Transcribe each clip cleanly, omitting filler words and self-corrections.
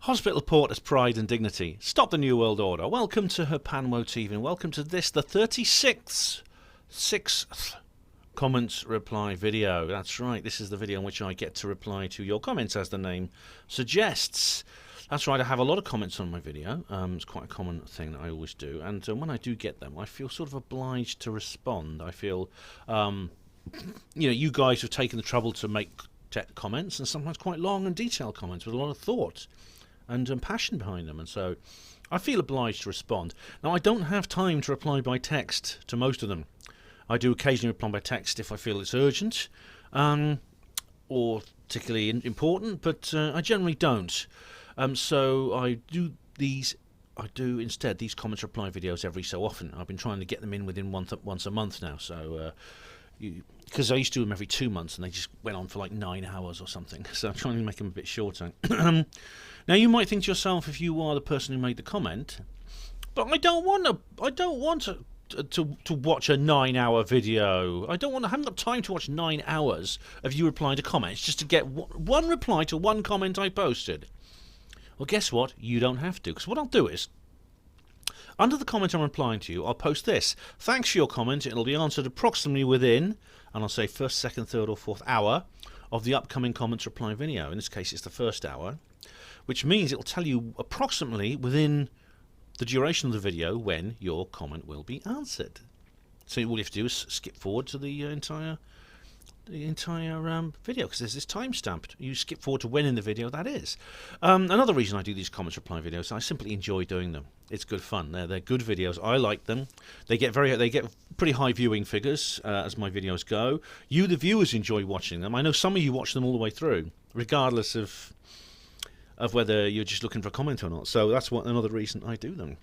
Hospital port as pride and dignity. Stop the New World Order. Welcome to HPANWO TV and welcome to this, the 36th comments reply video. That's right, this is the video in which I get to reply to your comments as the name suggests. That's right, I have a lot of comments on my video. It's quite a common thing that I always do, and when I do get them I feel sort of obliged to respond. I feel, you guys have taken the trouble to make comments, and sometimes quite long and detailed comments with a lot of thought and passion behind them, and so I feel obliged to respond. Now, I don't have time to reply by text to most of them. I do occasionally reply by text if I feel it's urgent or particularly important, but I generally don't. So I do instead these comments reply videos every so often. I've been trying to get them in within once a month now, so because I used to do them every 2 months and they just went on for like 9 hours or something, so I'm trying to make them a bit shorter. Now, you might think to yourself, if you are the person who made the comment, but I don't want to watch a 9-hour video. I haven't got time to watch 9 hours of you replying to comments just to get one reply to one comment I posted. Well, guess what? You don't have to, because what I'll do is, under the comment I'm replying to you, I'll post this. Thanks for your comment. It'll be answered approximately within, and I'll say first, second, third or fourth hour of the upcoming comments reply video. In this case, it's the first hour, which means it'll tell you approximately within the duration of the video when your comment will be answered. So all you have to do is skip forward to the entire video, because there's this timestamp. You skip forward to when in the video that is. Another reason I do these comments reply videos, I simply enjoy doing them. It's good fun. They're good videos. I like them. They get pretty high viewing figures as my videos go. You, the viewers, enjoy watching them. I know some of you watch them all the way through, regardless of whether you're just looking for a comment or not. So that's another reason I do them.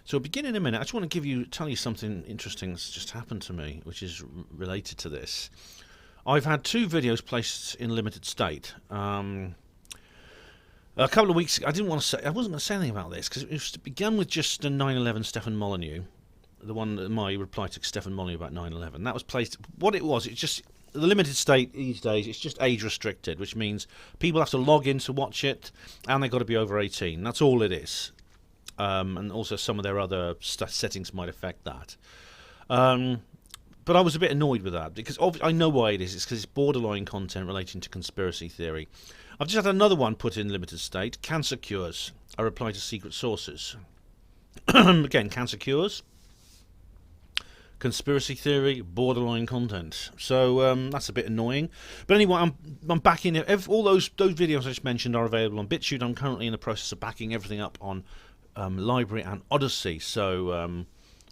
So begin in a minute. I just want to tell you something interesting that's just happened to me, which is related to this. I've had 2 videos placed in limited state. A couple of weeks ago, I wasn't going to say anything about this because it began with just a 9/11 Stefan Molyneux, my reply to Stefan Molyneux about 9/11. That was placed. What it was, it's just the limited state these days. It's just age restricted, which means people have to log in to watch it, and they've got to be over 18. That's all it is. And also some of their other settings might affect that. But I was a bit annoyed with that, because I know why it is. It's because it's borderline content relating to conspiracy theory. I've just had another one put in limited state, cancer cures. I reply to secret sources. Again, cancer cures, conspiracy theory, borderline content. So that's a bit annoying. But anyway, I'm backing it. All those videos I just mentioned are available on BitChute. I'm currently in the process of backing everything up on Library and Odyssey. So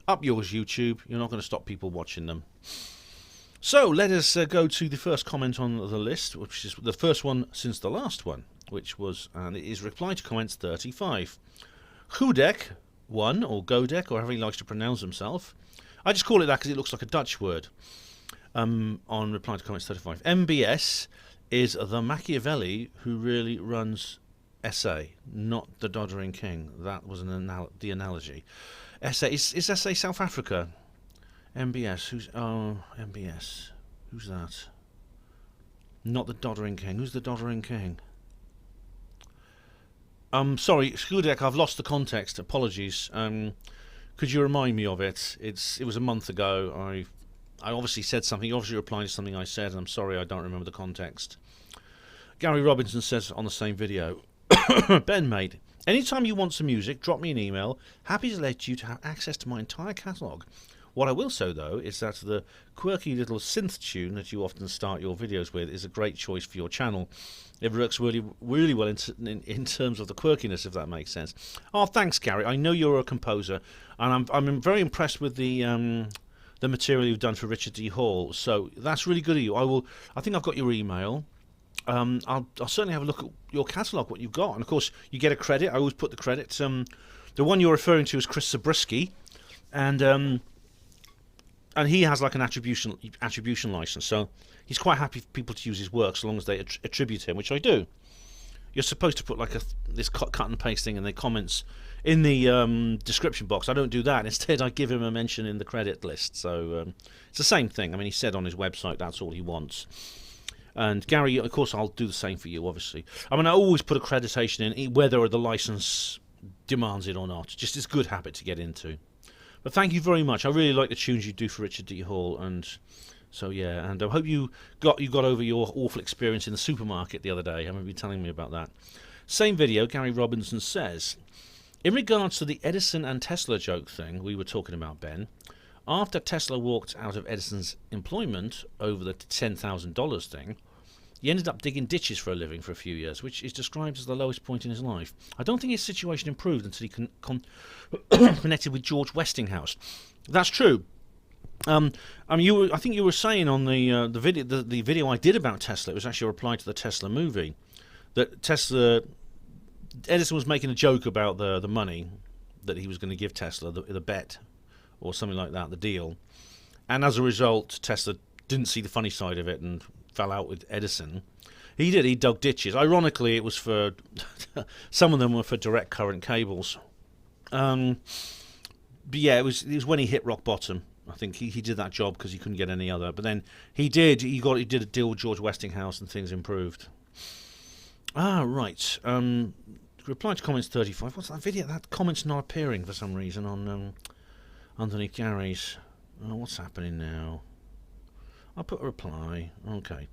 up yours, YouTube. You're not going to stop people watching them. So let us go to the first comment on the list, which is the first one since the last one, which was, and it is reply to comments 35. Godek 1, or Godek, or however he likes to pronounce himself. I just call it that because it looks like a Dutch word. On reply to comments 35. MBS is the Machiavelli who really runs SA, not the Doddering King. That was the analogy. SA is SA South Africa. MBS, MBS, who's that? Not the Doddering King. Who's the Doddering King? Sorry, Skudek, I've lost the context. Apologies. Could you remind me of it? It was a month ago. I obviously said something. You obviously replied to something I said, and I'm sorry I don't remember the context. Gary Robinson says on the same video, Ben, mate, anytime you want some music, drop me an email. Happy to let you to have access to my entire catalogue. What I will say, though, is that the quirky little synth tune that you often start your videos with is a great choice for your channel. It works really, really well in terms of the quirkiness, if that makes sense. Oh, thanks, Gary. I know you're a composer, and I'm very impressed with the material you've done for Richard D. Hall. So that's really good of you. I think I've got your email. I'll certainly have a look at your catalogue, what you've got, and of course you get a credit. I always put the credit. The one you're referring to is Chris Zabriskie, and he has like an attribution license, so he's quite happy for people to use his work so long as they attribute him, which I do. You're supposed to put like this cut and paste thing in the comments in the description box. I don't do that. Instead, I give him a mention in the credit list. So it's the same thing. I mean, he said on his website that's all he wants. And Gary, of course, I'll do the same for you, obviously. I mean, I always put accreditation in, whether the license demands it or not. Just it's a good habit to get into. But thank you very much. I really like the tunes you do for Richard D. Hall, and so yeah. And I hope you got over your awful experience in the supermarket the other day. I remember you telling me about that. Same video, Gary Robinson says, in regards to the Edison and Tesla joke thing we were talking about, Ben, after Tesla walked out of Edison's employment over the $10,000 thing, he ended up digging ditches for a living for a few years, which is described as the lowest point in his life. I don't think his situation improved until he connected with George Westinghouse. That's true. I mean, I think you were saying on the video I did about Tesla, it was actually a reply to the Tesla movie, that Edison was making a joke about the money that he was going to give Tesla, the bet, or something like that, the deal. And as a result, Tesla didn't see the funny side of it and fell out with Edison. He did. He dug ditches. Ironically, it was for some of them were for direct current cables. But yeah, it was when he hit rock bottom. I think he did that job because he couldn't get any other. But then he did a deal with George Westinghouse and things improved. Right. Reply to comments 35. What's that video? That comment's not appearing for some reason on underneath Gary's. Oh, what's happening now? I'll put a reply. Okay.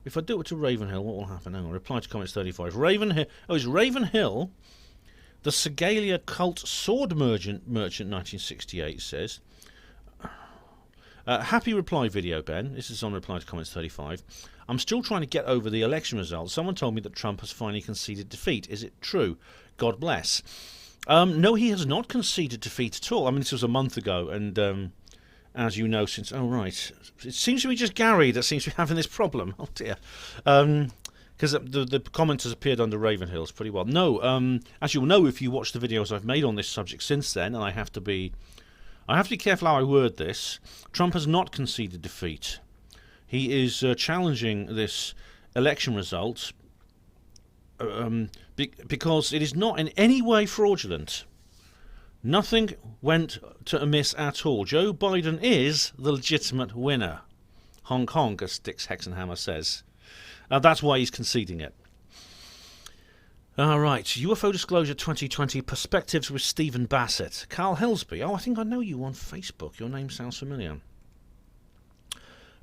If I do it to Ravenhill, what will happen? Hang on. Reply to comments 35. Ravenhill. Oh, it's Ravenhill. The Segalia Cult Sword Merchant 1968 says. Happy reply video, Ben. This is on reply to comments 35. I'm still trying to get over the election results. Someone told me that Trump has finally conceded defeat. Is it true? God bless. No, he has not conceded defeat at all. I mean, this was a month ago, and as you know, since... Oh, right. It seems to be just Gary that seems to be having this problem. Oh, dear. Because the commenters appeared under Ravenhill's pretty well. No, as you'll know if you watch the videos I've made on this subject since then, and I have to be careful how I word this. Trump has not conceded defeat. He is challenging this election result because it is not in any way fraudulent. Nothing went to amiss at all. Joe Biden is the legitimate winner. Honk honk, as Dix Hexenhammer says. That's why he's conceding it. All right, UFO Disclosure 2020 Perspectives with Stephen Bassett. Carl Helsby. Oh, I think I know you on Facebook. Your name sounds familiar.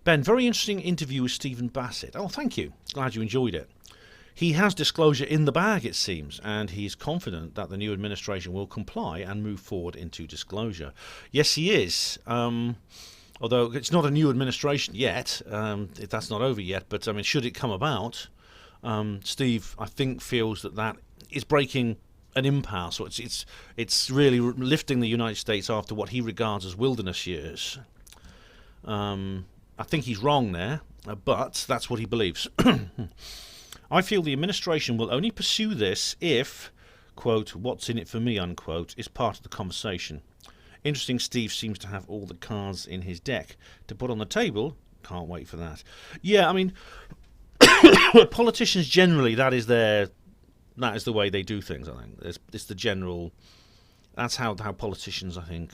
Ben, very interesting interview with Stephen Bassett. Oh, thank you. Glad you enjoyed it. He has disclosure in the bag, it seems, and he's confident that the new administration will comply and move forward into disclosure. Yes, he is. Although it's not a new administration yet. That's not over yet. But, I mean, should it come about, Steve, I think, feels that is breaking an impasse. Or it's really lifting the United States after what he regards as wilderness years. I think he's wrong there, but that's what he believes. I feel the administration will only pursue this if, quote, what's in it for me, unquote, is part of the conversation. Interesting, Steve seems to have all the cards in his deck to put on the table. Can't wait for that. Yeah, I mean, politicians generally, that is the way they do things, I think. It's the general... That's how politicians, I think,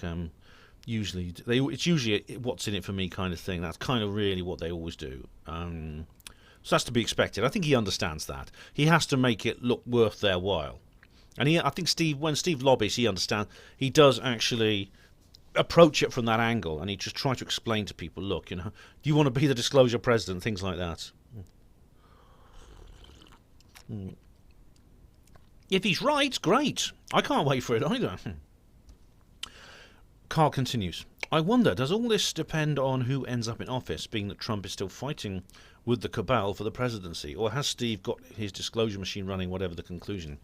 usually... It's usually what's in it for me kind of thing. That's kind of really what they always do. So that's to be expected. I think he understands that. He has to make it look worth their while. And I think when Steve lobbies, he understands. He does actually approach it from that angle, and he just tries to explain to people, look, do you want to be the disclosure president? Things like that. If he's right, great. I can't wait for it either. Carl continues. I wonder, does all this depend on who ends up in office, being that Trump is still fighting with the cabal for the presidency? Or has Steve got his disclosure machine running, whatever the conclusion?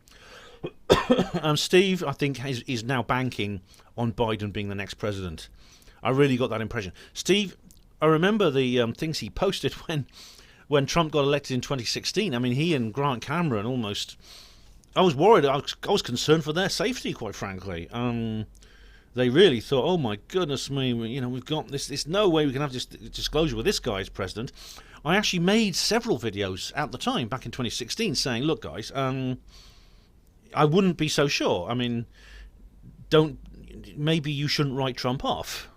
Steve, I think, is now banking on Biden being the next president. I really got that impression. Steve, I remember the things he posted when Trump got elected in 2016. I mean, he and Grant Cameron almost... I was worried. I was concerned for their safety, quite frankly. They really thought, oh my goodness me, we've got this. There's no way we can have this disclosure with this guy as president. I actually made several videos at the time, back in 2016, saying, look, guys, I wouldn't be so sure. I mean, maybe you shouldn't write Trump off.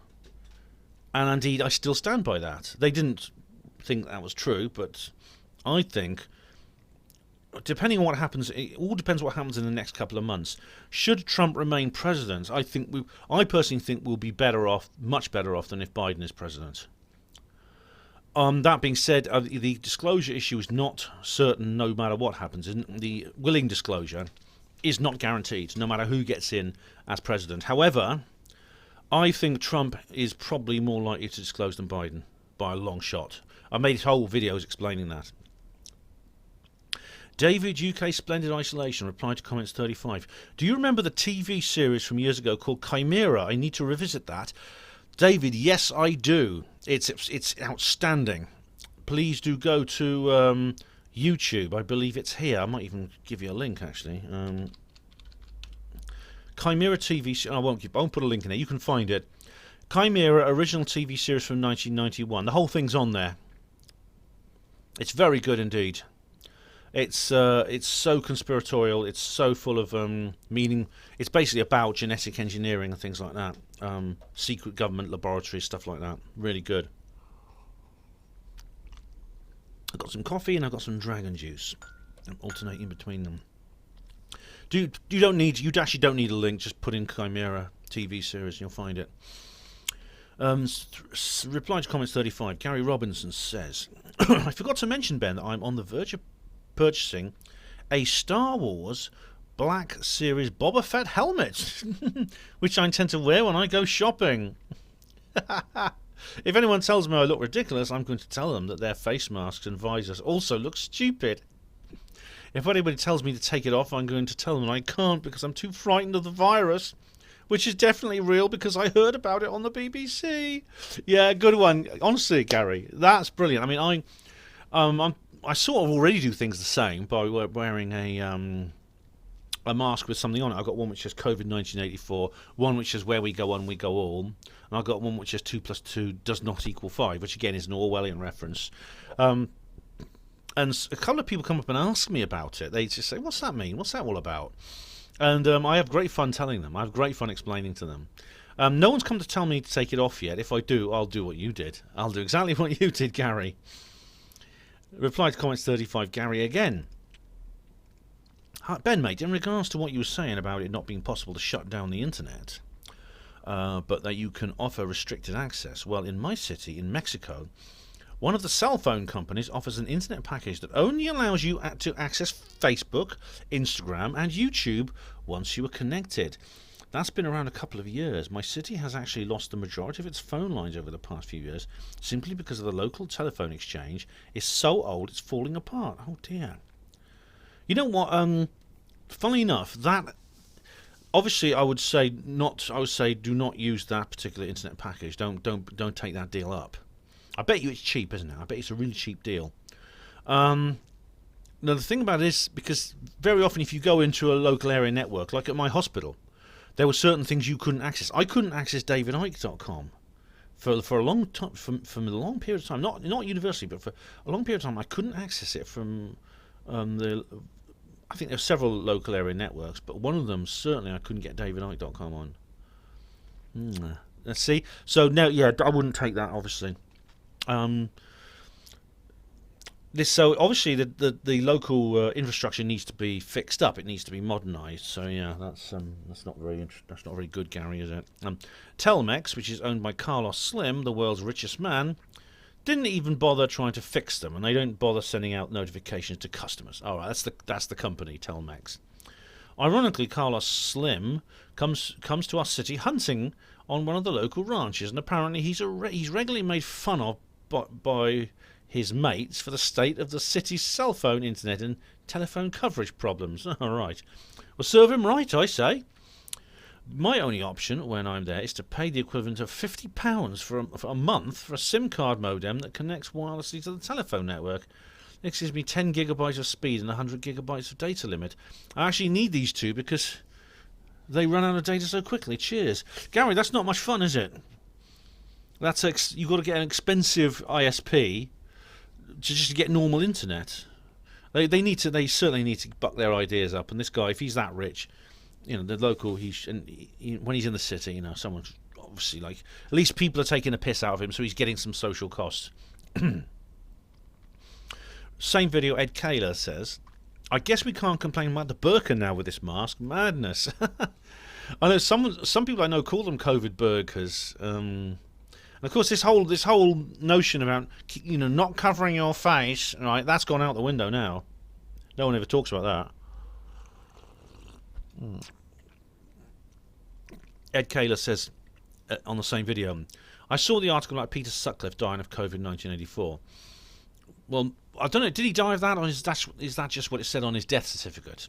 And indeed, I still stand by that. They didn't think that was true, but I think, depending on what happens, it all depends what happens in the next couple of months. Should Trump remain president, I personally think we'll be better off, much better off than if Biden is president. That being said, the disclosure issue is not certain no matter what happens. The willing disclosure is not guaranteed, no matter who gets in as president. However, I think Trump is probably more likely to disclose than Biden by a long shot. I made whole videos explaining that. David, UK Splendid Isolation, replied to comments 35. Do you remember the TV series from years ago called Chimera? I need to revisit that. David, yes, I do. It's outstanding. Please do go to YouTube. I believe it's here. I might even give you a link, actually. Chimera TV. I won't put a link in there. You can find it. Chimera, original TV series from 1991. The whole thing's on there. It's very good indeed. It's so conspiratorial. It's so full of meaning. It's basically about genetic engineering and things like that. Secret government laboratories, stuff like that. Really good. I've got some coffee and I've got some dragon juice. I'm alternating between them. You actually don't need a link. Just put in Chimera TV series and you'll find it. Reply to comments 35. Gary Robinson says, I forgot to mention, Ben, that I'm on the verge of purchasing a Star Wars Black Series Boba Fett helmet, which I intend to wear when I go shopping. If anyone tells me I look ridiculous, I'm going to tell them that their face masks and visors also look stupid. If anybody tells me to take it off, I'm going to tell them I can't because I'm too frightened of the virus, which is definitely real because I heard about it on the BBC. Yeah, good one. Honestly, Gary, that's brilliant. I mean, I sort of already do things the same by wearing a mask with something on it. I've got one which says COVID-1984, one which says where we go on, we go all, and I've got one which says 2 + 2 does not equal 5, which again is an Orwellian reference. And a couple of people come up and ask me about it. They just say, what's that mean? What's that all about? And I have great fun telling them. I have great fun explaining to them. No one's come to tell me to take it off yet. If I do, I'll do what you did. I'll do exactly what you did, Gary. Reply to comments 35, Gary again. Ben, mate, in regards to what you were saying about it not being possible to shut down the internet, but that you can offer restricted access, well, in my city, in Mexico, one of the cell phone companies offers an internet package that only allows you to access Facebook, Instagram, and YouTube once you are connected. That's been around a couple of years. My city has actually lost the majority of its phone lines over the past few years simply because of the local telephone exchange is so old it's falling apart. Oh dear. You know what? Funnily enough, that obviously I would say do not use that particular internet package. Don't take that deal up. I bet you it's cheap, isn't it? I bet it's a really cheap deal. Now the thing about it is, because very often if you go into a local area network, like at my hospital, there were certain things you couldn't access. I couldn't access davidicke.com for a long time, for a long period of time. Not university, but for a long period of time, I couldn't access it from I think there were several local area networks, but one of them certainly I couldn't get davidicke.com on. Let's see. So no, yeah, I wouldn't take that, obviously. So obviously the local infrastructure needs to be fixed up. It needs to be modernised. So yeah, that's not very good, Gary, is it? Telmex, which is owned by Carlos Slim, the world's richest man, didn't even bother trying to fix them, and they don't bother sending out notifications to customers. All right, that's the company, Telmex. Ironically, Carlos Slim comes to our city hunting on one of the local ranches, and apparently he's regularly made fun of by his mates for the state of the city's cell phone, internet, and telephone coverage problems. All right. Well, serve him right, I say. My only option when I'm there is to pay the equivalent of £50 for a month for a SIM card modem that connects wirelessly to the telephone network. It gives me 10 gigabytes of speed and 100 gigabytes of data limit. I actually need these two because they run out of data so quickly. Cheers. Gary, that's not much fun, is it? You've got to get an expensive ISP just to get normal internet. They certainly need to buck their ideas up. And this guy, if he's that rich, the local, when he's in the city, someone's obviously at least people are taking a piss out of him, so he's getting some social costs. Same video, Ed Kaler says, I guess we can't complain about the burqa now with this mask. Madness. I know some people I know call them COVID burqas. And of course, this whole notion about not covering your face, right? That's gone out the window now. No one ever talks about that. Ed Kaler says on the same video, I saw the article about Peter Sutcliffe dying of COVID in 1984. Well, I don't know. Did he die of that, or is that just what it said on his death certificate?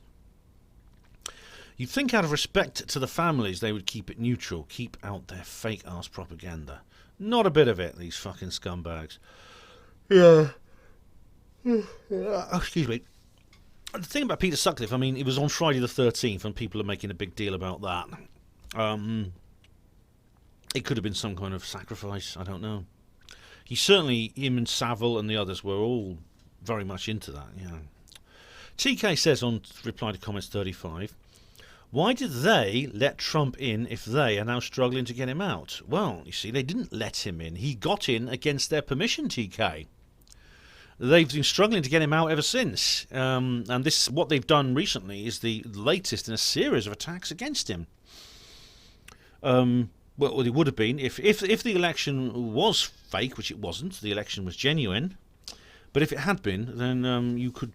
You'd think out of respect to the families they would keep it neutral, keep out their fake-ass propaganda. Not a bit of it, these fucking scumbags. Yeah. Excuse me. The thing about Peter Sutcliffe, I mean, it was on Friday the 13th, and people are making a big deal about that. It could have been some kind of sacrifice, I don't know. Him and Savile and the others were all very much into that, yeah. TK says on reply to comments 35, why did they let Trump in if they are now struggling to get him out? Well, you see, they didn't let him in. He got in against their permission, TK. They've been struggling to get him out ever since. And this, what they've done recently is the latest in a series of attacks against him. Well, it would have been if the election was fake, which it wasn't. The election was genuine. But if it had been, then you could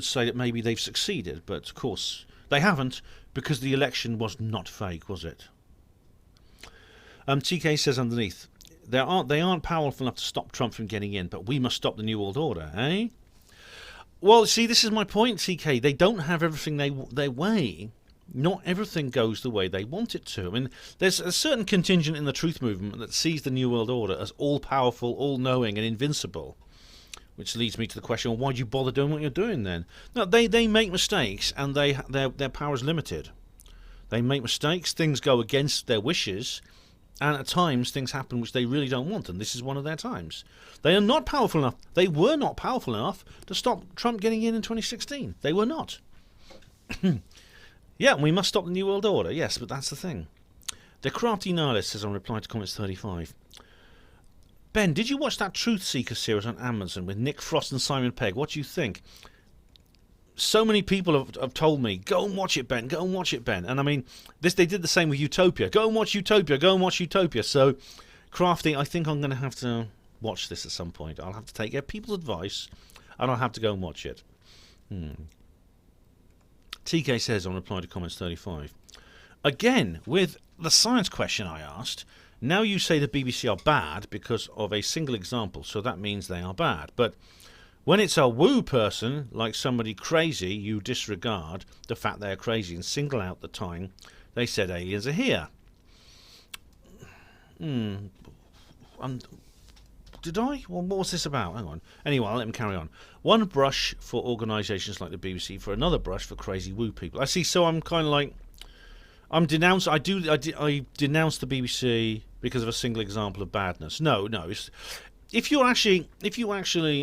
say that maybe they've succeeded. But of course, they haven't, because the election was not fake, was it? TK says underneath, they aren't powerful enough to stop Trump from getting in, but we must stop the New World Order, eh? Well, see, this is my point, TK. They don't have everything their way. Not everything goes the way they want it to. I mean, there's a certain contingent in the truth movement that sees the New World Order as all-powerful, all-knowing, and invincible. Which leads me to the question, well, why do you bother doing what you're doing then? No, they make mistakes, and their power is limited. They make mistakes, things go against their wishes, and at times things happen which they really don't want, and this is one of their times. They are not powerful enough. They were not powerful enough to stop Trump getting in 2016. They were not. Yeah, we must stop the New World Order, yes, but that's the thing. The Crafty Nihilist says on reply to comments 35, Ben, did you watch that Truth Seeker series on Amazon with Nick Frost and Simon Pegg? What do you think? So many people have told me, go and watch it, Ben, go and watch it, Ben. And I mean, they did the same with Utopia. Go and watch Utopia, go and watch Utopia. So, Crafty, I think I'm going to have to watch this at some point. I'll have to take people's advice, and I'll have to go and watch it. TK says on reply to comments 35, again, with the science question I asked, now you say the BBC are bad because of a single example, so that means they are bad. But when it's a woo person, like somebody crazy, you disregard the fact they are crazy and single out the time they said aliens are here. Did I? Well, what was this about? Hang on. Anyway, I'll let him carry on. One brush for organisations like the BBC, for another brush for crazy woo people. I see. So I'm kind of like, I denounce the BBC because of a single example of badness. No. If you actually,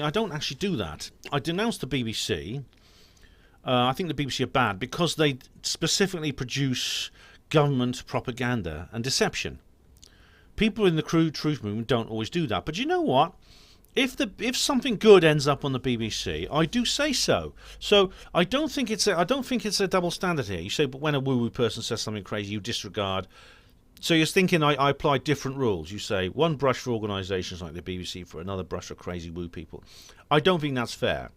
I don't actually do that. I denounce the BBC. I think the BBC are bad because they specifically produce government propaganda and deception. People in the truth movement don't always do that. But you know what? If something good ends up on the BBC, I do say so. So I don't think it's a double standard here. You say, but when a woo-woo person says something crazy, you disregard. So you're thinking I apply different rules. You say one brush for organisations like the BBC, for another brush for crazy woo people. I don't think that's fair.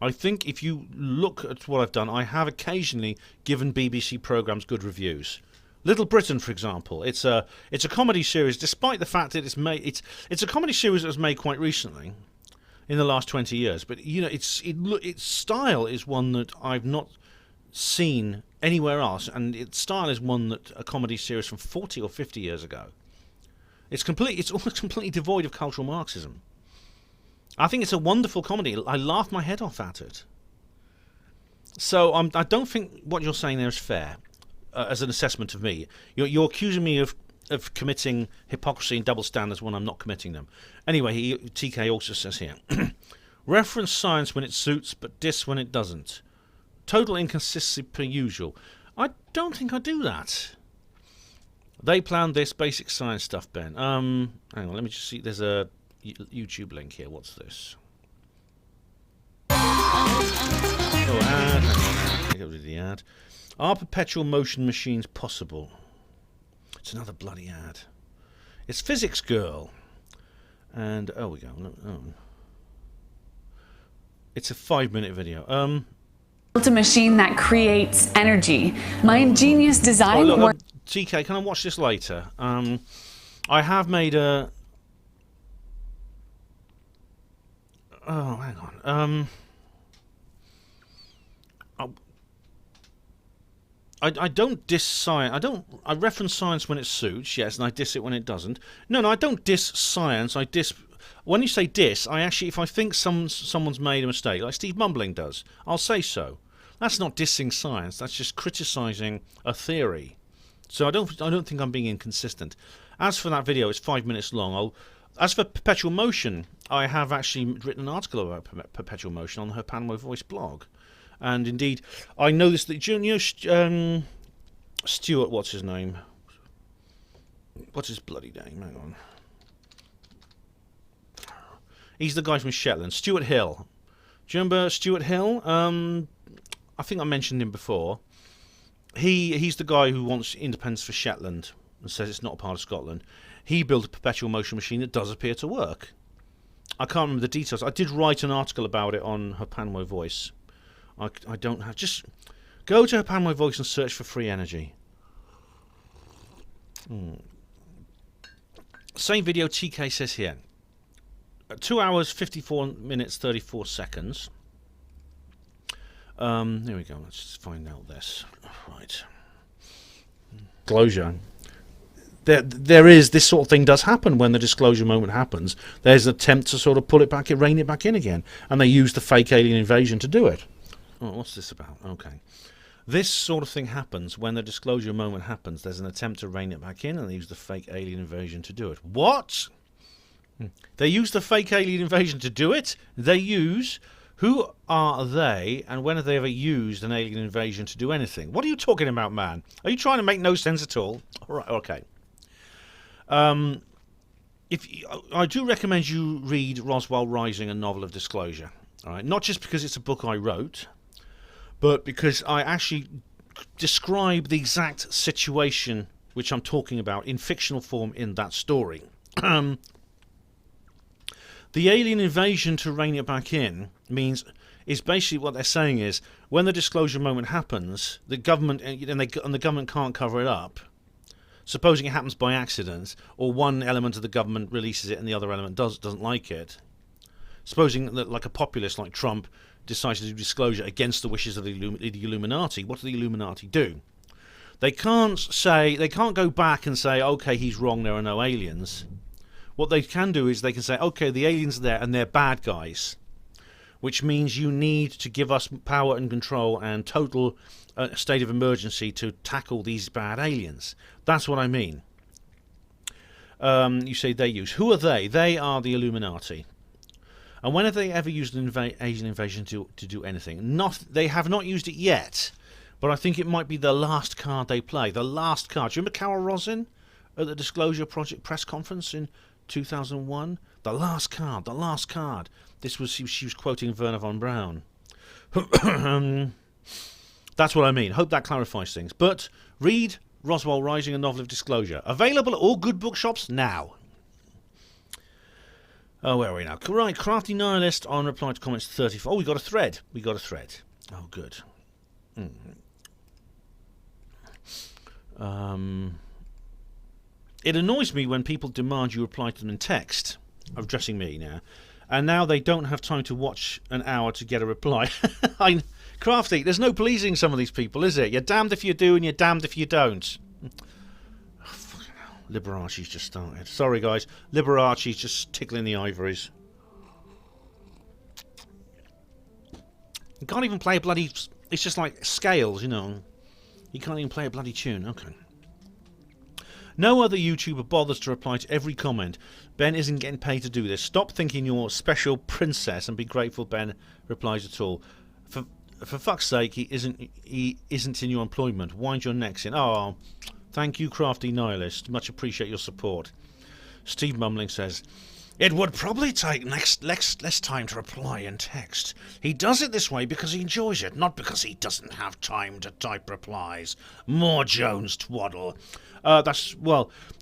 I think if you look at what I've done, I have occasionally given BBC programmes good reviews. Little Britain, for example, it's a comedy series. Despite the fact that it's a comedy series that was made quite recently, in the last 20 years. But you know, its style is one that I've not seen anywhere else, and its style is one that a comedy series from 40 or 50 years ago. It's almost completely devoid of cultural Marxism. I think it's a wonderful comedy. I laughed my head off at it. So I don't think what you're saying there is fair. As an assessment of me, you're accusing me of committing hypocrisy and double standards when I'm not committing them. Anyway, TK also says here, reference science when it suits, but diss when it doesn't. Total inconsistency per usual. I don't think I do that. They planned this basic science stuff, Ben. Hang on, let me just see. There's a YouTube link here. What's this? Oh, ad. Hang on. Get rid of the ad. Are perpetual motion machines possible? It's another bloody ad. It's Physics Girl. And, oh, we go. Oh. It's a 5-minute video. Built a machine that creates energy. My ingenious design... Oh, look, TK, can I watch this later? I have made a... Oh, hang on. I don't diss science. I reference science when it suits, yes, and I diss it when it doesn't. No, I don't diss science. I diss. When you say diss, I actually, if I think someone's made a mistake, like Steve Mumbling does, I'll say so. That's not dissing science. That's just criticising a theory. So I don't think I'm being inconsistent. As for that video, it's 5 minutes long. As for perpetual motion, I have actually written an article about perpetual motion on the HPANWO Voice blog. And indeed, I noticed that, you know, Stuart, what's his name? What's his bloody name? Hang on. He's the guy from Shetland, Stuart Hill. Do you remember Stuart Hill? I think I mentioned him before. He's the guy who wants independence for Shetland and says it's not a part of Scotland. He built a perpetual motion machine that does appear to work. I can't remember the details. I did write an article about it on HPANWO Voice. I don't have... Just go to HPANWO Voice and search for free energy. Same video TK says here. 2 hours, 54 minutes, 34 seconds. Here we go. Let's just find out this. Right. Disclosure. There is... This sort of thing does happen when the disclosure moment happens. There's an attempt to sort of pull it back, rein it back in again. And they use the fake alien invasion to do it. Oh, what's this about? Okay. This sort of thing happens when the disclosure moment happens. There's an attempt to rein it back in, and they use the fake alien invasion to do it. What? They use the fake alien invasion to do it? They use... Who are they, and when have they ever used an alien invasion to do anything? What are you talking about, man? Are you trying to make no sense at all? All right, okay. I do recommend you read Roswell Rising, a novel of disclosure. All right, not just because it's a book I wrote, but because I actually describe the exact situation which I'm talking about in fictional form in that story. The alien invasion to rein it back in is basically what they're saying is when the disclosure moment happens, the government and the government can't cover it up. Supposing it happens by accident, or one element of the government releases it and the other element doesn't like it. Supposing that, like a populist like Trump decides to do disclosure against the wishes of the Illuminati, what do the Illuminati do? They can't go back and say, okay, he's wrong, there are no aliens. What they can do is they can say, okay, the aliens are there and they're bad guys, which means you need to give us power and control and total state of emergency to tackle these bad aliens. That's what I mean. You say they use. Who are they? They are the Illuminati. And when have they ever used an Asian invasion to do anything? They have not used it yet, but I think it might be the last card they play. The last card. Do you remember Carol Rosin at the Disclosure Project press conference in 2001? The last card. The last card. She was quoting Werner von Braun. That's what I mean. Hope that clarifies things. But read Roswell Rising, a novel of disclosure. Available at all good bookshops now. Oh, where are we now? Right, Crafty Nihilist on reply to comments 34. Oh, we got a thread. Oh, good. It annoys me when people demand you reply to them in text. I'm addressing me now. And now they don't have time to watch an hour to get a reply. Crafty, there's no pleasing some of these people, is it? You're damned if you do and you're damned if you don't. Oh, fucking hell. Liberace's just started. Sorry, guys. Liberace's just tickling the ivories. You can't even play a bloody... It's just like scales, you know. You can't even play a bloody tune. Okay. No other YouTuber bothers to reply to every comment. Ben isn't getting paid to do this. Stop thinking you're a special princess and be grateful Ben replies at all. For fuck's sake, he isn't in your employment. Wind your necks in. Oh, thank you, Crafty Nihilist. Much appreciate your support. Steve Mumbling says, It would probably take less time to reply in text. He does it this way because he enjoys it, not because he doesn't have time to type replies. More Jones twaddle.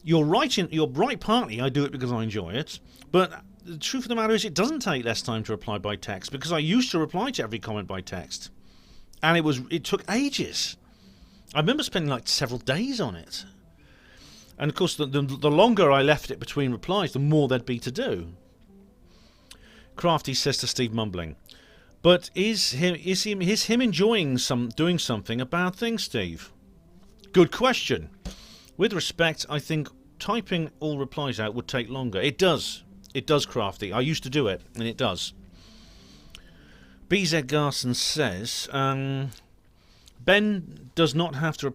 You're right partly. I do it because I enjoy it, but the truth of the matter is it doesn't take less time to reply by text, because I used to reply to every comment by text, and it took ages. I remember spending like several days on it. And of course, the longer I left it between replies, the more there'd be to do. Crafty says to Steve, mumbling, "But is him enjoying doing something a bad thing, Steve?" Good question. With respect, I think typing all replies out would take longer. It does. It does, Crafty. I used to do it, and it does. BZ Garson says, Ben does not have to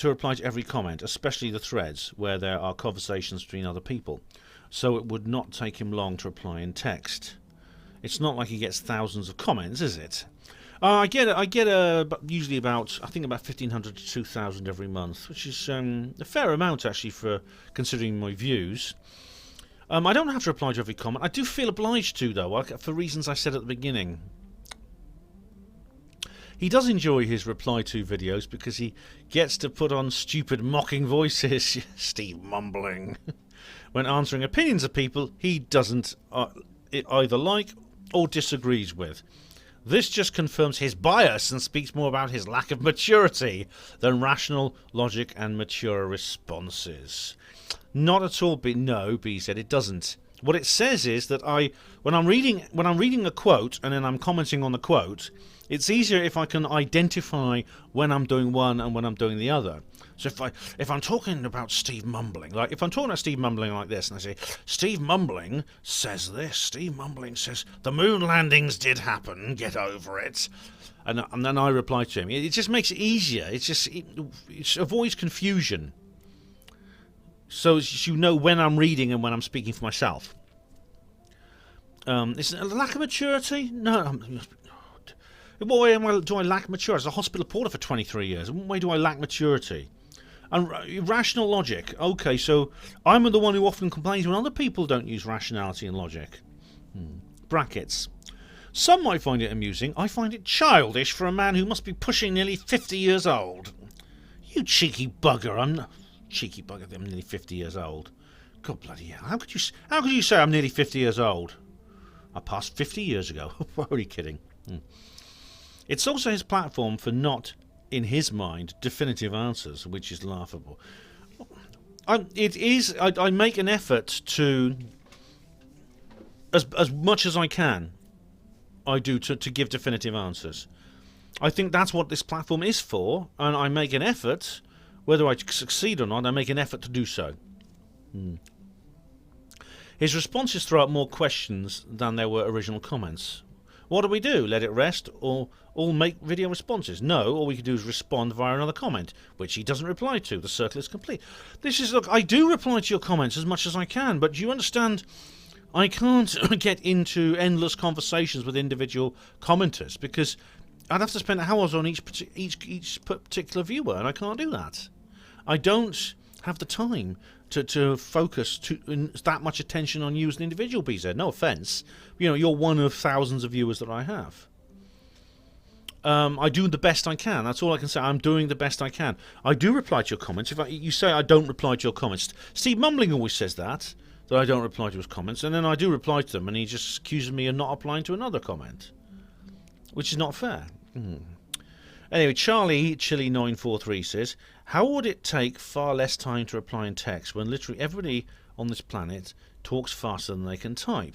reply to every comment, especially the threads where there are conversations between other people, so it would not take him long to reply in text. It's not like he gets thousands of comments, is it? I get usually about 1,500 to 2,000 every month, which is a fair amount actually for considering my views. I don't have to reply to every comment. I do feel obliged to, though, for reasons I said at the beginning. He does enjoy his reply to videos because he gets to put on stupid mocking voices, Steve mumbling, when answering opinions of people he doesn't either like or disagrees with. This just confirms his bias and speaks more about his lack of maturity than rational logic and mature responses. Not at all, B said, it doesn't. What it says is that when I'm reading a quote and then I'm commenting on the quote, it's easier if I can identify when I'm doing one and when I'm doing the other. So if I'm talking about Steve mumbling, like if I'm talking about Steve mumbling like this, and I say, Steve mumbling says this, Steve mumbling says the moon landings did happen, get over it, and then I reply to him. It just makes it easier. It avoids confusion. So you know when I'm reading and when I'm speaking for myself. Is it a lack of maturity? No. What way do I lack maturity? As a hospital porter for 23 years, in what way do I lack maturity? And rational logic. Okay, so I'm the one who often complains when other people don't use rationality and logic. Brackets. Some might find it amusing. I find it childish for a man who must be pushing nearly 50 years old. You cheeky bugger. I'm not... Cheeky bugger, I'm nearly 50 years old. God bloody hell. How could you say I'm nearly 50 years old? I passed 50 years ago. Why are you kidding? It's also his platform for not, in his mind, definitive answers, which is laughable. I make an effort to, as much as I can, I do to give definitive answers. I think that's what this platform is for, and I make an effort, whether I succeed or not, I make an effort to do so. His responses throw out more questions than there were original comments. What do? Let it rest or make video responses? No, all we can do is respond via another comment, which he doesn't reply to. The circle is complete. Look, I do reply to your comments as much as I can, but do you understand, I can't get into endless conversations with individual commenters because I'd have to spend hours on each particular viewer, and I can't do that. I don't have the time to focus that much attention on you as an individual, BZ. No offence. You're one of thousands of viewers that I have. I do the best I can. That's all I can say. I'm doing the best I can. I do reply to your comments. You say I don't reply to your comments. Steve Mumbling always says that I don't reply to his comments, and then I do reply to them, and he just accuses me of not applying to another comment, which is not fair. Anyway, Charlie Chili 943 says, how would it take far less time to reply in text when literally everybody on this planet talks faster than they can type?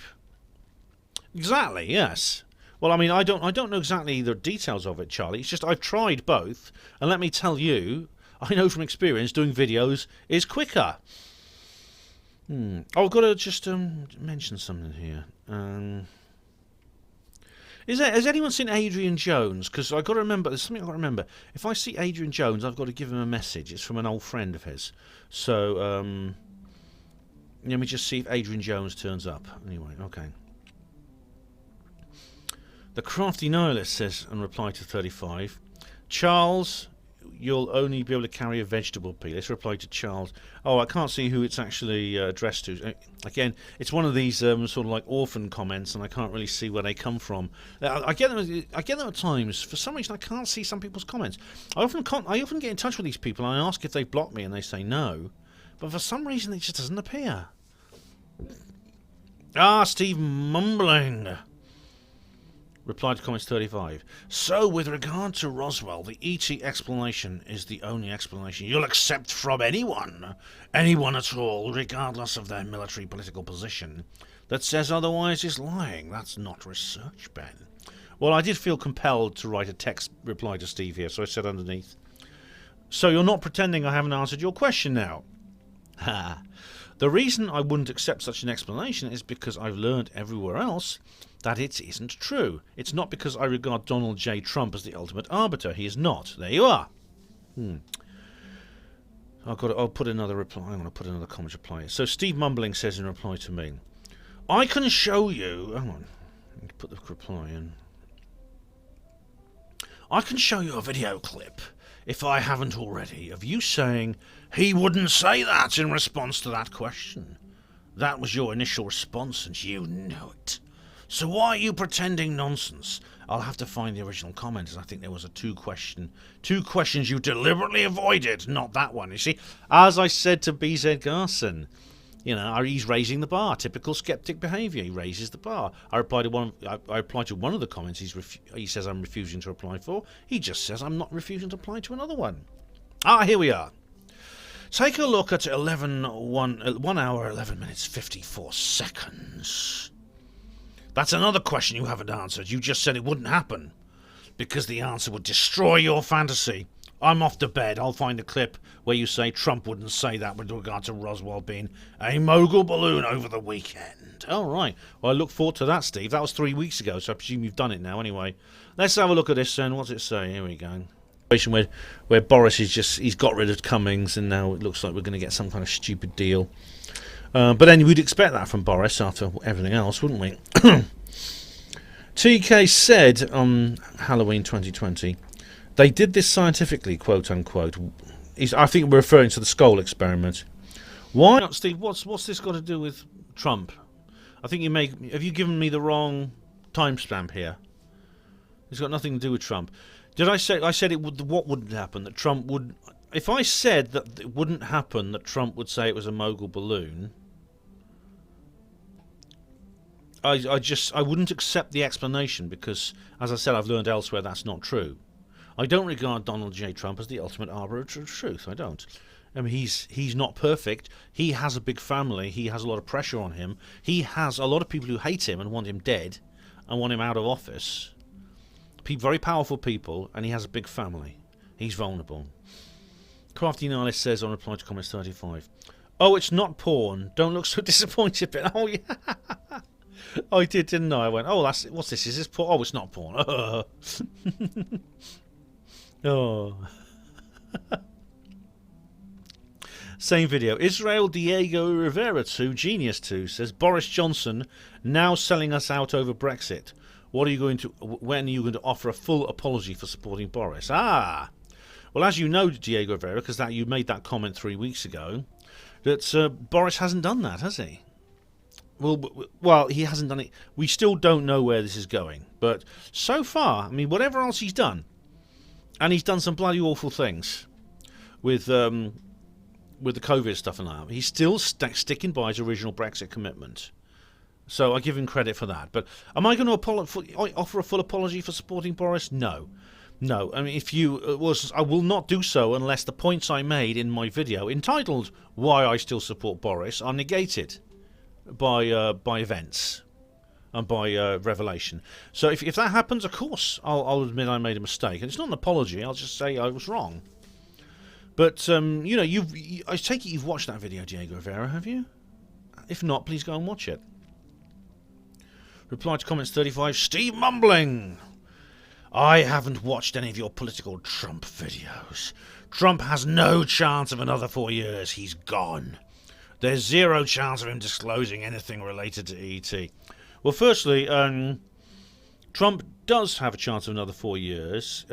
Exactly, yes. Well, I mean, I don't know exactly the details of it, Charlie. It's just I've tried both, and let me tell you, I know from experience doing videos is quicker. I've got to just mention something here. Has anyone seen Emlyn-Jones? Because I've got to remember, there's something I've got to remember. If I see Emlyn-Jones, I've got to give him a message. It's from an old friend of his. So, let me just see if Emlyn-Jones turns up. Anyway, okay. The Crafty Nihilist says, in reply to 35, Charles, you'll only be able to carry a vegetable peel. Let's reply to Charles. Oh, I can't see who it's actually addressed to. Again, it's one of these sort of like orphan comments, and I can't really see where they come from. I get them at times. For some reason, I can't see some people's comments. I often get in touch with these people, and I ask if they've blocked me, and they say no. But for some reason, it just doesn't appear. Steve Mumbling. Reply to comments 35. So, with regard to Roswell, the ET explanation is the only explanation you'll accept from anyone at all, regardless of their military political position, that says otherwise is lying. That's not research, Ben. Well, I did feel compelled to write a text reply to Steve here, so I said underneath. So you're not pretending I haven't answered your question now? Ha. The reason I wouldn't accept such an explanation is because I've learned everywhere else that it isn't true. It's not because I regard Donald J. Trump as the ultimate arbiter. He is not. There you are. I'll put another reply. I'm going to put another comment reply. So Steve Mumbling says in reply to me, I can show you... Hang on. Let me put the reply in. I can show you a video clip, if I haven't already, of you saying he wouldn't say that in response to that question. That was your initial response, and you know it. So why are you pretending nonsense? I'll have to find the original comment, and I think there was a two questions you deliberately avoided, not that one. You see, as I said to BZ Garson, he's raising the bar. Typical skeptic behaviour. He raises the bar. I replied to one of the comments. He says I'm refusing to reply for. He just says I'm not refusing to reply to another one. Here we are. Take a look at 1 hour 11 minutes 54 seconds. That's another question you haven't answered. You just said it wouldn't happen because the answer would destroy your fantasy. I'm off to bed. I'll find a clip where you say Trump wouldn't say that with regard to Roswell being a mogul balloon over the weekend. All right. Well, I look forward to that, Steve. That was 3 weeks ago, so I presume you've done it now anyway. Let's have a look at this then. What's it say? Here we go. Where Boris he's got rid of Cummings, and now it looks like we're going to get some kind of stupid deal. But then we'd expect that from Boris after everything else, wouldn't we? TK said on Halloween 2020, they did this scientifically, quote unquote. I think we're referring to the Skoll experiment. Why, Steve? What's this got to do with Trump? I think have you given me the wrong timestamp here? It's got nothing to do with Trump. Did I say? I said it would. What wouldn't happen? That Trump would. If I said that it wouldn't happen, that Trump would say it was a mogul balloon. I wouldn't accept the explanation because, as I said, I've learned elsewhere that's not true. I don't regard Donald J. Trump as the ultimate arbiter of truth. I don't. I mean, he's not perfect. He has a big family. He has a lot of pressure on him. He has a lot of people who hate him and want him dead and want him out of office. Very powerful people, and he has a big family. He's vulnerable. Crafty Nihilist says on reply to comments 35, oh, it's not porn. Don't look so disappointed. But oh, yeah. I did, didn't I? I went, oh, what's this? Is this porn? Oh, it's not porn. Oh. Same video. Israel Diego Rivera 2, Genius 2, says Boris Johnson now selling us out over Brexit. When are you going to offer a full apology for supporting Boris? Well, as you know, Diego Rivera, because you made that comment 3 weeks ago, that Boris hasn't done that, has he? Well, he hasn't done it. We still don't know where this is going. But so far, I mean, whatever else he's done, and he's done some bloody awful things with the COVID stuff and that, he's still sticking by his original Brexit commitment. So I give him credit for that. But am I going to offer a full apology for supporting Boris? No. I mean, I will not do so unless the points I made in my video entitled "Why I Still Support Boris" are negated by events and by revelation. So if that happens, of course, I'll admit I made a mistake. And it's not an apology. I'll just say I was wrong. But I take it you've watched that video, Diego Rivera, have you? If not, please go and watch it. Reply to comments 35. Steve Mumbling. I haven't watched any of your political Trump videos. Trump has no chance of another 4 years. He's gone. There's zero chance of him disclosing anything related to ET. Well, firstly, Trump does have a chance of another 4 years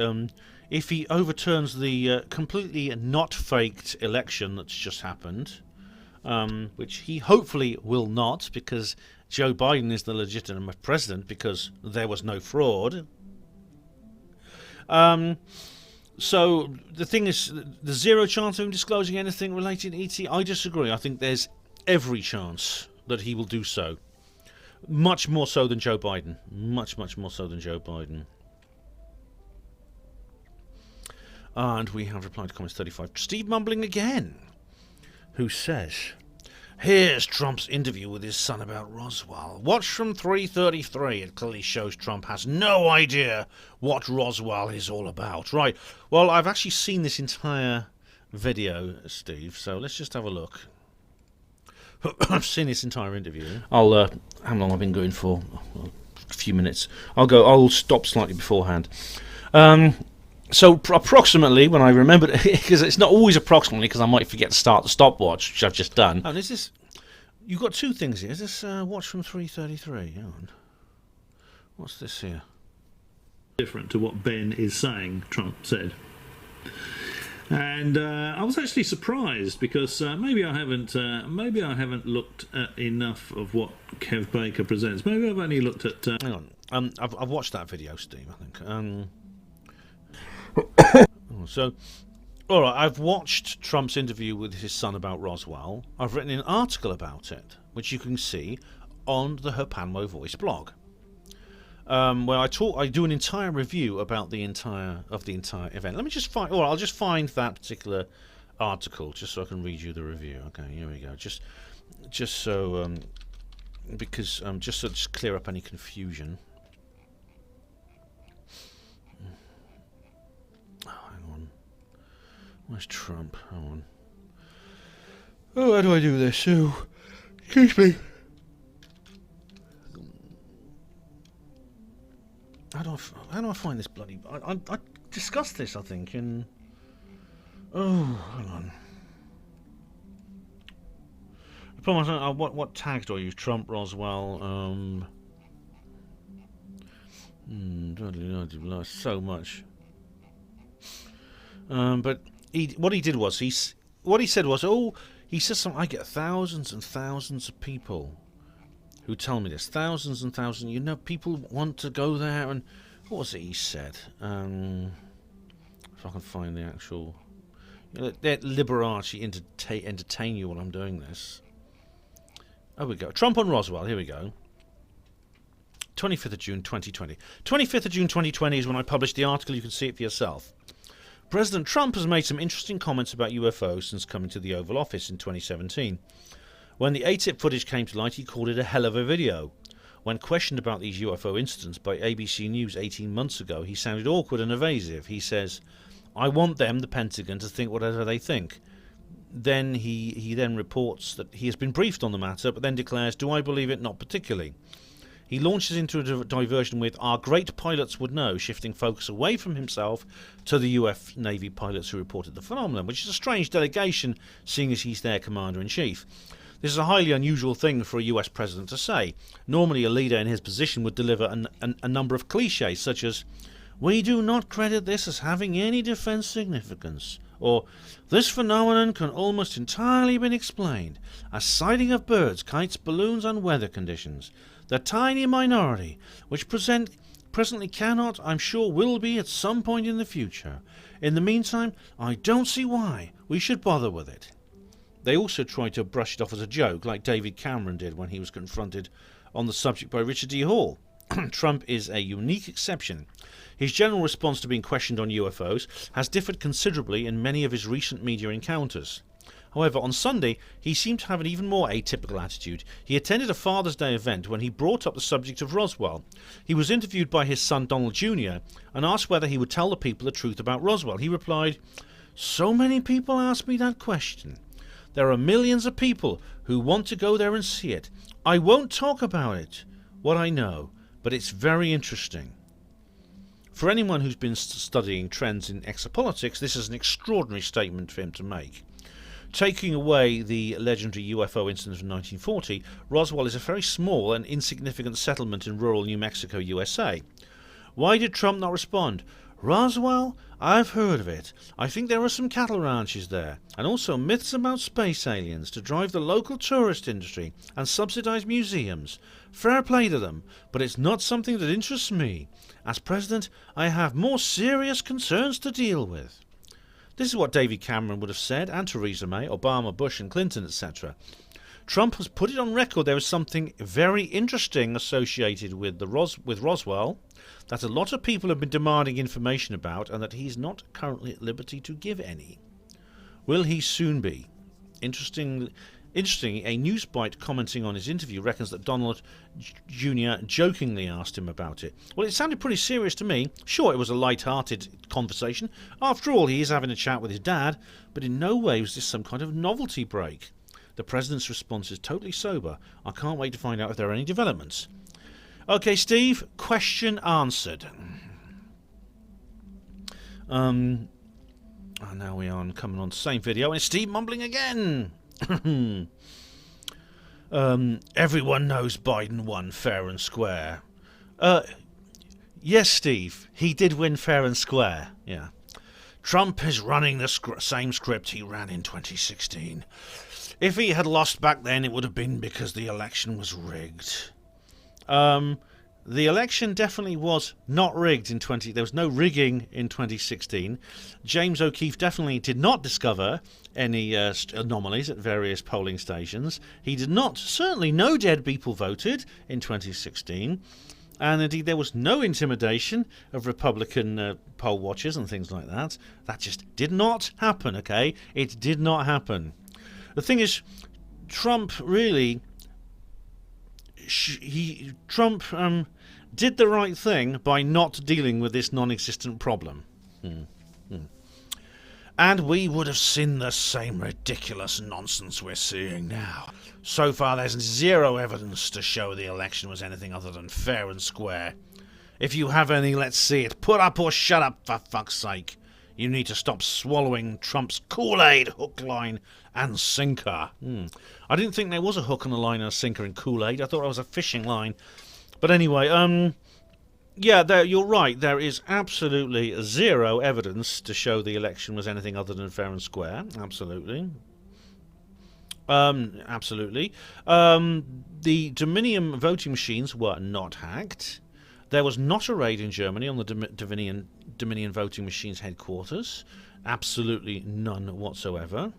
if he overturns the completely not faked election that's just happened, which he hopefully will not, because Joe Biden is the legitimate president because there was no fraud. So the thing is, the zero chance of him disclosing anything related to ET, I disagree. I think there's every chance that he will do so. Much more so than Joe Biden. Much more so than Joe Biden. And we have replied to comments 35. Steve Mumbling again, who says, here's Trump's interview with his son about Roswell. Watch from 3:33. It clearly shows Trump has no idea what Roswell is all about. Right. Well, I've actually seen this entire video, Steve, so let's just have a look. I've seen this entire interview. How long I've been going for? A few minutes. I'll stop slightly beforehand. So approximately, when I remember, because it's not always approximately, because I might forget to start the stopwatch, which I've just done. Oh, is this? You've got two things here. Is this watch from 3:33? Hang on. What's this here? Different to what Ben is saying, Trump said. And I was actually surprised because maybe I haven't looked at enough of what Kev Baker presents. Maybe I've only looked at. Hang on. I've watched that video, Steve. I think. So, all right. I've watched Trump's interview with his son about Roswell. I've written an article about it, which you can see on the HPANWO Voice blog. Where I do an entire review about the entire event. Let me just find. I'll just find that particular article just so I can read you the review. Okay, here we go. Just so just to clear up any confusion. Oh, hang on. Where's Trump? Hang on. Oh, how do I do this? Oh, excuse me. How do I find this bloody... I discussed this, I think, in... Oh, hang on. The problem is, what tags do I use? Trump, Roswell, so much. But what he did was, he said something, I get thousands and thousands of people who tell me this. Thousands and thousands. People want to go there. And what was it he said? If I can find the actual... Let Liberace entertain you while I'm doing this. Oh, we go. Trump on Roswell. Here we go. 25th of June, 2020. 25th of June, 2020 is when I published the article. You can see it for yourself. President Trump has made some interesting comments about UFOs since coming to the Oval Office in 2017. When the ATIP footage came to light, he called it a hell of a video. When questioned about these UFO incidents by ABC News 18 months ago, he sounded awkward and evasive. He says, I want them, the Pentagon, to think whatever they think. Then he then reports that he has been briefed on the matter, but then declares, do I believe it? Not particularly. He launches into a diversion with, our great pilots would know, shifting focus away from himself to the US Navy pilots who reported the phenomenon, which is a strange delegation, seeing as he's their commander-in-chief. This is a highly unusual thing for a US president to say. Normally a leader in his position would deliver a number of cliches, such as, we do not credit this as having any defense significance, or this phenomenon can almost entirely be explained as sighting of birds, kites, balloons and weather conditions. The tiny minority, which presently cannot, I'm sure will be at some point in the future. In the meantime, I don't see why we should bother with it. They also tried to brush it off as a joke, like David Cameron did when he was confronted on the subject by Richard D. Hall. Trump is a unique exception. His general response to being questioned on UFOs has differed considerably in many of his recent media encounters. However, on Sunday, he seemed to have an even more atypical attitude. He attended a Father's Day event when he brought up the subject of Roswell. He was interviewed by his son Donald Jr. and asked whether he would tell the people the truth about Roswell. He replied, so many people ask me that question. There are millions of people who want to go there and see it. I won't talk about it, what I know, but it's very interesting. For anyone who's been studying trends in exopolitics, this is an extraordinary statement for him to make. Taking away the legendary UFO incident of 1940, Roswell is a very small and insignificant settlement in rural New Mexico, USA. Why did Trump not respond? Roswell? I've heard of it. I think there are some cattle ranches there, and also myths about space aliens to drive the local tourist industry and subsidize museums. Fair play to them, but it's not something that interests me. As president, I have more serious concerns to deal with. This is what David Cameron would have said, and Theresa May, Obama, Bush and Clinton, etc. Trump has put it on record there is something very interesting associated with Roswell that a lot of people have been demanding information about, and that he's not currently at liberty to give any. Will he soon be? Interesting, a newsbite commenting on his interview reckons that Donald Jr. jokingly asked him about it. Well, it sounded pretty serious to me. Sure, it was a light-hearted conversation. After all, he is having a chat with his dad, but in no way was this some kind of novelty break. The president's response is totally sober. I can't wait to find out if there are any developments. Okay, Steve, question answered. And now we are coming on the same video, and it's Steve mumbling again. Everyone knows Biden won fair and square. Yes, Steve, he did win fair and square. Yeah. Trump is running the same script he ran in 2016. If he had lost back then, it would have been because the election was rigged. The election definitely was not rigged in there was no rigging in 2016. James O'Keefe definitely did not discover any anomalies at various polling stations. He did not. Certainly no dead people voted in 2016. And indeed there was no intimidation of Republican poll watchers and things like that. That just did not happen, okay? It did not happen. The thing is, Trump really... Trump did the right thing by not dealing with this non-existent problem. And we would have seen the same ridiculous nonsense we're seeing now. So far there's zero evidence to show the election was anything other than fair and square. If you have any, let's see it. Put up or shut up, for fuck's sake. You need to stop swallowing Trump's Kool-Aid, hook, line and sinker. I didn't think there was a hook and a line and a sinker in Kool-Aid. I thought it was a fishing line. But anyway, yeah, you're right. There is absolutely zero evidence to show the election was anything other than fair and square. Absolutely. Absolutely. The Dominion voting machines were not hacked. There was not a raid in Germany on the Dominion voting machines headquarters. Absolutely none whatsoever.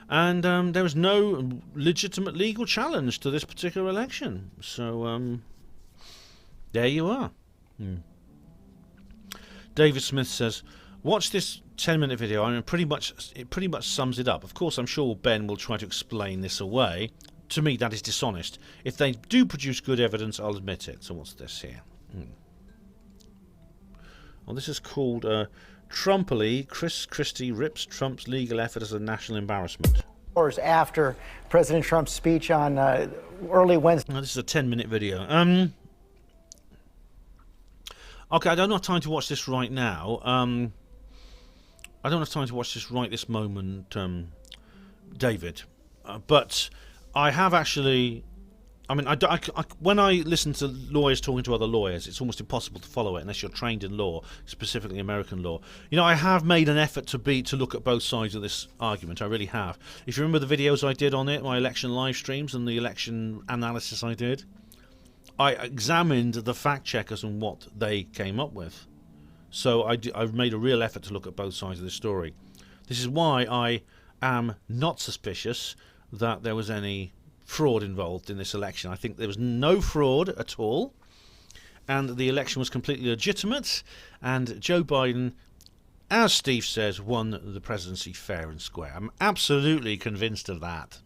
And there was no legitimate legal challenge to this particular election. So, there you are. David Smith says, watch this 10-minute video. I mean, it pretty much sums it up. Of course, I'm sure Ben will try to explain this away. To me, that is dishonest. If they do produce good evidence, I'll admit it. So what's this here? Well, this is called Trumpily. Chris Christie rips Trump's legal effort as a national embarrassment. Hours after President Trump's speech on early Wednesday. Now, this is a 10-minute video. Okay, I don't have time to watch this right now. I don't have time to watch this right this moment, David. But I have actually... I mean, when I listen to lawyers talking to other lawyers, it's almost impossible to follow it unless you're trained in law, specifically American law. You know, I have made an effort to look at both sides of this argument. I really have. If you remember the videos I did on it, my election live streams and the election analysis I did, I examined the fact checkers and what they came up with. So I've made a real effort to look at both sides of the story. This is why I am not suspicious that there was any fraud involved in this election. I think there was no fraud at all, and the election was completely legitimate, and Joe Biden, as Steve says, won the presidency fair and square. I'm absolutely convinced of that.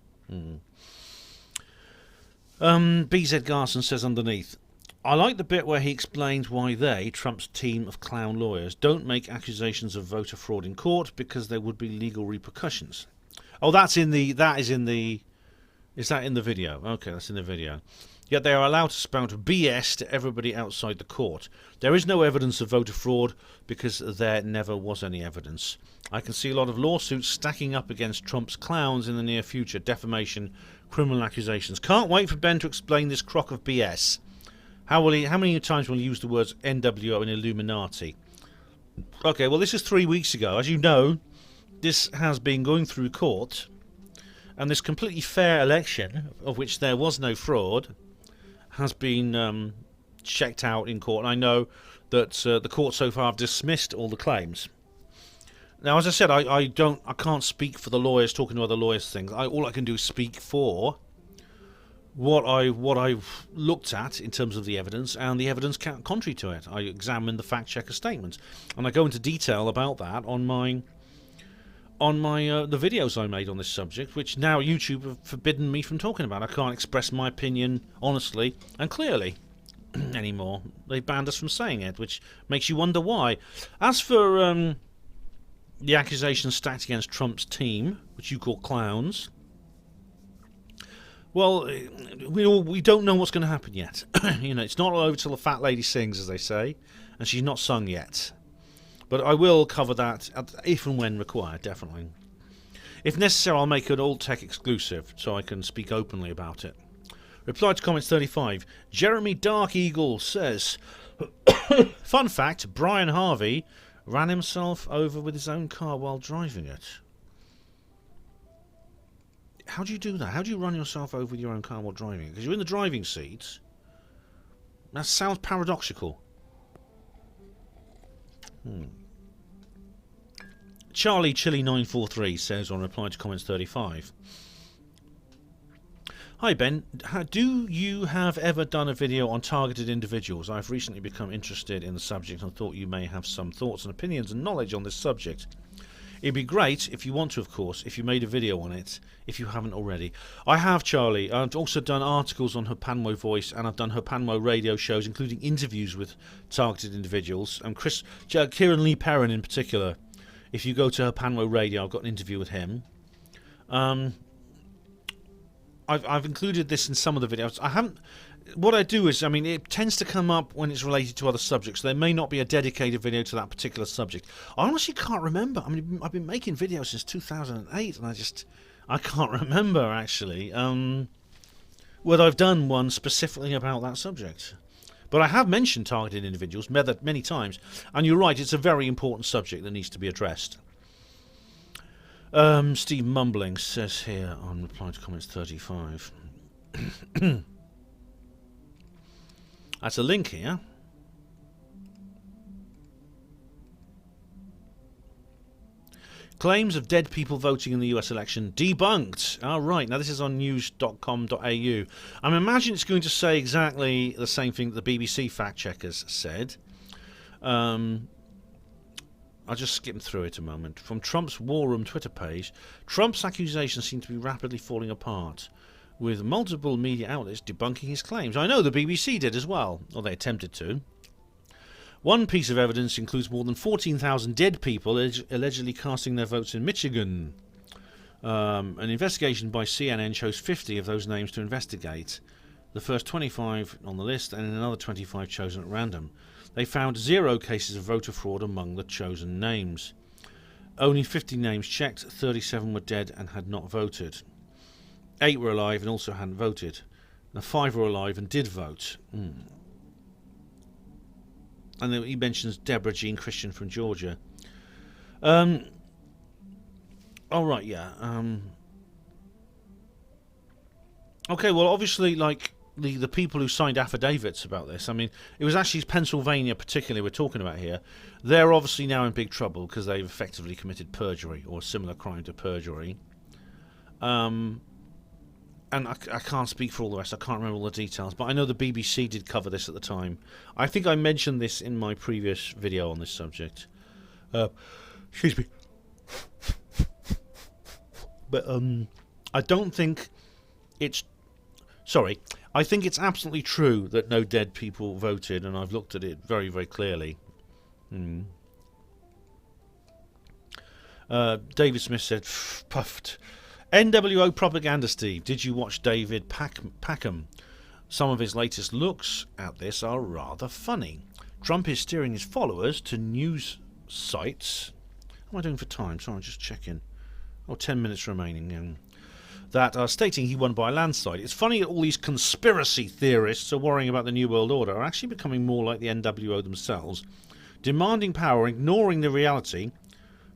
BZ Garson says underneath, I like the bit where he explains why they, Trump's team of clown lawyers, don't make accusations of voter fraud in court because there would be legal repercussions. Oh, is that in the video? Okay, that's in the video. Yet they are allowed to spout BS to everybody outside the court. There is no evidence of voter fraud because there never was any evidence. I can see a lot of lawsuits stacking up against Trump's clowns in the near future. Defamation, criminal accusations. Can't wait for Ben to explain this crock of BS. How many times will he use the words NWO and Illuminati? Okay, well, this is 3 weeks ago. As you know, this has been going through court, and this completely fair election, of which there was no fraud, has been checked out in court. And I know that the court so far have dismissed all the claims. Now, as I said, I can't speak for the lawyers talking to other lawyers things. All I can do is speak for what I've looked at in terms of the evidence, and the evidence contrary to it. I examined the fact checker statements, and I go into detail about that on my the videos I made on this subject, which now YouTube have forbidden me from talking about. I can't express my opinion honestly and clearly anymore. They banned us from saying it, which makes you wonder why. As for the accusations stacked against Trump's team, which you call clowns, well, we don't know what's going to happen yet. It's not all over till the fat lady sings, as they say, and she's not sung yet. But I will cover that if and when required, definitely. If necessary, I'll make an Alt Tech exclusive so I can speak openly about it. Reply to comments 35. Jeremy Dark Eagle says, fun fact, Brian Harvey ran himself over with his own car while driving it. How do you do that? How do you run yourself over with your own car while driving it? Because you're in the driving seat. That sounds paradoxical. Charlie Chili 943 says on reply to comments 35. Hi Ben, do you have ever done a video on targeted individuals? I've recently become interested in the subject and thought you may have some thoughts and opinions and knowledge on this subject. It'd be great, if you want to of course, if you made a video on it, if you haven't already. I have, Charlie. I've also done articles on HPANWO Voice, and I've done HPANWO radio shows, including interviews with targeted individuals. And Kieran Lee Perrin in particular. If you go to HPANWO radio, I've got an interview with him. I've included this in some of the videos. I haven't. What I do is, it tends to come up when it's related to other subjects. There may not be a dedicated video to that particular subject. I honestly can't remember. I've been making videos since 2008, and I can't remember actually whether I've done one specifically about that subject. But I have mentioned targeted individuals many times, and you're right. It's a very important subject that needs to be addressed. Steve Mumbling says here on reply to comments 35. That's a link here. Claims of dead people voting in the US election debunked. All right, now this is on news.com.au. I imagine it's going to say exactly the same thing that the BBC fact checkers said. I'll just skim through it a moment. From Trump's War Room Twitter page, Trump's accusations seem to be rapidly falling apart, with multiple media outlets debunking his claims. I know the BBC did as well, or they attempted to. One piece of evidence includes more than 14,000 dead people allegedly casting their votes in Michigan. An investigation by CNN chose 50 of those names to investigate. The first 25 on the list, and another 25 chosen at random. They found 0 cases of voter fraud among the chosen names. Only 50 names checked, 37 were dead and had not voted. 8 were alive and also hadn't voted. Now 5 were alive and did vote. And then he mentions Deborah Jean Christian from Georgia. Oh right, yeah. Okay, well obviously, like the people who signed affidavits about this, it was actually Pennsylvania particularly we're talking about here. They're obviously now in big trouble because they've effectively committed perjury or a similar crime to perjury. And I can't speak for all the rest. I can't remember all the details, but I know the BBC did cover this at the time. I think I mentioned this in my previous video on this subject. Excuse me. But I don't think it's... Sorry. I think it's absolutely true that no dead people voted, and I've looked at it very, very clearly. David Smith said, puffed. NWO propaganda, Steve. Did you watch David Packham? Some of his latest looks at this are rather funny. Trump is steering his followers to news sites. What am I doing for time? Sorry, I'm just checking. 10 minutes remaining. That are stating he won by a landslide. It's funny that all these conspiracy theorists are worrying about the New World Order are actually becoming more like the NWO themselves, demanding power, ignoring the reality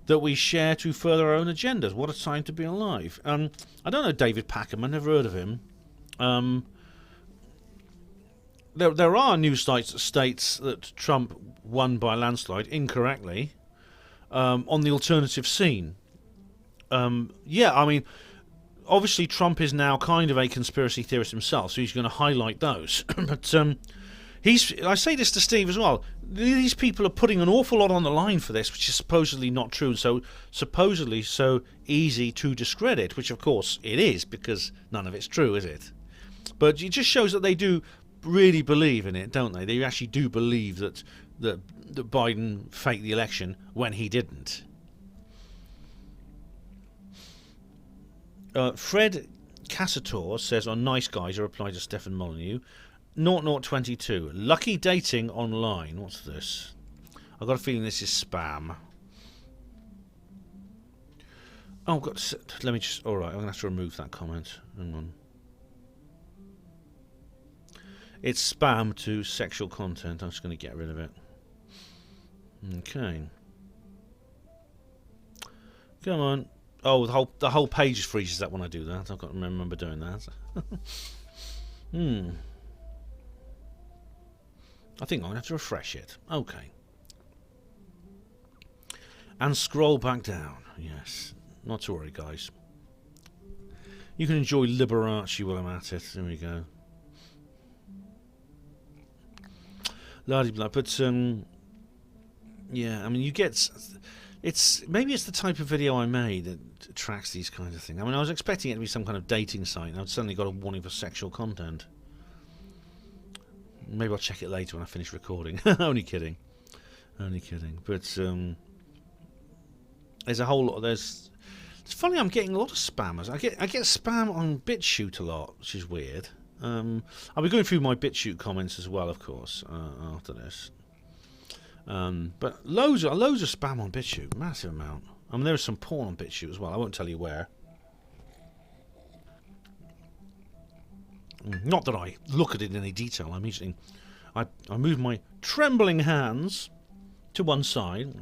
that we share to further our own agendas. What a time to be alive. I don't know David Packham. I never heard of him. There are news sites that states that Trump won by a landslide incorrectly on the alternative scene. Yeah, I mean, obviously Trump is now kind of a conspiracy theorist himself, so he's going to highlight those. But I say this to Steve as well. These people are putting an awful lot on the line for this, which is supposedly not true, and so supposedly so easy to discredit, which of course it is, because none of it's true, is it? But it just shows that they do really believe in it, don't they? They actually do believe that Biden faked the election when he didn't. Fred Cassator says on Nice Guys, a reply to Stefan Molyneux, 0022. Lucky dating online. What's this? I've got a feeling this is spam. Oh, let me just. Alright, I'm going to have to remove that comment. Hang on. It's spam to sexual content. I'm just going to get rid of it. Okay. Come on. Oh, the whole page freezes up when I do that. I've got to remember doing that. I think I'm going to have to refresh it. Okay. And scroll back down. Yes. Not to worry, guys. You can enjoy Liberace while I'm at it. There we go. La-di-blah. But, yeah, I mean, you get... Maybe it's the type of video I made that attracts these kinds of things. I mean, I was expecting it to be some kind of dating site, and I've suddenly got a warning for sexual content. Maybe I'll check it later when I finish recording. Only kidding. Only kidding. But there's a whole lot. It's funny. I'm getting a lot of spammers. I get spam on BitChute a lot, which is weird. I'll be going through my BitChute comments as well, of course, after this. But loads of spam on BitChute, massive amount. I mean, there is some porn on BitChute as well. I won't tell you where. Not that I look at it in any detail. I'm usually, I move my trembling hands to one side,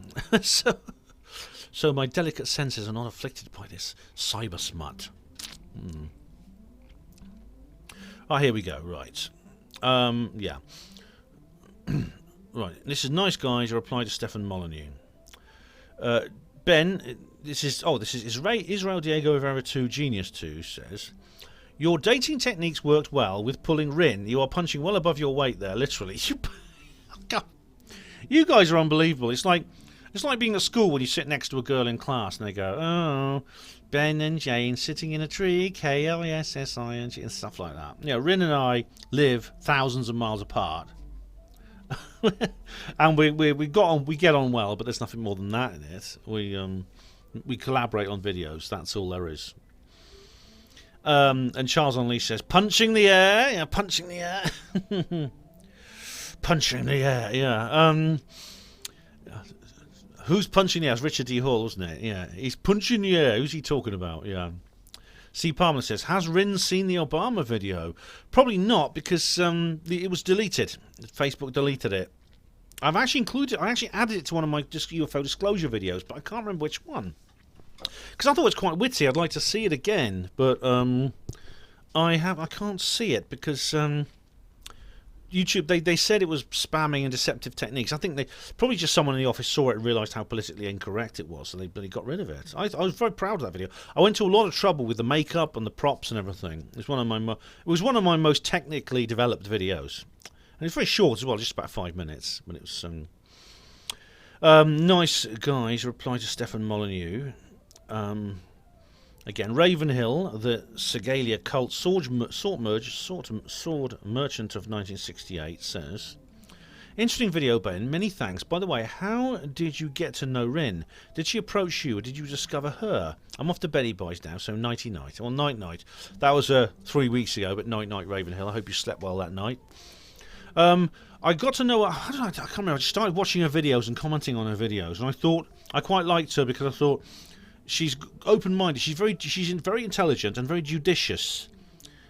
so my delicate senses are not afflicted by this cyber smut. Oh, here we go. Right. Yeah. Right. This is Nice Guys. A reply to Stefan Molyneux. Ben, this is Israel Diego Rivera 2 Genius 2 says, your dating techniques worked well with pulling Rin. You are punching well above your weight there, literally. You guys are unbelievable. It's like being at school when you sit next to a girl in class and they go, oh, Ben and Jane sitting in a tree, KLSSI and stuff like that. You know, Rin and I live thousands of miles apart. And we get on well, but there's nothing more than that in it. We collaborate on videos. That's all there is. And Charles Unleashed says, punching the air, yeah, punching the air, punching the air, yeah. Who's punching the air? It's Richard D. Hall, wasn't it? Yeah, he's punching the air. Who's he talking about? Yeah. C. Palmer says, has Rin seen the Obama video? Probably not, because it was deleted. Facebook deleted it. I actually added it to one of my UFO disclosure videos, but I can't remember which one. Because I thought it was quite witty. I'd like to see it again, but I can't see it because YouTube, they said it was spamming and deceptive techniques. I think they probably just someone in the office saw it and realised how politically incorrect it was, so they got rid of it. I was very proud of that video. I went to a lot of trouble with the makeup and the props and everything. It was one of my most technically developed videos, and it's very short as well, just about 5 minutes. But it was Nice Guys reply to Stefan Molyneux. Again, Ravenhill, the Segalia cult sword merchant of 1968 says, interesting video, Ben. Many thanks. By the way, how did you get to know Rin? Did she approach you or did you discover her? I'm off to Betty Boys now, so nighty night. Or night night. That was 3 weeks ago, but night night, Ravenhill. I hope you slept well that night. I got to know her, I can't remember. I just started watching her videos and commenting on her videos, and I thought I quite liked her because I thought she's open-minded. She's very intelligent and very judicious.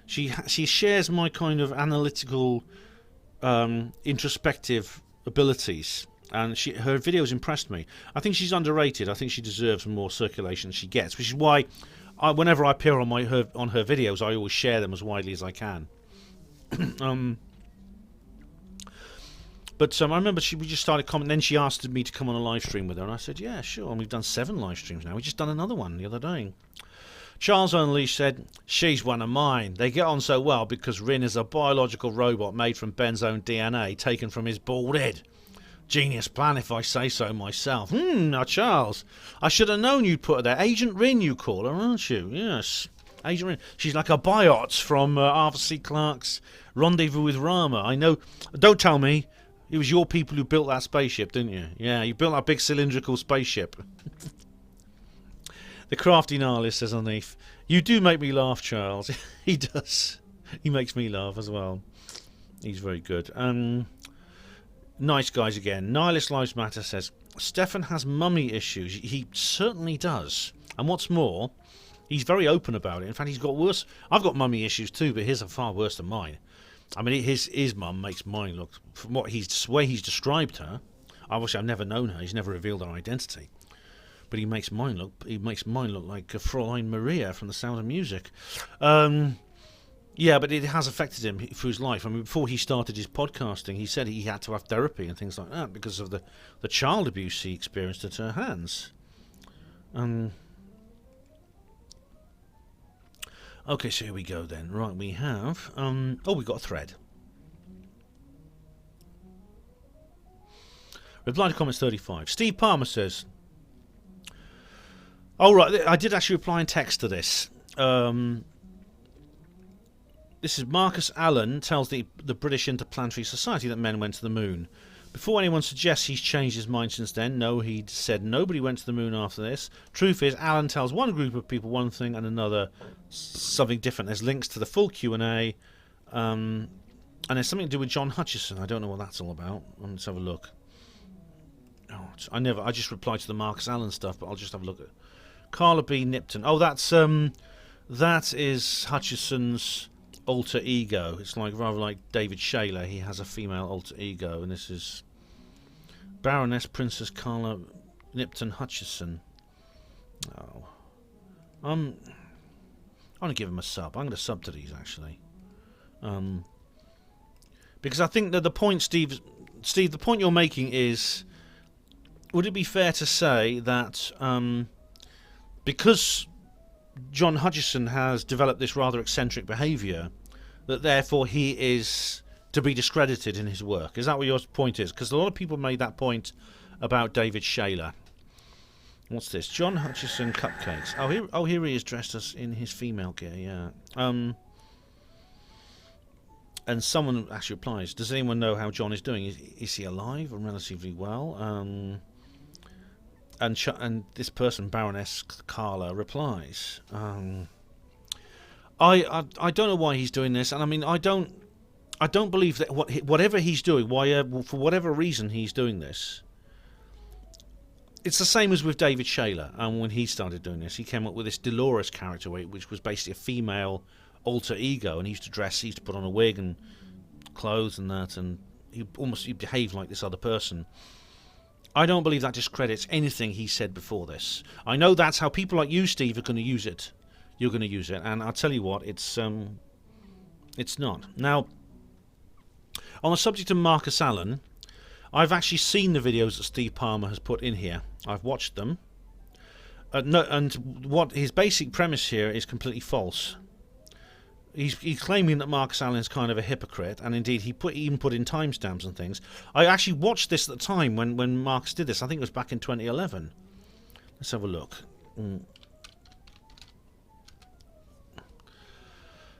She shares my kind of analytical, introspective abilities, and her videos impressed me. I think she's underrated. I think she deserves more circulation than she gets, which is why whenever I appear on her videos, I always share them as widely as I can. But I remember we just started commenting. Then she asked me to come on a live stream with her, and I said, yeah, sure. And we've done 7 live streams now. We just done another one the other day. Charles Unleashed said, she's one of mine. They get on so well because Rin is a biological robot made from Ben's own DNA taken from his bald head. Genius plan, if I say so myself. Now, Charles, I should have known you'd put her there. Agent Rin, you call her, aren't you? Yes, Agent Rin. She's like a biot from Arthur C. Clarke's Rendezvous with Rama. I know. Don't tell me. It was your people who built that spaceship, didn't you? Yeah, you built that big cylindrical spaceship. The crafty nihilist says underneath, you do make me laugh, Charles. He does. He makes me laugh as well. He's very good. Nice guys again. Nihilist Lives Matter says, Stefan has mummy issues. He certainly does. And what's more, he's very open about it. In fact, he's got worse. I've got mummy issues too, but his are far worse than mine. I mean, his mum makes mine look, from what the way he's described her. Obviously, I've never known her. He's never revealed her identity. But he makes mine look like Fräulein Maria from The Sound of Music. Yeah, but it has affected him through his life. I mean, before he started his podcasting, he said he had to have therapy and things like that because of the child abuse he experienced at her hands. Okay, so here we go then. Right, we have... we've got a thread. Reply to comments 35. Steve Palmer says... Oh, right, I did actually reply in text to this. This is Marcus Allen tells the British Interplanetary Society that men went to the moon. Before anyone suggests he's changed his mind since then, no, he said nobody went to the moon after this. Truth is, Allen tells one group of people one thing and another something different. There's links to the full Q&A, and there's something to do with John Hutchison. I don't know what that's all about. Let's have a look. Oh, I just replied to the Marcus Allen stuff, but I'll just have a look at Carla B. Nipton. Oh, that is Hutchison's alter ego. It's rather like David Shayler. He has a female alter ego, and this is Baroness Princess Carla Nipton Hutchison. Oh, I'm gonna give him a sub. I'm gonna sub to these actually, because I think that the point, Steve, the point you're making is, would it be fair to say that because John Hutchison has developed this rather eccentric behaviour, that therefore he is to be discredited in his work? Is that what your point is? Because a lot of people made that point about David Shayler. What's this? John Hutchison cupcakes. Oh, here he is dressed as in his female gear. Yeah. And someone actually replies, does anyone know how John is doing? Is he alive and relatively well? And this person, Baroness Carla, replies, I don't know why he's doing this, and I mean I don't believe that whatever he's doing, for whatever reason he's doing this. It's the same as with David Shayler, and when he started doing this, he came up with this Dolores character, which was basically a female alter ego, and he used to put on a wig and clothes and that, and he behaved like this other person. I don't believe that discredits anything he said before this. I know that's how people like you, Steve, are going to use it. You're going to use it, and I'll tell you what, it's not. Now, on the subject of Marcus Allen, I've actually seen the videos that Steve Palmer has put in here. I've watched them. And what his basic premise here is completely false. He's claiming that Marcus Allen is kind of a hypocrite, and indeed he even put in timestamps and things. I actually watched this at the time when Marcus did this. I think it was back in 2011. Let's have a look.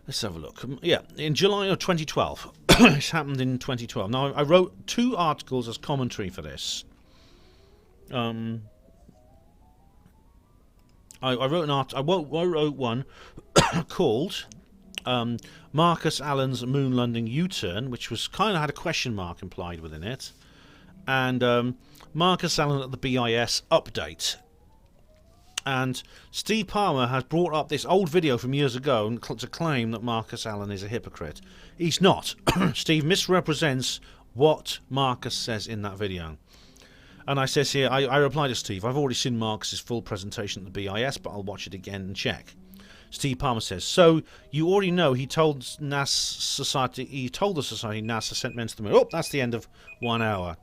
Let's have a look. Yeah, in July of 2012. This happened in 2012. Now, I wrote 2 articles as commentary for this. I wrote one called Marcus Allen's Moon Landing U-Turn, which was kind of had a question mark implied within it, and Marcus Allen at the BIS update. And Steve Palmer has brought up this old video from years ago to claim that Marcus Allen is a hypocrite. He's not. Steve misrepresents what Marcus says in that video. And I says here, I reply to Steve, I've already seen Marcus's full presentation at the BIS, but I'll watch it again and check. Steve Palmer says, so you already know he told the society NASA sent men to the moon. Oh, that's the end of 1 hour.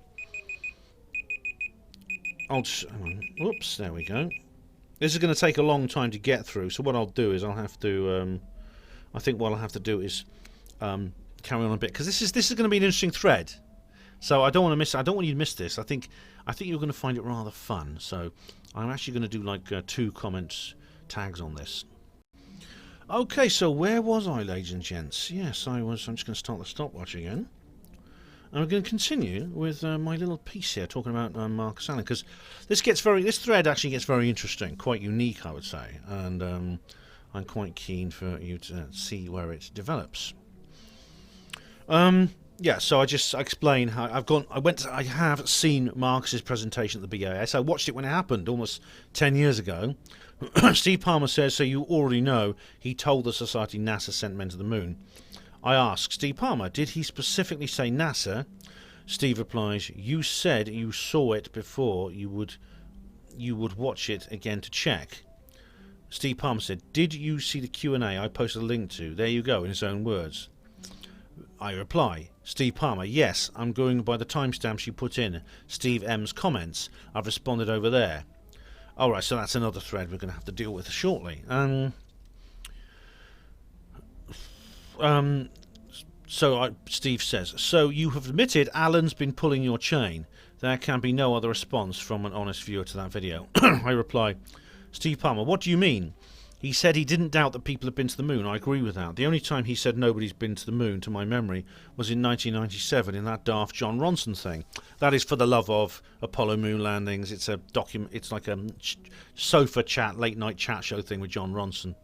Oops, there we go. This is going to take a long time to get through, so what I'll do is I'll have to, I think what I'll have to do is carry on a bit, because this is going to be an interesting thread. So I don't want to miss. I don't want you to miss this. I think you're going to find it rather fun. So I'm actually going to do like 2 comments tags on this. Okay, so where was I, ladies and gents? Yes, I was. I'm just going to start the stopwatch again. And I'm going to continue with my little piece here, talking about Marcus Allen, because this thread actually gets very interesting, quite unique, I would say, and I'm quite keen for you to see where it develops. Yeah, so I explain how I have seen Marcus's presentation at the BIS. I watched it when it happened almost 10 years ago. Steve Palmer says, so you already know he told the society NASA sent men to the moon. I ask Steve Palmer, did he specifically say NASA? Steve replies, you said you saw it before, you would watch it again to check. Steve Palmer said, did you see the Q&A I posted a link to? There you go, in his own words. I reply, Steve Palmer, yes, I'm going by the timestamps you put in. Steve M's comments. I've responded over there. Alright, so that's another thread we're going to have to deal with shortly. Steve says, so you have admitted Alan's been pulling your chain. There can be no other response from an honest viewer to that video. I reply, Steve Palmer, what do you mean? He said he didn't doubt that people had been to the moon. I agree with that. The only time he said nobody's been to the moon, to my memory, was in 1997 in that daft John Ronson thing. That is for the love of Apollo moon landings. It's a document. It's like a sofa chat, late night chat show thing with John Ronson.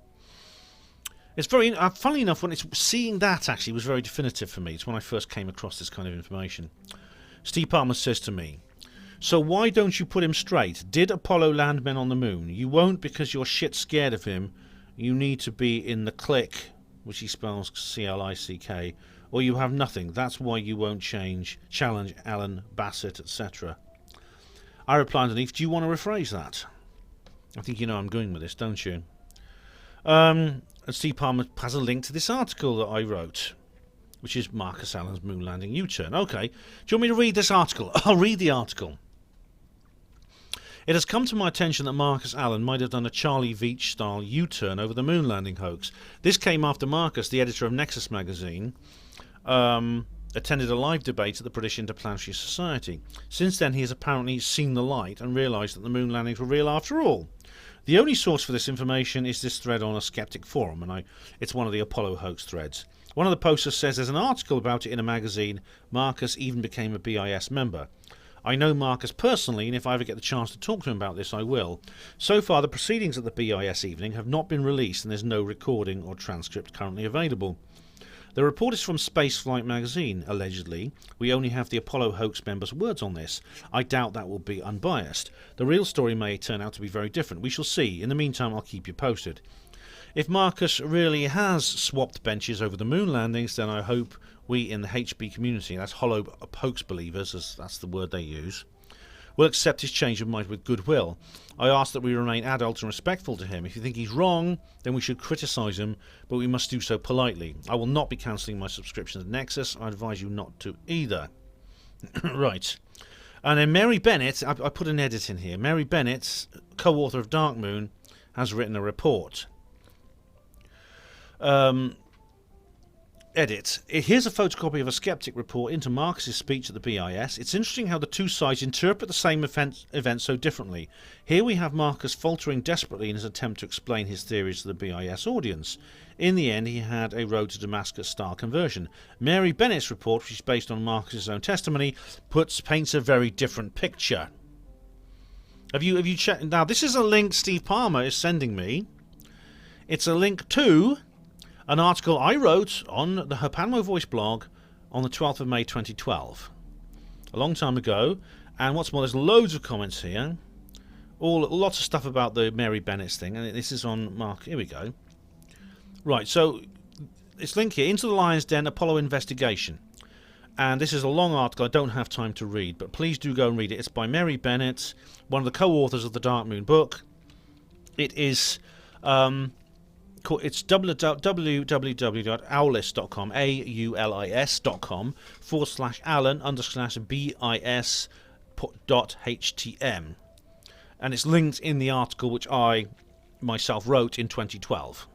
It's very funnily enough. Seeing that actually was very definitive for me. It's when I first came across this kind of information. Steve Palmer says to me, so why don't you put him straight? Did Apollo land men on the moon? You won't because you're shit scared of him. You need to be in the click, which he spells C-L-I-C-K, or you have nothing. That's why you won't challenge Alan Bassett, etc. I reply underneath, do you want to rephrase that? I think you know I'm going with this, don't you? And Steve Palmer has a link to this article that I wrote, which is Marcus Allen's moon landing U-turn. Okay, do you want me to read this article? I'll read the article. It has come to my attention that Marcus Allen might have done a Charlie Veitch-style U-turn over the moon landing hoax. This came after Marcus, the editor of Nexus magazine, attended a live debate at the British Interplanetary Society. Since then, he has apparently seen the light and realised that the moon landings were real after all. The only source for this information is this thread on a skeptic forum, and it's one of the Apollo hoax threads. One of the posters says there's an article about it in a magazine. Marcus even became a BIS member. I know Marcus personally, and if I ever get the chance to talk to him about this, I will. So far, the proceedings at the BIS evening have not been released, and there's no recording or transcript currently available. The report is from Spaceflight magazine, allegedly. We only have the Apollo hoax members' words on this. I doubt that will be unbiased. The real story may turn out to be very different. We shall see. In the meantime, I'll keep you posted. If Marcus really has swapped benches over the moon landings, then I hope we in the HB community, that's hollow hoax believers, as that's the word they use, will accept his change of mind with goodwill. I ask that we remain adult and respectful to him. If you think he's wrong, then we should criticise him, but we must do so politely. I will not be cancelling my subscription to Nexus. I advise you not to either. Right. And then Mary Bennett, I put an edit in here. Mary Bennett, co-author of Dark Moon, has written a report. Edit. Here's a photocopy of a skeptic report into Marcus's speech at the BIS. It's interesting how the two sides interpret the same event so differently. Here we have Marcus faltering desperately in his attempt to explain his theories to the BIS audience. In the end, he had a road to Damascus-style conversion. Mary Bennett's report, which is based on Marcus's own testimony, paints a very different picture. Have you checked? Now, this is a link Steve Palmer is sending me. It's a link to an article I wrote on the HPANWO Voice blog on the 12th of May 2012. A long time ago. And what's more, there's loads of comments here. Lots of stuff about the Mary Bennett's thing. And this is on Mark. Here we go. Right, so it's linked here. Into the Lion's Den, Apollo investigation. And this is a long article I don't have time to read, but please do go and read it. It's by Mary Bennett, one of the co-authors of the Dark Moon book. It is it's www.aulis.com, AULIS.com /Alan_BIS.htm, and it's linked in the article which I myself wrote in 2012.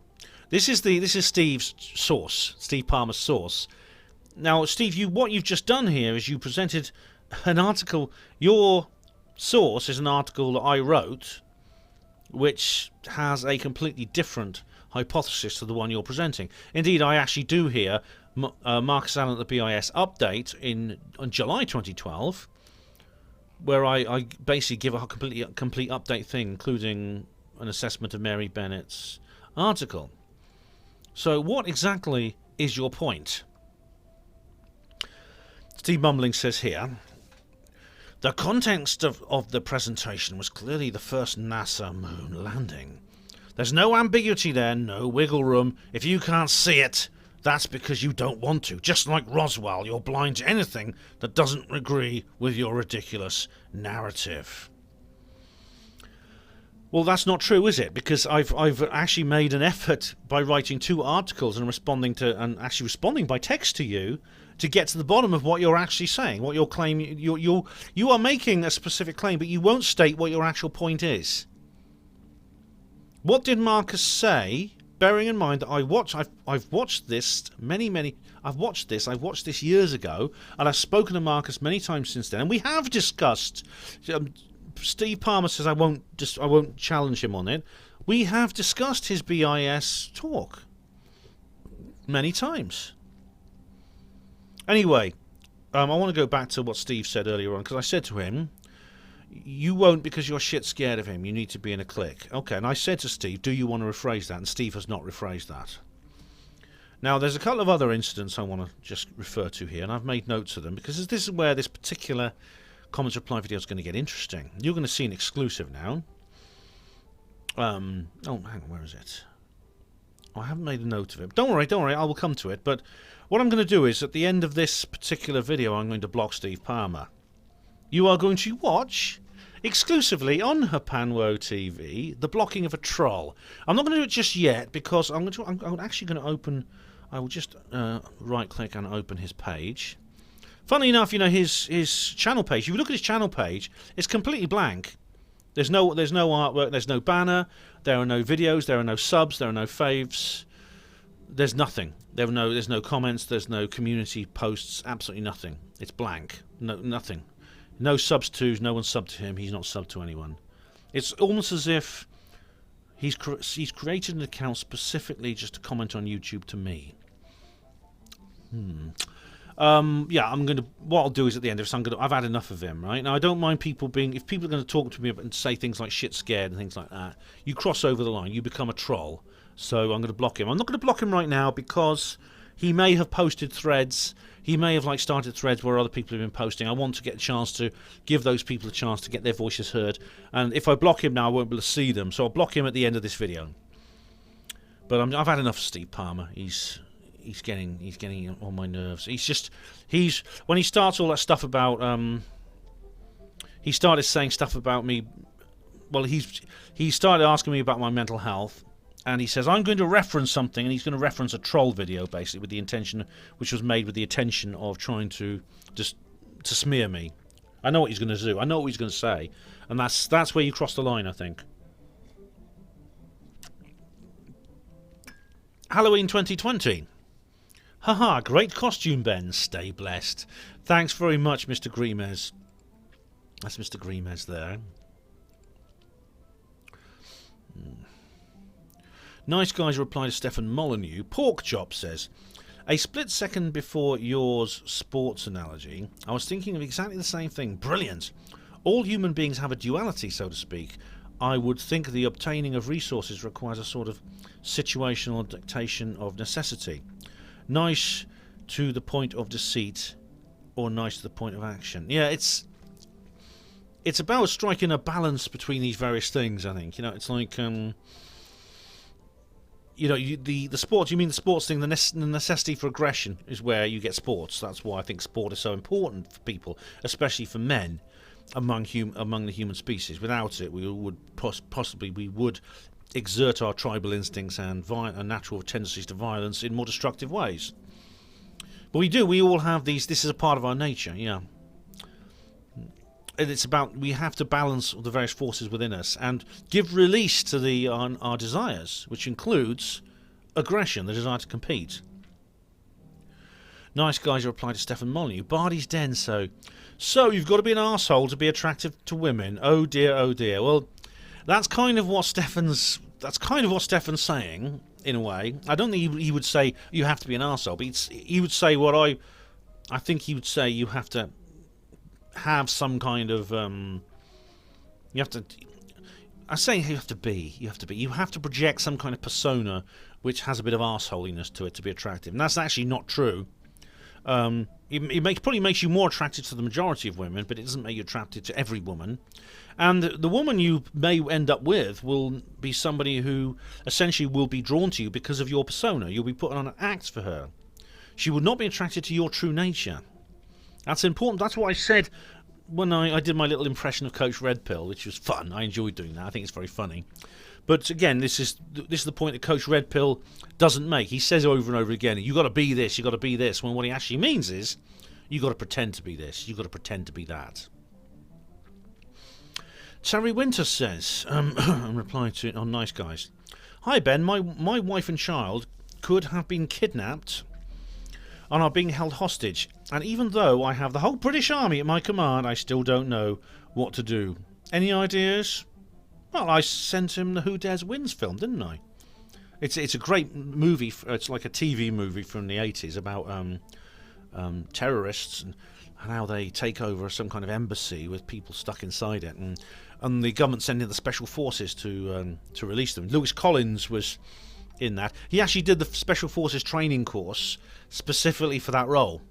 This is Steve's source, Steve Palmer's source. Now, Steve, what you've just done here is you presented an article. Your source is an article that I wrote, which has a completely different hypothesis to the one you're presenting. Indeed, I actually do here Marcus Allen at the BIS update on July 2012, where I basically give a complete update thing, including an assessment of Mary Bennett's article. So what exactly is your point? Steve Mumbling says here, the context of the presentation was clearly the first NASA moon landing. There's no ambiguity there, no wiggle room. If you can't see it, that's because you don't want to. Just like Roswell, you're blind to anything that doesn't agree with your ridiculous narrative. Well, that's not true, is it? Because I've actually made an effort by writing 2 articles and actually responding by text to you to get to the bottom of what you're actually saying, what your claim. You are making a specific claim, but you won't state what your actual point is. What did Marcus say? Bearing in mind that I've watched this I've watched this years ago, and I've spoken to Marcus many times since then, and we have discussed. Steve Palmer says I won't challenge him on it. We have discussed his BIS talk many times. Anyway, I want to go back to what Steve said earlier on, because I said to him, you won't because you're shit scared of him. You need to be in a clique. Okay, and I said to Steve, do you want to rephrase that? And Steve has not rephrased that. Now, there's a couple of other incidents I want to just refer to here, and I've made notes of them, because this is where this particular comments reply video is going to get interesting. You're going to see an exclusive now. Oh, hang on, where is it? Oh, I haven't made a note of it. Don't worry, I will come to it. But what I'm going to do is, at the end of this particular video, I'm going to block Steve Palmer. You are going to watch exclusively on HPANWO TV the blocking of a troll. I'm not going to do it just yet because I'm actually going to open. I will just right click and open his page. Funnily enough, you know, his channel page. If you look at his channel page, it's completely blank. There's no artwork. There's no banner. There are no videos. There are no subs. There are no faves. There's nothing. There's no comments. There's no community posts. Absolutely nothing. It's blank. Nothing. No subs to. No one's subbed to him. He's not subbed to anyone. It's almost as if he's created an account specifically just to comment on YouTube to me. Yeah, what I'll do is at the end of this, I've had enough of him, right? Now, I don't mind if people are going to talk to me and say things like shit scared and things like that, you cross over the line, you become a troll. So I'm going to block him. I'm not going to block him right now because he may have posted threads. He may have started threads where other people have been posting. I want to get a chance to give those people a chance to get their voices heard. And if I block him now, I won't be able to see them. So I'll block him at the end of this video. But I've had enough of Steve Palmer. He's getting on my nerves. When he starts all that stuff about he started saying stuff about me. Well, he started asking me about my mental health, and he says I'm going to reference something, and he's going to reference a troll video basically with the intention, which was made with the intention of trying to just to smear me. I know what he's going to do. I know what he's going to say, and that's where you cross the line, I think. Halloween 2020. Haha, great costume, Ben. Stay blessed. Thanks very much, Mr. Grimez. That's Mr. Grimez there. Nice guys reply to Stefan Molyneux. Pork Chop says, a split second before yours sports analogy, I was thinking of exactly the same thing. Brilliant. All human beings have a duality, so to speak. I would think the obtaining of resources requires a sort of situational dictation of necessity. Nice to the point of deceit, or nice to the point of action. Yeah, it's about striking a balance between these various things, I think. You know, it's like you know, the sports. You mean the sports thing? The necessity for aggression is where you get sports. That's why I think sport is so important for people, especially for men among the human species. Without it, we would possibly exert our tribal instincts and natural tendencies to violence in more destructive ways. But we do. We all have these. This is a part of our nature. Yeah. And it's about, we have to balance the various forces within us and give release to our desires, which includes aggression, the desire to compete. Nice guys, reply to Stefan Molyneux. Bardi's Den, so you've got to be an arsehole to be attractive to women. Oh dear, oh dear. Well, that's kind of what Stefan's saying, in a way. I don't think he would say you have to be an arsehole, but he would say what I think he would say you have to have some kind of you have to project some kind of persona which has a bit of arseholiness to it to be attractive, and that's actually not true. It probably makes you more attracted to the majority of women, but it doesn't make you attracted to every woman. And the woman you may end up with will be somebody who essentially will be drawn to you because of your persona. You'll be putting on an act for her. She will not be attracted to your true nature. That's important. That's what I said when I did my little impression of Coach Red Pill, which was fun. I enjoyed doing that. I think it's very funny. But again, this is the point that Coach Red Pill doesn't make. He says over and over again, "You got to be this. You got to be this." When what he actually means is, you got to pretend to be this. You got to pretend to be that. Terry Winter says, in reply to it on Nice Guys, "Hi Ben, my wife and child could have been kidnapped and are being held hostage, and even though I have the whole British Army at my command, I still don't know what to do. Any ideas?" Well, I sent him the Who Dares Wins film, didn't I? It's a great movie. It's like a TV movie from the 80s about terrorists and how they take over some kind of embassy with people stuck inside it, and the government sending the special forces to release them. Lewis Collins was in that. He actually did the Special Forces training course specifically for that role.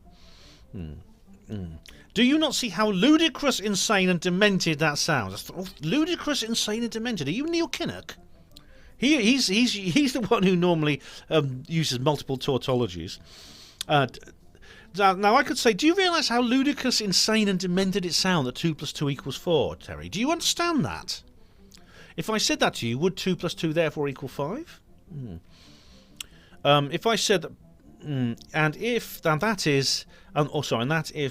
Do you not see how ludicrous, insane and demented that sounds? Ludicrous, insane and demented. Are you Neil Kinnock? He's the one who normally uses multiple tautologies. Now I could say, do you realise how ludicrous, insane and demented it sounds that 2 + 2 = 4, Terry? Do you understand that? If I said that to you, would 2 + 2 therefore equal 5? If I said that, and if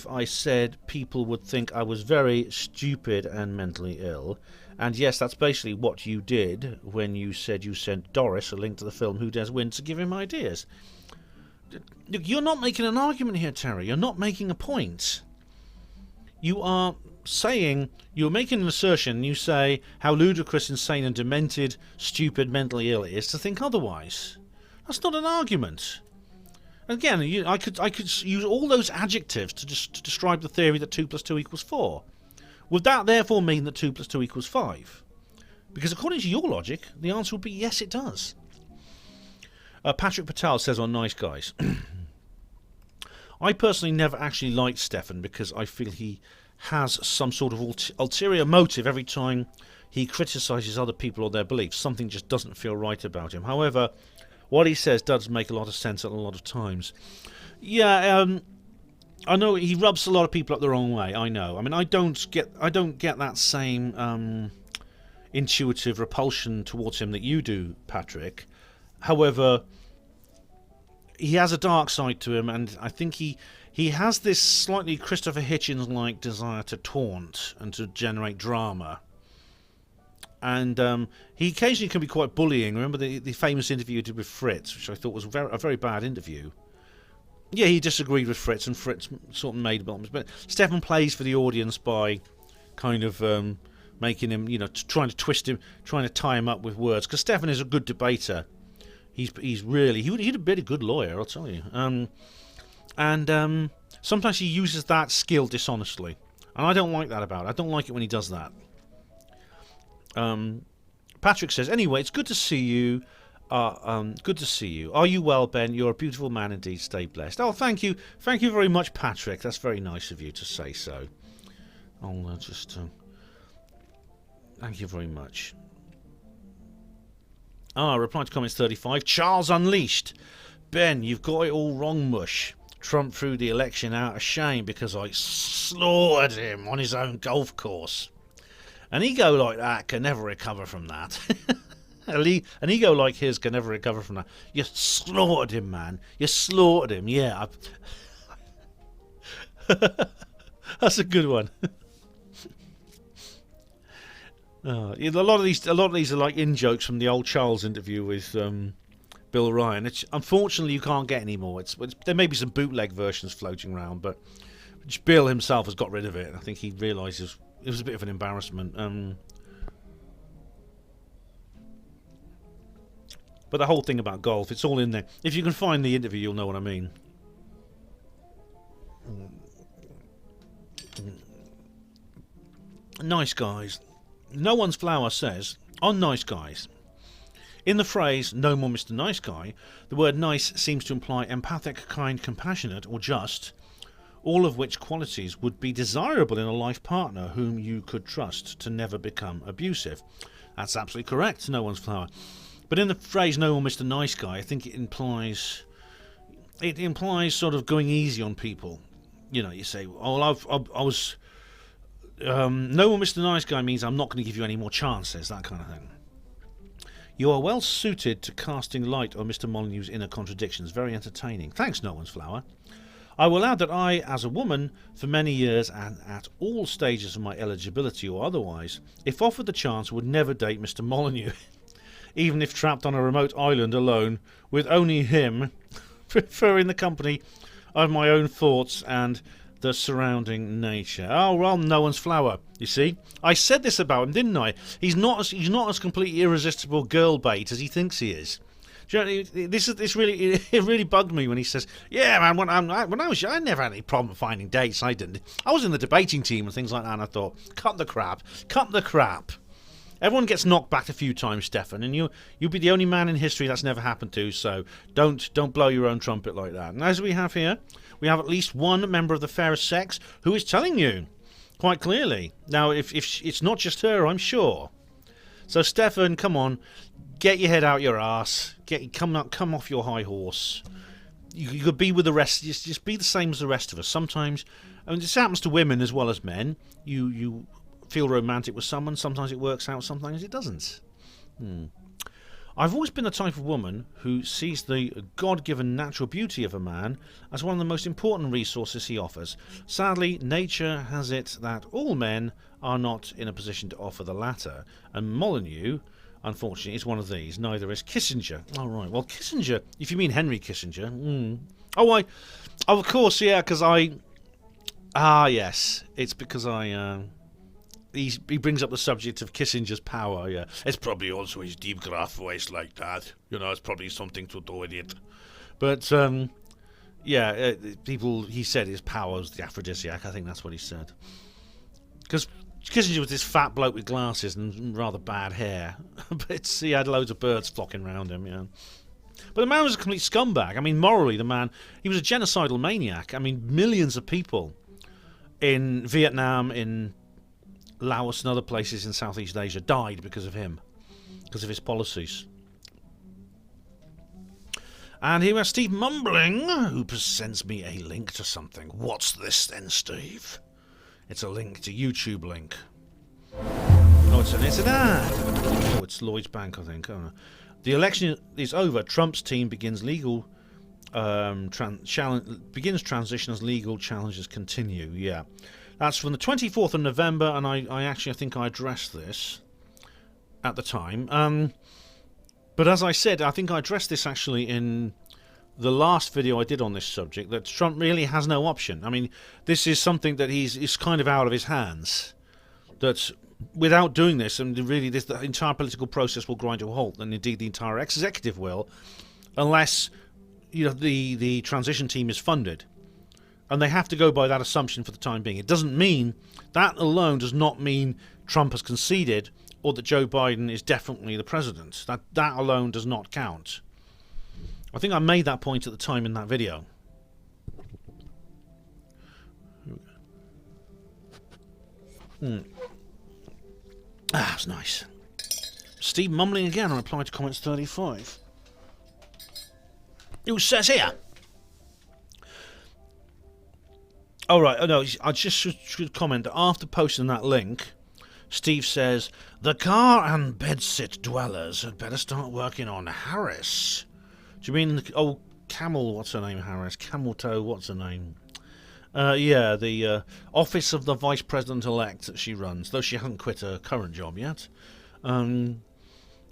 I said people would think I was very stupid and mentally ill, and yes, that's basically what you did when you said you sent Doris a link to the film Who Dares Win to give him ideas. Look, you're not making an argument here, Terry. You're not making a point. You are saying, you're making an assertion, you say how ludicrous, insane and demented, stupid, mentally ill it is to think otherwise. That's not an argument. Again, I could use all those adjectives to describe the theory that 2 + 2 = 4. Would that therefore mean that 2 + 2 = 5? Because according to your logic, the answer would be yes, it does. Patrick Patel says on Nice Guys, I personally never actually liked Stefan because I feel he has some sort of ulterior motive every time he criticises other people or their beliefs. Something just doesn't feel right about him. However, what he says does make a lot of sense at a lot of times. Yeah, I know he rubs a lot of people up the wrong way. I know. I mean, I don't get that same intuitive repulsion towards him that you do, Patrick. However, he has a dark side to him, and I think he has this slightly Christopher Hitchens-like desire to taunt and to generate drama. And he occasionally can be quite bullying. Remember the famous interview he did with Fritz, which I thought was a very bad interview. Yeah, he disagreed with Fritz, and Fritz sort of made bombs. But Stefan plays for the audience by kind of making him, trying to twist him, trying to tie him up with words. Because Stefan is a good debater. He'd a bit a good lawyer, I'll tell you. And sometimes he uses that skill dishonestly, and I don't like that about it. I don't like it when he does that. Patrick says, anyway, it's good to see you. Good to see you. Are you well, Ben? You're a beautiful man indeed. Stay blessed. Oh, thank you. Thank you very much, Patrick. That's very nice of you to say so. I'll just... thank you very much. Reply to comments 35. Charles Unleashed. Ben, you've got it all wrong, mush. Trump threw the election out of shame because I slaughtered him on his own golf course. An ego like that can never recover from that. An ego like his can never recover from that. You slaughtered him, man. You slaughtered him. Yeah. That's a good one. A lot of these are like in jokes from the old Charles interview with Bill Ryan. Unfortunately, you can't get any more. There may be some bootleg versions floating around, but Bill himself has got rid of it. I think he realises it was a bit of an embarrassment. But the whole thing about golf, it's all in there. If you can find the interview, you'll know what I mean. Nice guys. No One's Flower says, on Nice Guys, in the phrase, no more Mr. Nice Guy, the word nice seems to imply empathic, kind, compassionate, or just, all of which qualities would be desirable in a life partner whom you could trust to never become abusive. That's absolutely correct, No One's Flower. But in the phrase, no more Mr. Nice Guy, I think it implies sort of going easy on people. You know, you say, oh, I was... no more Mr. Nice Guy means I'm not going to give you any more chances, that kind of thing. You are well suited to casting light on Mr. Molyneux's inner contradictions. Very entertaining. Thanks, No One's Flower. I will add that I, as a woman, for many years and at all stages of my eligibility or otherwise, if offered the chance, would never date Mr. Molyneux, even if trapped on a remote island alone, with only him, preferring the company of my own thoughts and the surrounding nature. Oh, well, No One's Flower. You see, I said this about him, didn't I? He's not as completely irresistible girl bait as he thinks he is. Do you know, this really bugged me when he says, "Yeah, man, when I was young, I never had any problem finding dates. I didn't. I was in the debating team and things like that." And I thought, cut the crap. Everyone gets knocked back a few times, Stefan, and you'll be the only man in history that's never happened to. So don't blow your own trumpet like that. And as we have here, we have at least one member of the fairest sex who is telling you quite clearly. Now, if it's not just her, I'm sure. So, Stefan, come on, get your head out your ass. Come off your high horse. You could be with the rest. Just be the same as the rest of us. Sometimes, I mean, this happens to women as well as men. You feel romantic with someone. Sometimes it works out. Sometimes it doesn't. I've always been the type of woman who sees the God-given natural beauty of a man as one of the most important resources he offers. Sadly, nature has it that all men are not in a position to offer the latter, and Molyneux, unfortunately, is one of these. Neither is Kissinger. Oh, right. Well, Kissinger, if you mean Henry Kissinger. Oh, of course, yeah, because yes. It's because he brings up the subject of Kissinger's power, yeah. It's probably also his deep, gruff voice like that. You know, it's probably something to do with it. But, he said his power was the aphrodisiac. I think that's what he said. Because Kissinger was this fat bloke with glasses and rather bad hair. But he had loads of birds flocking around him, yeah. But the man was a complete scumbag. I mean, morally, he was a genocidal maniac. I mean, millions of people in Vietnam, in Laos and other places in Southeast Asia died because of him, because of his policies. And here we have Steve Mumbling, who sends me a link to something. What's this then, Steve? It's a link to YouTube link. Oh, it's an ad. Oh, it's Lloyd's Bank, I think. Oh, no. The election is over. Trump's team begins transition as legal challenges continue. Yeah. That's from the 24th of November, and I think I addressed this at the time. But as I said, I think I addressed this actually in the last video I did on this subject, that Trump really has no option. I mean, this is something that is kind of out of his hands. That without doing this, and really the entire political process will grind to a halt, and indeed the entire executive will, unless the transition team is funded. And they have to go by that assumption for the time being. It doesn't mean, that alone does not mean Trump has conceded or that Joe Biden is definitely the president. That alone does not count. I think I made that point at the time in that video. That's nice. Steve mumbling again on reply to comments 35. It says here. Oh, right. Oh, no, I just should comment that after posting that link, Steve says, the car and bedsit dwellers had better start working on Harris. Do you mean, Camel, what's her name, Harris? Camel Toe, what's her name? Yeah, the office of the Vice President-elect that she runs, though she hasn't quit her current job yet.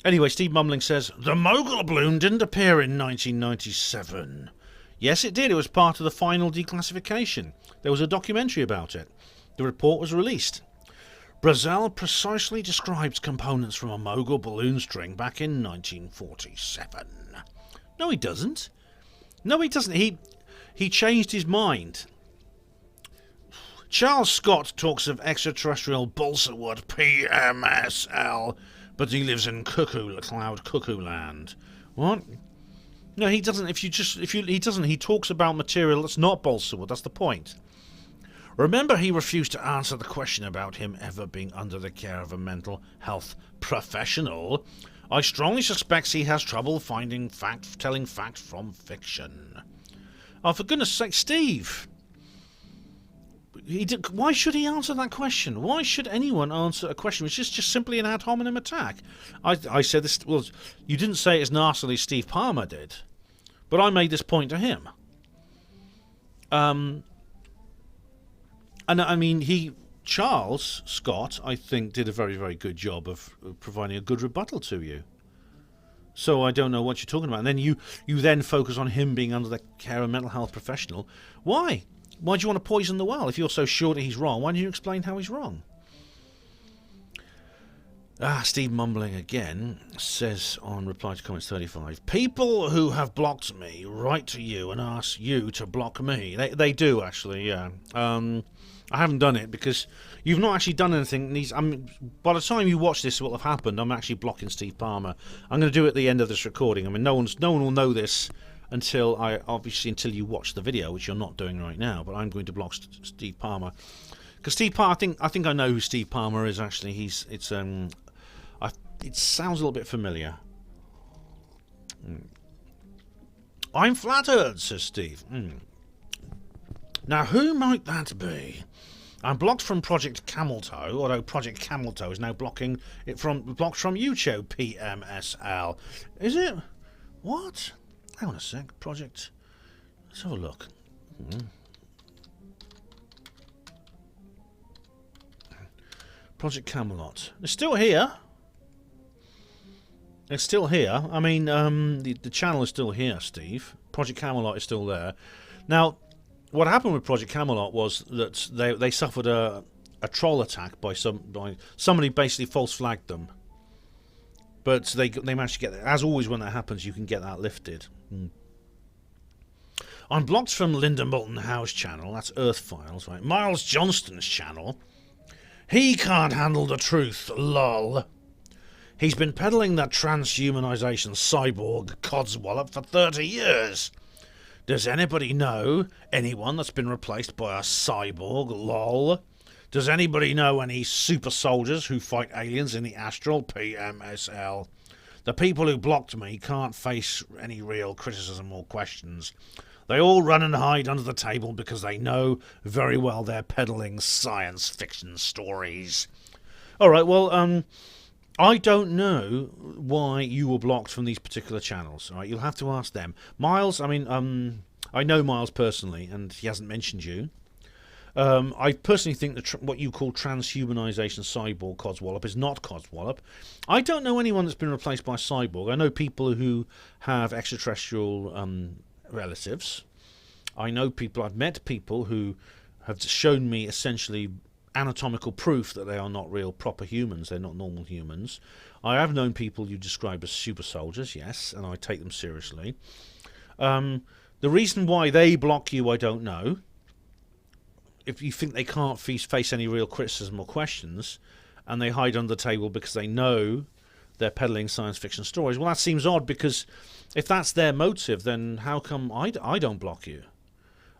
Anyway, Steve mumbling says, the mogul balloon didn't appear in 1997. Yes, it did. It was part of the final declassification. There was a documentary about it. The report was released. Brazel precisely describes components from a mogul balloon string back in 1947. No, he doesn't. No, he doesn't. He changed his mind. Charles Scott talks of extraterrestrial balsa wood PMSL, but he lives in cloud cuckoo land. What? No, he doesn't. He doesn't. He talks about material that's not balsa wood. That's the point. Remember, he refused to answer the question about him ever being under the care of a mental health professional. I strongly suspect he has trouble telling facts from fiction. Oh, for goodness sake, Steve! Why should he answer that question? Why should anyone answer a question which is just simply an ad hominem attack? I said this. Well, you didn't say it as nastily as Steve Palmer did, but I made this point to him. And I mean, Charles Scott, I think, did a very, very good job of providing a good rebuttal to you. So I don't know what you're talking about. And then you then focus on him being under the care of a mental health professional. Why? Why do you want to poison the well? If you're so sure that he's wrong, why don't you explain how he's wrong? Steve mumbling again says on reply to comments 35, people who have blocked me write to you and ask you to block me. They do, actually, yeah. I haven't done it because you've not actually done anything. By the time you watch this, what will have happened, I'm actually blocking Steve Palmer. I'm going to do it at the end of this recording. I mean, no one will know this until you watch the video, which you're not doing right now. But I'm going to block Steve Palmer because Steve Palmer. I think I know who Steve Palmer is. Actually, it sounds a little bit familiar. I'm flattered, says Steve. Now, who might that be? I'm blocked from Project Camel Toe, although Project Camel Toe is now blocked from YouTube PMSL. Is it? What? Hang on a sec. Project. Let's have a look. Project Camelot. It's still here. It's still here. I mean, the channel is still here, Steve. Project Camelot is still there. Now, what happened with Project Camelot was that they suffered a troll attack by somebody basically false flagged them. But they managed to get that. As always, when that happens, you can get that lifted. I'm blocked from Linda Moulton Howe's channel. That's Earth Files, right? Miles Johnston's channel. He can't handle the truth. Lol. He's been peddling that transhumanization cyborg codswallop for 30 years. Does anybody know anyone that's been replaced by a cyborg? Lol. Does anybody know any super soldiers who fight aliens in the astral? PMSL. The people who blocked me can't face any real criticism or questions. They all run and hide under the table because they know very well they're peddling science fiction stories. All right, well, I don't know why you were blocked from these particular channels. All right, you'll have to ask them. Miles, I mean, I know Miles personally, and he hasn't mentioned you. I personally think that what you call transhumanization cyborg codswallop is not codswallop. I don't know anyone that's been replaced by cyborg. I know people who have extraterrestrial relatives. I know people, I've met people who have shown me essentially anatomical proof that they are not real proper humans. They're not normal humans. I have known people you describe as super soldiers, yes, and I take them seriously. The reason why they block you, I don't know. If you think they can't face any real criticism or questions, and they hide under the table because they know they're peddling science fiction stories, well, that seems odd, because if that's their motive, then how come I don't block you?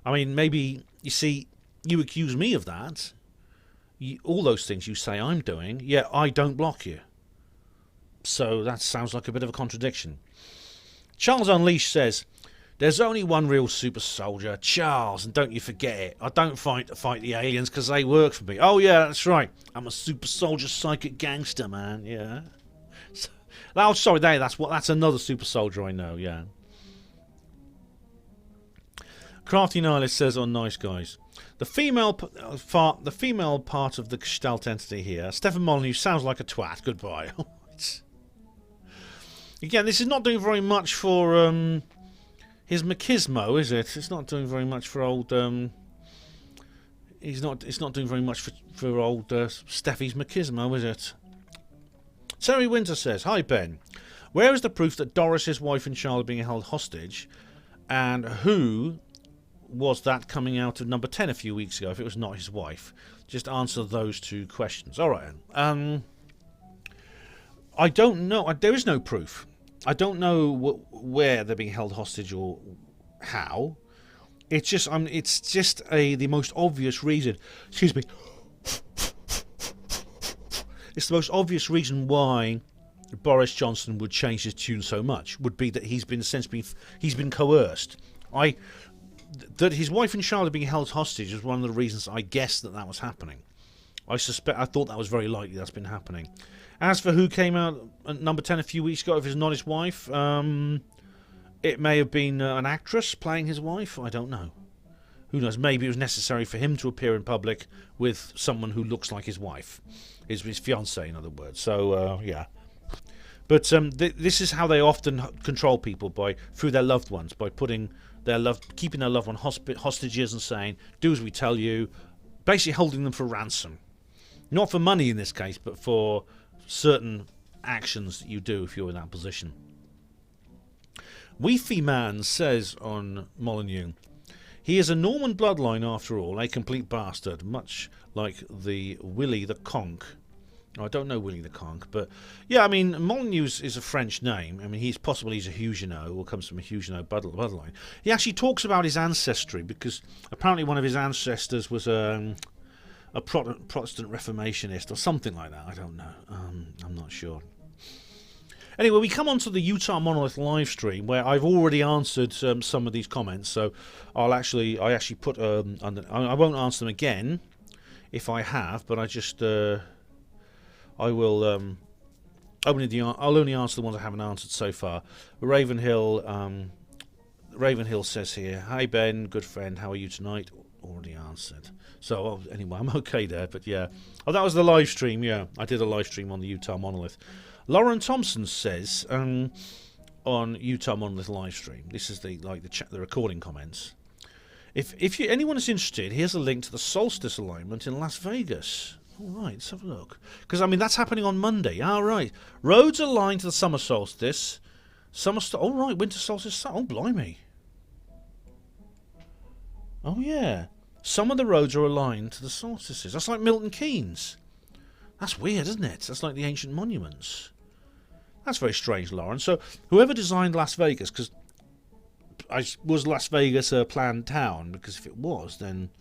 I mean, maybe, you see, you accuse me of that. All those things you say I'm doing, yet I don't block you. So that sounds like a bit of a contradiction. Charles Unleashed says, there's only one real super soldier, Charles, and don't you forget it. I don't fight the aliens because they work for me. Oh yeah, that's right. I'm a super soldier, psychic gangster, man. Yeah. Oh, sorry, that's another super soldier I know. Yeah. Crafty Nihilist says on Nice Guys, the female part of the Gestalt entity here, Stefan Molyneux, sounds like a twat. Goodbye. Again, this is not doing very much for his machismo, is it? It's not doing very much for old. It's not doing very much for old Steffi's machismo, is it? Terry Winter says, "Hi Ben, where is the proof that Doris's wife and child are being held hostage, and who was that coming out of number 10 a few weeks ago? If it was not his wife, just answer those two questions." All right. I don't know. There is no proof. I don't know where they're being held hostage or how. It's just the most obvious reason. Excuse me. It's the most obvious reason why Boris Johnson would change his tune so much would be that he's been coerced. That his wife and child are being held hostage is one of the reasons I guessed that was happening. I thought that was very likely that's been happening. As for who came out at number 10 a few weeks ago, if it's not his wife, it may have been an actress playing his wife. I don't know. Who knows? Maybe it was necessary for him to appear in public with someone who looks like his wife, his fiancée, in other words. So yeah. But this is how they often control people, through their loved ones, by keeping their loved one hostages and saying, "Do as we tell you," basically holding them for ransom, not for money in this case, but for certain actions that you do if you're in that position. Weefy Man says on Molyneux, he is a Norman bloodline after all, a complete bastard, much like the Willy the Conch. I don't know Willy the Conch, but yeah, I mean, Molyneux is a French name. I mean, he's a Huguenot, or comes from a Huguenot bloodline. He actually talks about his ancestry, because apparently one of his ancestors was a Protestant Reformationist or something like that. I don't know. I'm not sure. Anyway, we come on to the Utah Monolith live stream, where I've already answered some of these comments. So I actually put I won't answer them again if I have, but I will I'll only answer the ones I haven't answered so far. Ravenhill says here, "Hi Ben, good friend, how are you tonight?" Already answered. So anyway, I'm okay there. But yeah, that was the live stream. Yeah, I did a live stream on the Utah Monolith. Lauren Thompson says on Utah Monolith live stream. This is the recording comments. If anyone is interested, here's a link to the solstice alignment in Las Vegas. All right, let's have a look. Because I mean that's happening on Monday. All right, roads aligned to the summer solstice. All right, winter solstice. Oh blimey. Oh yeah, some of the roads are aligned to the solstices. That's like Milton Keynes. That's weird, isn't it? That's like the ancient monuments. That's very strange, Lauren. So whoever designed Las Vegas, because was Las Vegas a planned town? Because if it was, then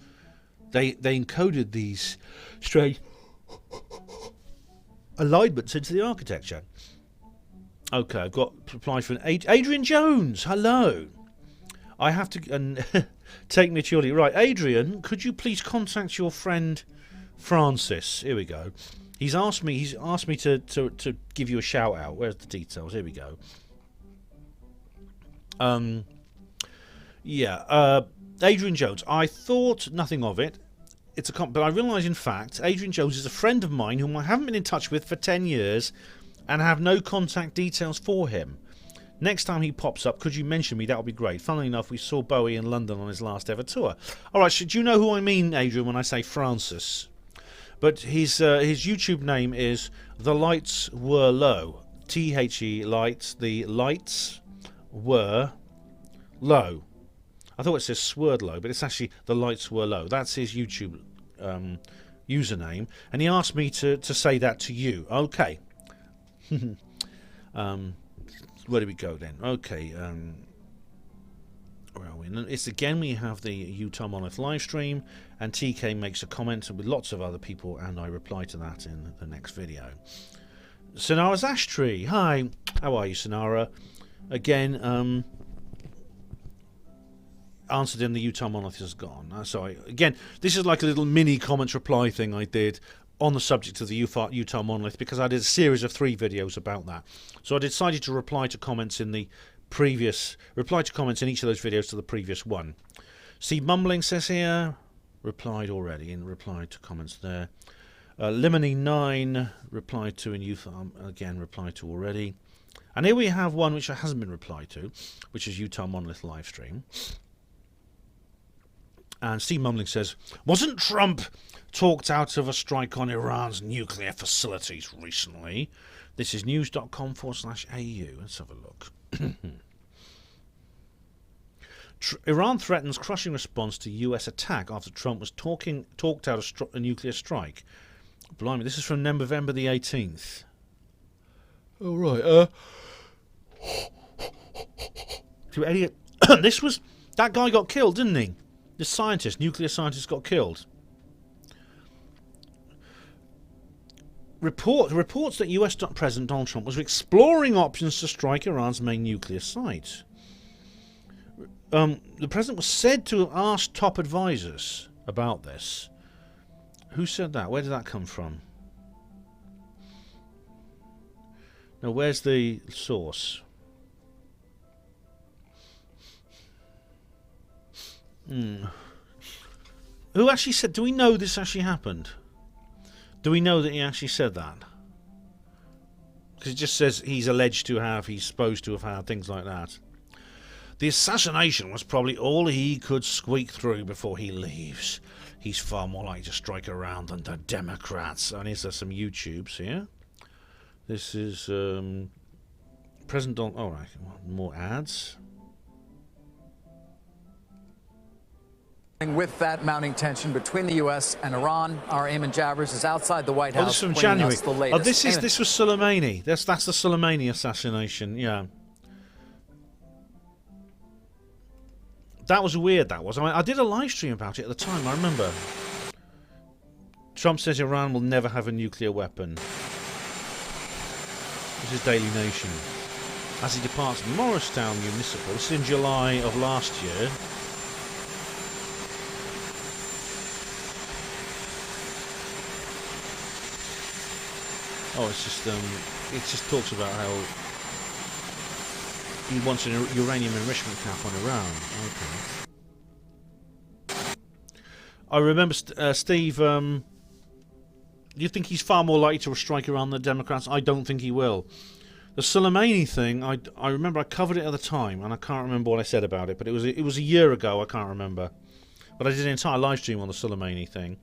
they encoded these strange alignments into the architecture. Okay, I've got reply from Adrian Jones. Hello. I have to take me to your lead. Right, Adrian, could you please contact your friend Francis? Here we go. He's asked me to give you a shout out. Where's the details? Here we go. Adrian Jones. I thought nothing of it. But I realise, in fact, Adrian Jones is a friend of mine whom I haven't been in touch with for 10 years and have no contact details for him. Next time he pops up, could you mention me? That would be great. Funnily enough, we saw Bowie in London on his last ever tour. All right, do you know who I mean, Adrian, when I say Francis? But his YouTube name is The Lights Were Low. THE lights. The lights were low. I thought it says sword low, but it's actually The Lights Were Low. That's his YouTube username, and he asked me to say that to you. Okay. Where do we go then? Okay. Where are we? And it's again, we have the Utah Monolith live stream, and TK makes a comment with lots of other people, and I reply to that in the next video. Sonara's Ash Tree. Hi, how are you, Sonara? Again, answered in the Utah monolith has gone. Sorry. Again, this is like a little mini comments reply thing I did on the subject of the Utah monolith, because I did a series of 3 videos about that. So I decided to reply to comments in each of those videos to the previous one. Steve Mumbling says here, replied already, and replied to comments there. Lemony9 replied to in Utah, again replied to already. And here we have one which hasn't been replied to, which is Utah monolith live stream. And Steve Mumbling says, wasn't Trump talked out of a strike on Iran's nuclear facilities recently? This is news.com/AU. Let's have a look. Iran threatens crushing response to US attack after Trump was talked out a nuclear strike. Blimey, this is from November the 18th. Oh, right. To Elliot, that guy got killed, didn't he? The nuclear scientist got killed. Reports that US President Donald Trump was exploring options to strike Iran's main nuclear site. The president was said to have asked top advisors about this. Who said that? Where did that come from? Now, where's the source? Who actually said... Do we know this actually happened? Do we know that he actually said that? Because it just says he's alleged to have, he's supposed to have had, things like that. The assassination was probably all he could squeak through before he leaves. He's far more likely to strike around than the Democrats. And here's some YouTubes here. This is President Donald... Oh, right, more ads. With that mounting tension between the U.S. and Iran, our Eamon Javers is outside the White House. Oh, this is from January. Oh, this was Soleimani. That's the Soleimani assassination. Yeah, that was weird. That was. I did a live stream about it at the time. I remember. Trump says Iran will never have a nuclear weapon. This is Daily Nation. As he departs Morristown Municipal, this is in July of last year. Oh, it just talks about how he wants an uranium enrichment cap on Iran. Okay. I remember, Steve, do you think he's far more likely to strike Iran than the Democrats? I don't think he will. The Soleimani thing, I remember I covered it at the time, and I can't remember what I said about it, but it was a year ago, I can't remember. But I did an entire live stream on the Soleimani thing.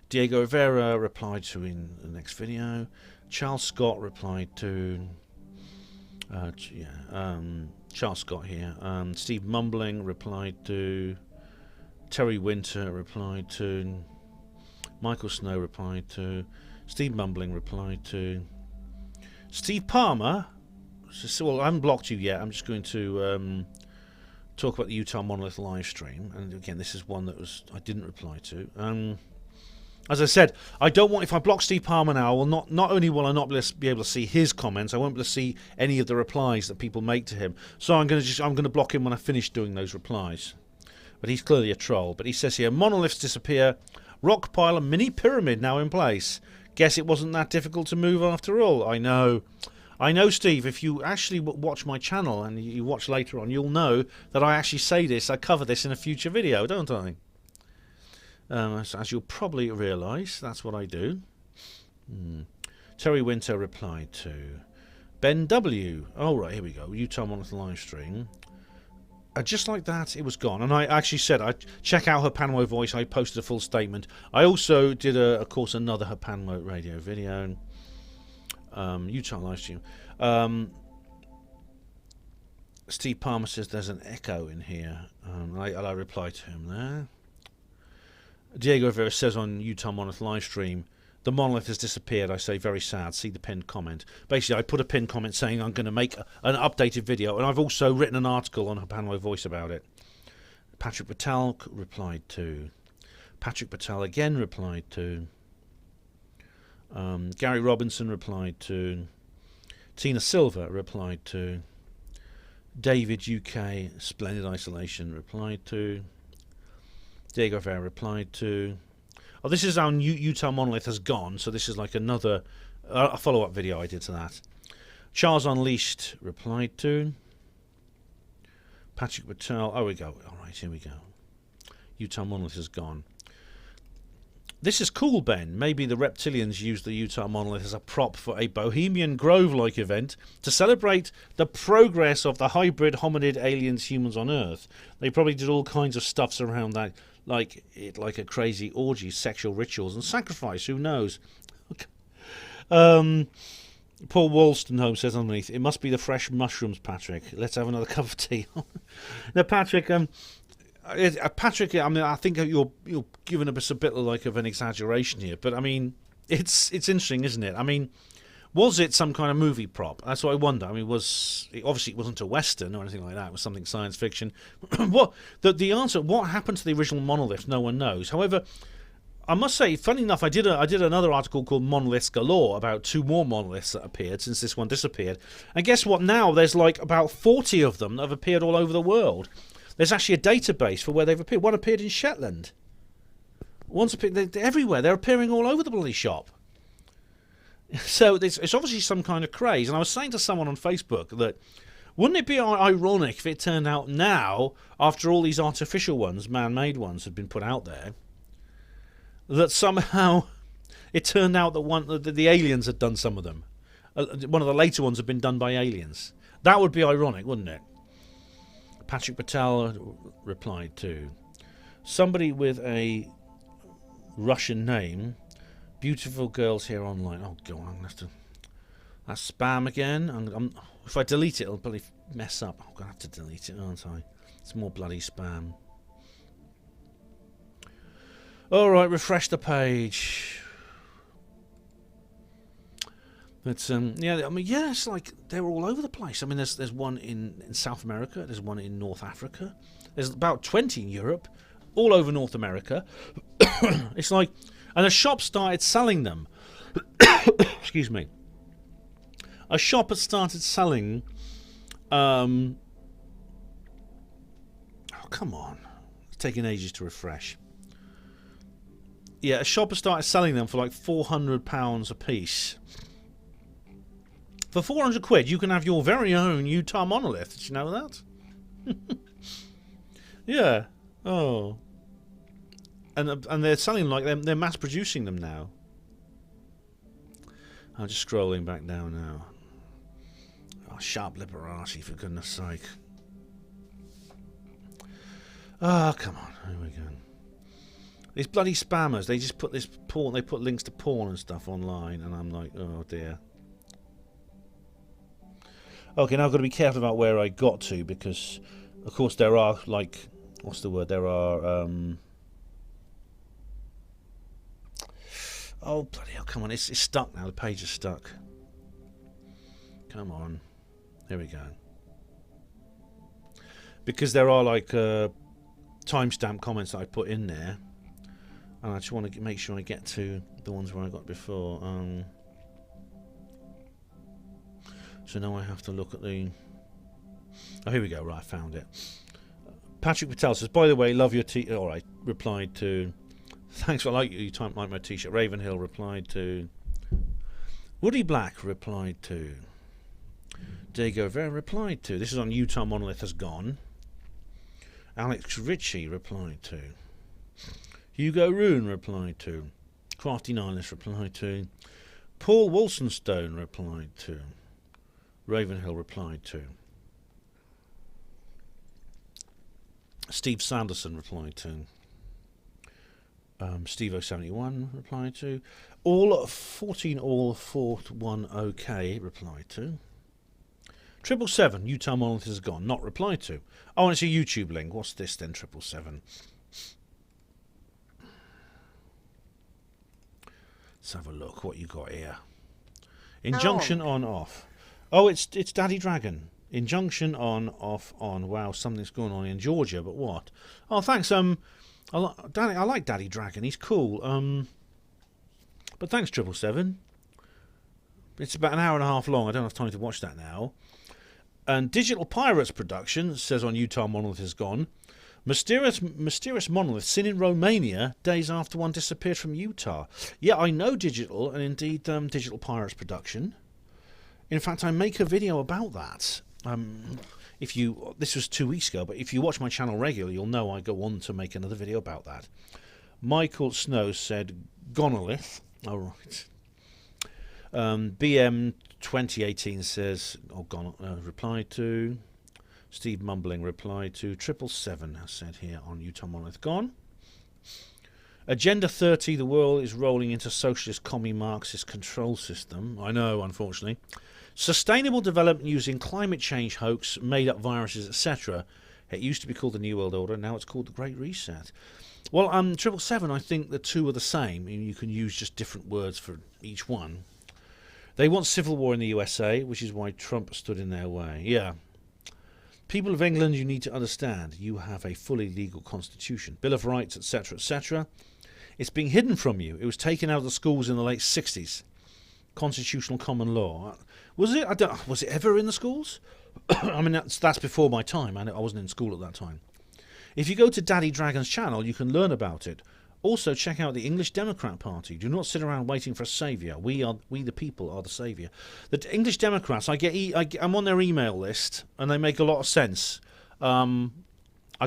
Diego Rivera replied to in the next video. Charles Scott replied to... Charles Scott here. Steve Mumbling replied to... Terry Winter replied to... Michael Snow replied to... Steve Mumbling replied to... Steve Palmer... Well, I haven't blocked you yet. I'm just going to talk about the Utah Monolith live stream. And again, this is one that I didn't reply to. As I said, I don't want, if I block Steve Palmer now, I will not only will I not be able to see his comments, I won't be able to see any of the replies that people make to him. So I'm going to block him when I finish doing those replies. But he's clearly a troll. But he says here, monoliths disappear, rock pile and mini pyramid now in place. Guess it wasn't that difficult to move after all. I know, Steve. If you actually watch my channel and you watch later on, you'll know that I actually say this. I cover this in a future video, don't I? As you'll probably realise, that's what I do. Terry Winter replied to Ben W. Oh, right, here we go. Utah Monolith live stream. Just like that, it was gone. And I actually said, check out HPANWO voice. I posted a full statement. I also did, of course, another HPANWO radio video. Utah live stream. Steve Palmer says there's an echo in here. I replied to him there. Diego Rivera says on Utah Monolith live stream, the monolith has disappeared. I say, very sad. See the pinned comment. Basically, I put a pinned comment saying I'm going to make an updated video, and I've also written an article on HPANWO Voice about it. Patrick Patel replied to. Patrick Patel again replied to. Gary Robinson replied to. Tina Silver replied to. David UK, Splendid Isolation replied to. Diego Vera replied to. Oh, this is how Utah Monolith has gone, so this is like another a follow-up video I did to that. Charles Unleashed replied to. Patrick Patel. Oh, we go. All right, here we go. Utah Monolith has gone. This is cool, Ben. Maybe the reptilians used the Utah Monolith as a prop for a Bohemian Grove-like event to celebrate the progress of the hybrid hominid aliens humans on Earth. They probably did all kinds of stuffs around that, like a crazy orgy, sexual rituals, and sacrifice. Who knows? Paul Wolstenholme says underneath, it must be the fresh mushrooms, Patrick. Let's have another cup of tea. Now, Patrick, Patrick, I mean, I think you're giving us a bit of an exaggeration here, but I mean, it's interesting, isn't it? I mean, was it some kind of movie prop? That's what I wonder. I mean, obviously it wasn't a Western or anything like that. It was something science fiction. The answer? What happened to the original monolith? No one knows. However, I must say, funny enough, I did another article called Monoliths Galore about 2 more monoliths that appeared since this one disappeared. And guess what? Now there's like about 40 of them that have appeared all over the world. There's actually a database for where they've appeared. One appeared in Shetland. One's appeared. They're everywhere. They're appearing all over the bloody shop. So it's obviously some kind of craze. And I was saying to someone on Facebook that wouldn't it be ironic if it turned out now, after all these artificial ones, man-made ones, had been put out there, that somehow it turned out that the aliens had done some of them. One of the later ones had been done by aliens. That would be ironic, wouldn't it? Patrick Patel replied to. Somebody with a Russian name. Beautiful girls here online. Oh, God, I'm going to have to... That's spam again. If I delete it, it'll probably mess up. I'm going to have to delete it, aren't I? It's more bloody spam. All right, refresh the page. But yeah, I mean, yeah, it's like they're all over the place. I mean, there's one in South America. There's one in North Africa. There's about 20 in Europe, all over North America. It's like, and a shop started selling them. Excuse me. A shop has started selling. Oh, come on! It's taking ages to refresh. Yeah, a shop has started selling them for like £400 a piece. For 400 quid, you can have your very own Utah monolith. Did you know that? Yeah. Oh. And they're selling like them. They're mass producing them now. I'm just scrolling back down now. Oh, sharp liberati, for goodness sake. Ah, oh, come on. Here we go. These bloody spammers, they just put this porn, they put links to porn and stuff online, and I'm like, oh dear. Okay, now I've got to be careful about where I got to, because, of course, there are, like, what's the word? There are, oh, bloody hell, come on, it's stuck now, the page is stuck. Come on. Here we go. Because there are, like, timestamp comments that I put in there, and I just want to make sure I get to the ones where I got before. So now I have to look at the... Oh, here we go. Right, I found it. Patrick Patel says, by the way, love your t-shirt. All right, replied to... Thanks, I like you. You like my t-shirt. Ravenhill replied to... Woody Black replied to... Diego Vera replied to... This is on Utah Monolith Has Gone. Alex Ritchie replied to... Hugo Rune replied to... Crafty Nihilist replied to... Paul Wolstenstone replied to... Ravenhill replied to. Steve Sanderson replied to. Steve071 replied to. All 14 all 41 OK replied to. 777 Utah Monolith Has Gone, not replied to. Oh, and it's a YouTube link. What's this then, 777? Let's have a look what you got here. Injunction on off. Oh, it's Daddy Dragon. Injunction on, off, on. Wow, something's going on in Georgia, but what? Oh, thanks. I like Daddy Dragon. He's cool. But thanks, 777. It's about an hour and a half long. I don't have time to watch that now. And Digital Pirates production, says on Utah Monolith is gone. Mysterious monolith seen in Romania days after one disappeared from Utah. Yeah, I know Digital, and indeed Digital Pirates production. In fact, I make a video about that. This was 2 weeks ago, but if you watch my channel regularly, you'll know I go on to make another video about that. Michael Snow said Gonolith. All right. BM 2018 says, replied to. Steve Mumbling replied to. 777 has said here on Utah Monolith gone. Agenda 30, the world is rolling into socialist commie Marxist control system. I know, unfortunately. Sustainable development using climate change hoax, made up viruses, etc. It used to be called the New World Order, now it's called the Great Reset. Well, 777, I think the two are the same. You can use just different words for each one. They want civil war in the USA, which is why Trump stood in their way. Yeah. People of England, you need to understand, you have a fully legal constitution, Bill of Rights, etc., etc. It's being hidden from you. It was taken out of the schools in the late 60s. Constitutional common law. Was it? Was it ever in the schools? I mean, that's before my time. I wasn't in school at that time. If you go to Daddy Dragon's channel, you can learn about it. Also, check out the English Democrat Party. Do not sit around waiting for a saviour. We the people are the saviour. The English Democrats, I'm on their email list, and they make a lot of sense. I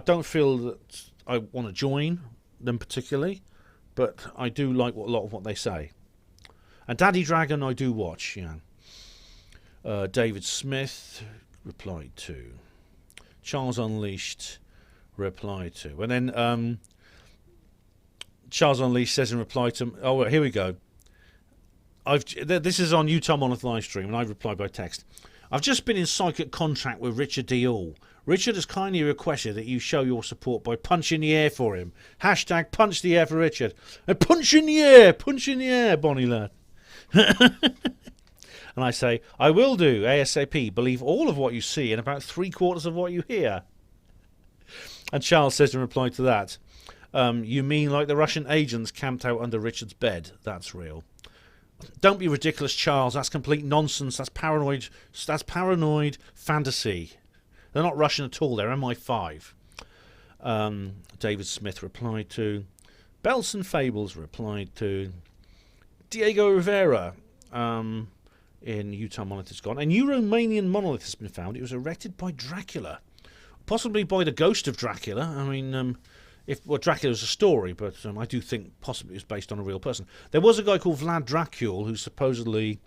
don't feel that I want to join them particularly, but I do like a lot of what they say. And Daddy Dragon, I do watch. Yeah. David Smith replied to. Charles Unleashed replied to. And then Charles Unleashed says in reply to... Oh, well, here we go. This is on Utah Monolith live stream, and I replied by text. I've just been in psychic contract with Richard D. All. Richard has kindly requested that you show your support by punching the air for him. Hashtag punch the air for Richard. Punch in the air, Bonnie lad. And I say, I will do, ASAP. Believe all of what you see and about 3/4 of what you hear. And Charles says in reply to that, you mean like the Russian agents camped out under Richard's bed? That's real. Don't be ridiculous, Charles. That's complete nonsense. That's paranoid. That's paranoid fantasy. They're not Russian at all. They're MI5. David Smith replied to. Bells and Fables replied to. Diego Rivera in Utah Monolith is gone. A new Romanian monolith has been found. It was erected by Dracula. Possibly by the ghost of Dracula. I mean, Dracula was a story, but I do think possibly it was based on a real person. There was a guy called Vlad Dracul who supposedly,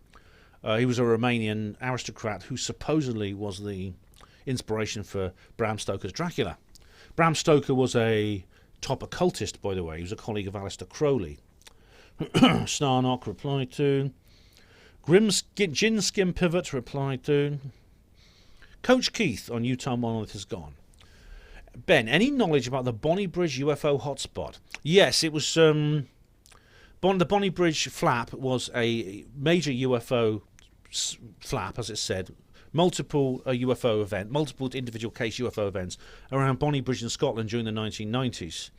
he was a Romanian aristocrat who supposedly was the inspiration for Bram Stoker's Dracula. Bram Stoker was a top occultist, by the way. He was a colleague of Aleister Crowley. Snarnock replied to. Gin Skim Pivot replied to. Coach Keith on Utah Monolith has gone. Ben, any knowledge about the Bonnie Bridge UFO hotspot? Yes, it was the Bonnie Bridge flap was a major UFO flap, as it said. Multiple multiple individual case UFO events around Bonnie Bridge in Scotland during the 1990s.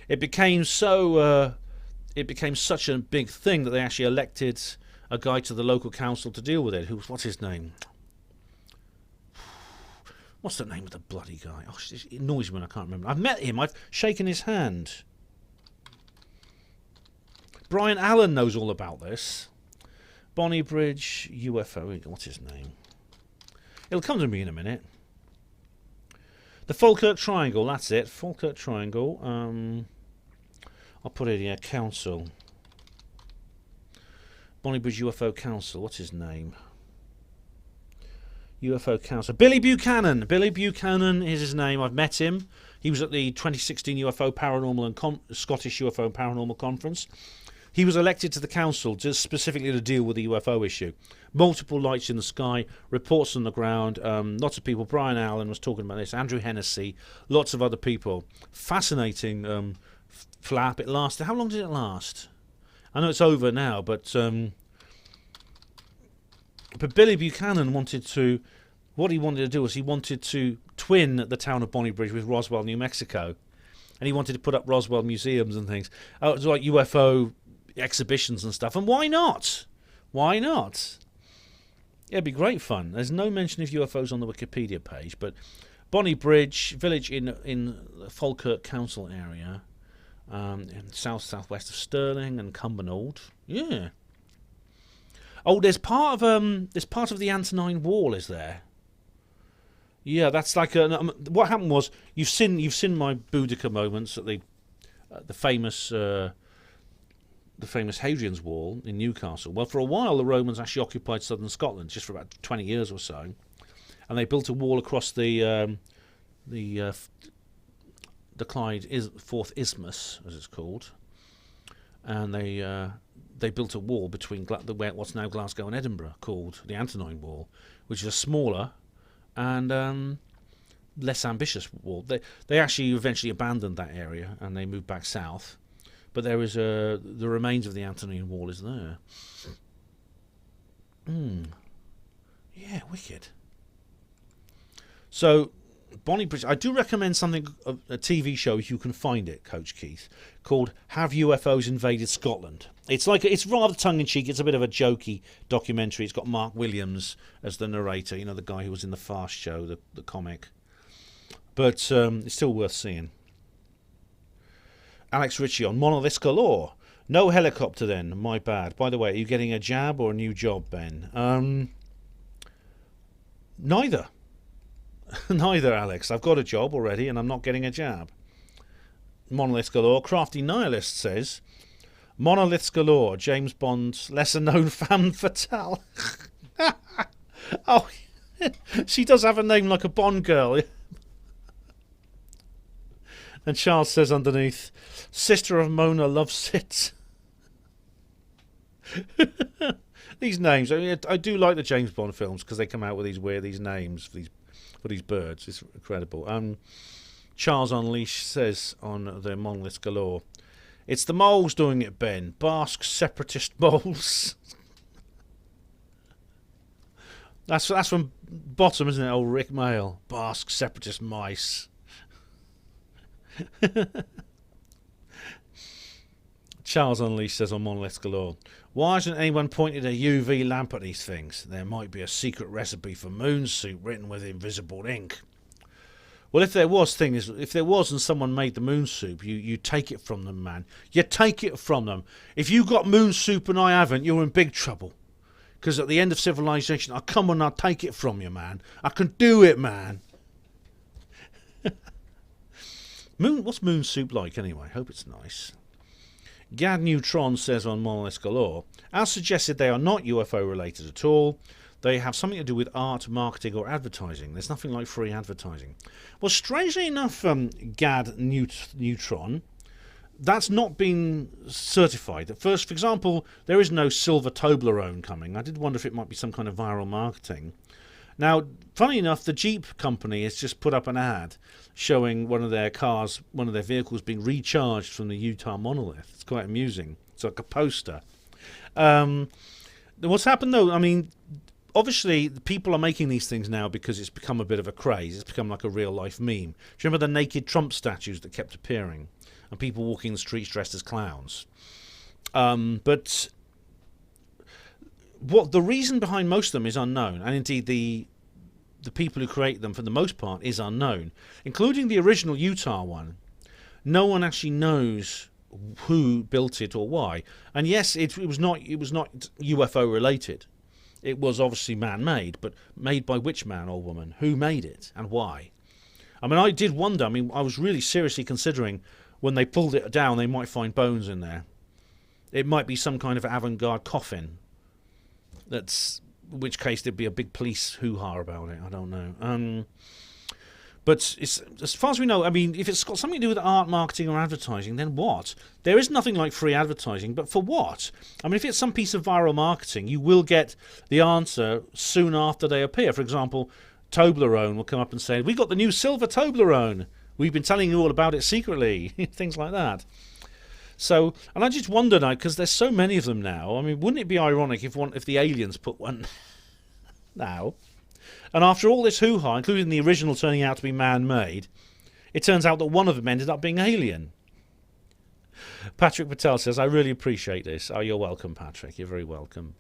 It became such a big thing that they actually elected a guy to the local council to deal with it. What's his name? What's the name of the bloody guy? Oh, it annoys me when I can't remember. I've met him. I've shaken his hand. Brian Allen knows all about this. Bonnie Bridge UFO. What's his name? It'll come to me in a minute. The Falkirk Triangle. That's it. Falkirk Triangle. I'll put it here. Council. Bonnie Bridge UFO Council. What's his name? UFO Council. Billy Buchanan. Billy Buchanan is his name. I've met him. He was at the 2016 UFO Paranormal and Scottish UFO Paranormal Conference. He was elected to the council just specifically to deal with the UFO issue. Multiple lights in the sky, reports on the ground, lots of people. Brian Allen was talking about this. Andrew Hennessy, lots of other people. Fascinating flap. It lasted. How long did it last? I know it's over now, but Billy Buchanan wanted to. What he wanted to do was he wanted to twin the town of Bonnie Bridge with Roswell, New Mexico, and he wanted to put up Roswell museums and things. It was like UFO exhibitions and stuff. And why not? Why not? It'd be great fun. There's no mention of UFOs on the Wikipedia page, but Bonnie Bridge, village in Falkirk Council area, in southwest of Stirling and Cumbernauld. Yeah. Oh, there's part of the Antonine Wall, is there? Yeah, that's like what happened was you've seen my Boudica moments at the famous Hadrian's Wall in Newcastle. Well, for a while the Romans actually occupied southern Scotland, just for about 20 years or so, and they built a wall across the Clyde Forth Isthmus, as it's called, and they built a wall between what's now Glasgow and Edinburgh, called the Antonine Wall, which is a smaller and less ambitious wall. They actually eventually abandoned that area and they moved back south, but there is the remains of the Antonine Wall is there. Yeah, wicked. So, Bonnie Bridge, I do recommend something, a TV show if you can find it, Coach Keith, called Have UFOs Invaded Scotland? It's rather tongue-in-cheek. It's a bit of a jokey documentary. It's got Mark Williams as the narrator, the guy who was in the Fast Show, the comic. But it's still worth seeing. Alex Ritchie on Monoliths Galore. No helicopter then, my bad. By the way, are you getting a jab or a new job, Ben? Neither. Neither, Alex. I've got a job already and I'm not getting a jab. Monoliths Galore. Crafty Nihilist says, Monoliths Galore, James Bond's lesser-known femme fatale. Oh, she does have a name like a Bond girl. And Charles says underneath, Sister of Mona loves it. These names, I do like the James Bond films because they come out with these names for these birds. It's incredible. Charles Unleashed says on the Monoliths Galore, it's the moles doing it, Ben. Basque separatist moles. That's from Bottom, isn't it? Old Rick Mail. Basque separatist mice. Charles Unleashed says on Monoliths Galore, why hasn't anyone pointed a UV lamp at these things? There might be a secret recipe for moon soup written with invisible ink. Well, if there was and someone made the moon soup, you take it from them, man. You take it from them. If you got moon soup and I haven't, you're in big trouble. Because at the end of civilization, I'll come and I'll take it from you, man. I can do it, man. What's moon soup like anyway? Hope it's nice. Gad Neutron says on Monoliths Galore, as suggested, they are not UFO related at all. They have something to do with art, marketing or advertising. There's nothing like free advertising. Well, strangely enough, Gad Neutron, that's not been certified. At first, for example, there is no silver Toblerone coming. I did wonder if it might be some kind of viral marketing. Now, funny enough, the Jeep company has just put up an ad showing one of their vehicles being recharged from the Utah monolith. It's quite amusing. It's like a poster. What's happened though, I mean, obviously people are making these things now because it's become a bit of a craze. It's become like a real life meme. Do you remember the naked Trump statues that kept appearing? And people walking the streets dressed as clowns. But what the reason behind most of them is unknown, and indeed the people who create them for the most part is unknown, including the original Utah one. No one actually knows who built it or why. And yes, it was not UFO related. It was obviously man-made, but made by which man or woman? Who made it and why? I mean, I did wonder. I mean, I was really seriously considering when they pulled it down, they might find bones in there. It might be some kind of avant-garde coffin. In which case there'd be a big police hoo-ha about it. I don't know. But it's, as far as we know, I mean, if it's got something to do with art, marketing or advertising, then what? There is nothing like free advertising, but for what? I mean, if it's some piece of viral marketing, you will get the answer soon after they appear. For example, Toblerone will come up and say, we got the new silver Toblerone. We've been telling you all about it secretly. Things like that. So, and I just wonder now, because there's so many of them now, I mean, wouldn't it be ironic if the aliens put one now? And after all this hoo-ha, including the original turning out to be man-made, it turns out that one of them ended up being alien. Patrick Patel says, I really appreciate this. Oh, you're welcome, Patrick. You're very welcome.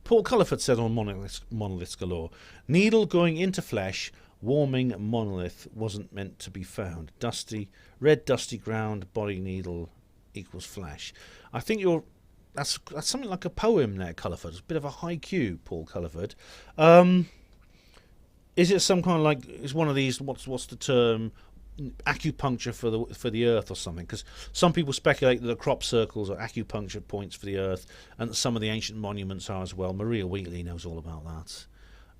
Paul Culliford said on Monoliths Galore, needle going into flesh, warming monolith wasn't meant to be found. Red dusty ground, body needle equals flesh. I think that's something like a poem there, Culliford. It's a bit of a haiku, Paul Culliford. Is it some kind of like, is one of these, what's the term, acupuncture for the earth or something? Because some people speculate that the crop circles are acupuncture points for the earth, and that some of the ancient monuments are as well. Maria Wheatley knows all about that.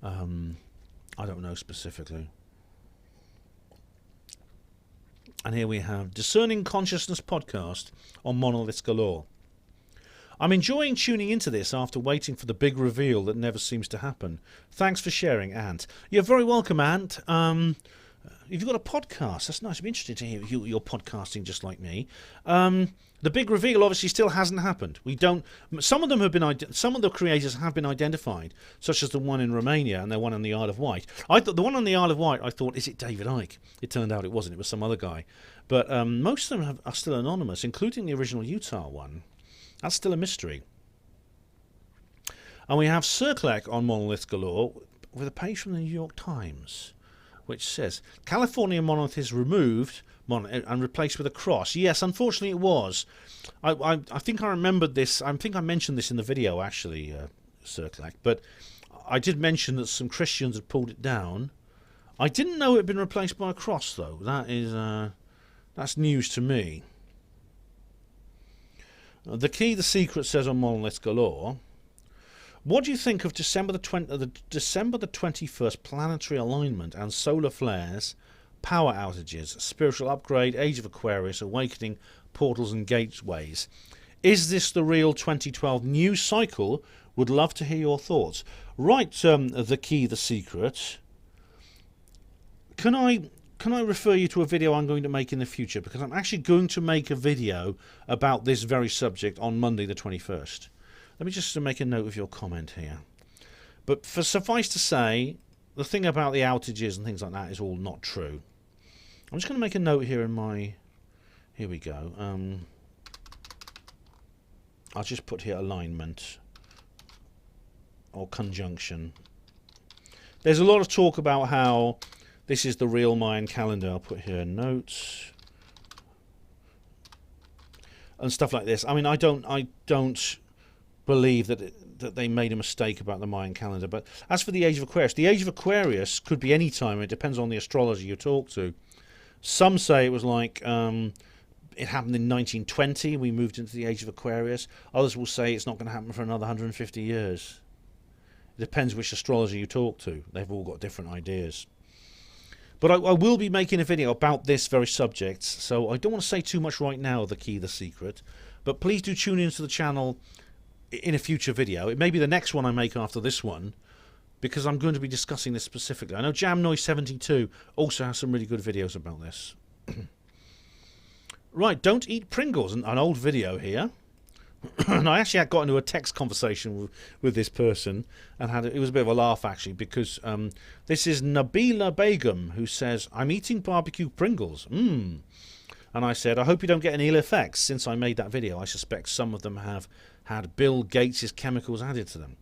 I don't know specifically. And here we have Discerning Consciousness podcast on Monoliths Galore. I'm enjoying tuning into this after waiting for the big reveal that never seems to happen. Thanks for sharing, Ant. You're very welcome, Ant. You've got a podcast. That's nice. I'd be interested to hear you're podcasting just like me. The big reveal obviously still hasn't happened. Some of them have been. Some of the creators have been identified, such as the one in Romania and the one on the Isle of Wight. I thought the one on the Isle of Wight. I thought, is it David Icke? It turned out it wasn't. It was some other guy. But most of them are still anonymous, including the original Utah one. That's still a mystery. And we have Circlec on Monoliths Galore with a page from the New York Times, which says, California monolith is removed and replaced with a cross. Yes, unfortunately it was. I think I remembered this. I think I mentioned this in the video, actually, Circlec. But I did mention that some Christians had pulled it down. I didn't know it had been replaced by a cross, though. That's news to me. The Key, the Secret says on Monoliths Galore, what do you think of December the 21st planetary alignment and solar flares, power outages, spiritual upgrade, Age of Aquarius, awakening, portals and gateways? Is this the real 2012 news cycle? Would love to hear your thoughts. Right, The Key, the Secret. Can I refer you to a video I'm going to make in the future? Because I'm actually going to make a video about this very subject on Monday the 21st. Let me just make a note of your comment here. But for suffice to say, the thing about the outages and things like that is all not true. I'm just going to make a note here in my... Here we go. I'll just put here alignment or conjunction. There's a lot of talk about how this is the real Mayan calendar. I'll put here notes and stuff like this. I mean, I don't believe that they made a mistake about the Mayan calendar. But as for the Age of Aquarius, the Age of Aquarius could be any time. It depends on the astrologer you talk to. Some say it was like it happened in 1920. We moved into the Age of Aquarius. Others will say it's not going to happen for another 150 years. It depends which astrologer you talk to. They've all got different ideas. But I will be making a video about this very subject, so I don't want to say too much right now, The Key, the Secret. But please do tune into the channel in a future video. It may be the next one I make after this one, because I'm going to be discussing this specifically. I know JamNoise72 also has some really good videos about this. Right, don't eat Pringles, an old video here. And I actually got into a text conversation with this person, and it was a bit of a laugh actually, because this is Nabila Begum, who says, I'm eating barbecue Pringles. And I said, I hope you don't get any ill effects. Since I made that video, I suspect some of them have had Bill Gates' chemicals added to them.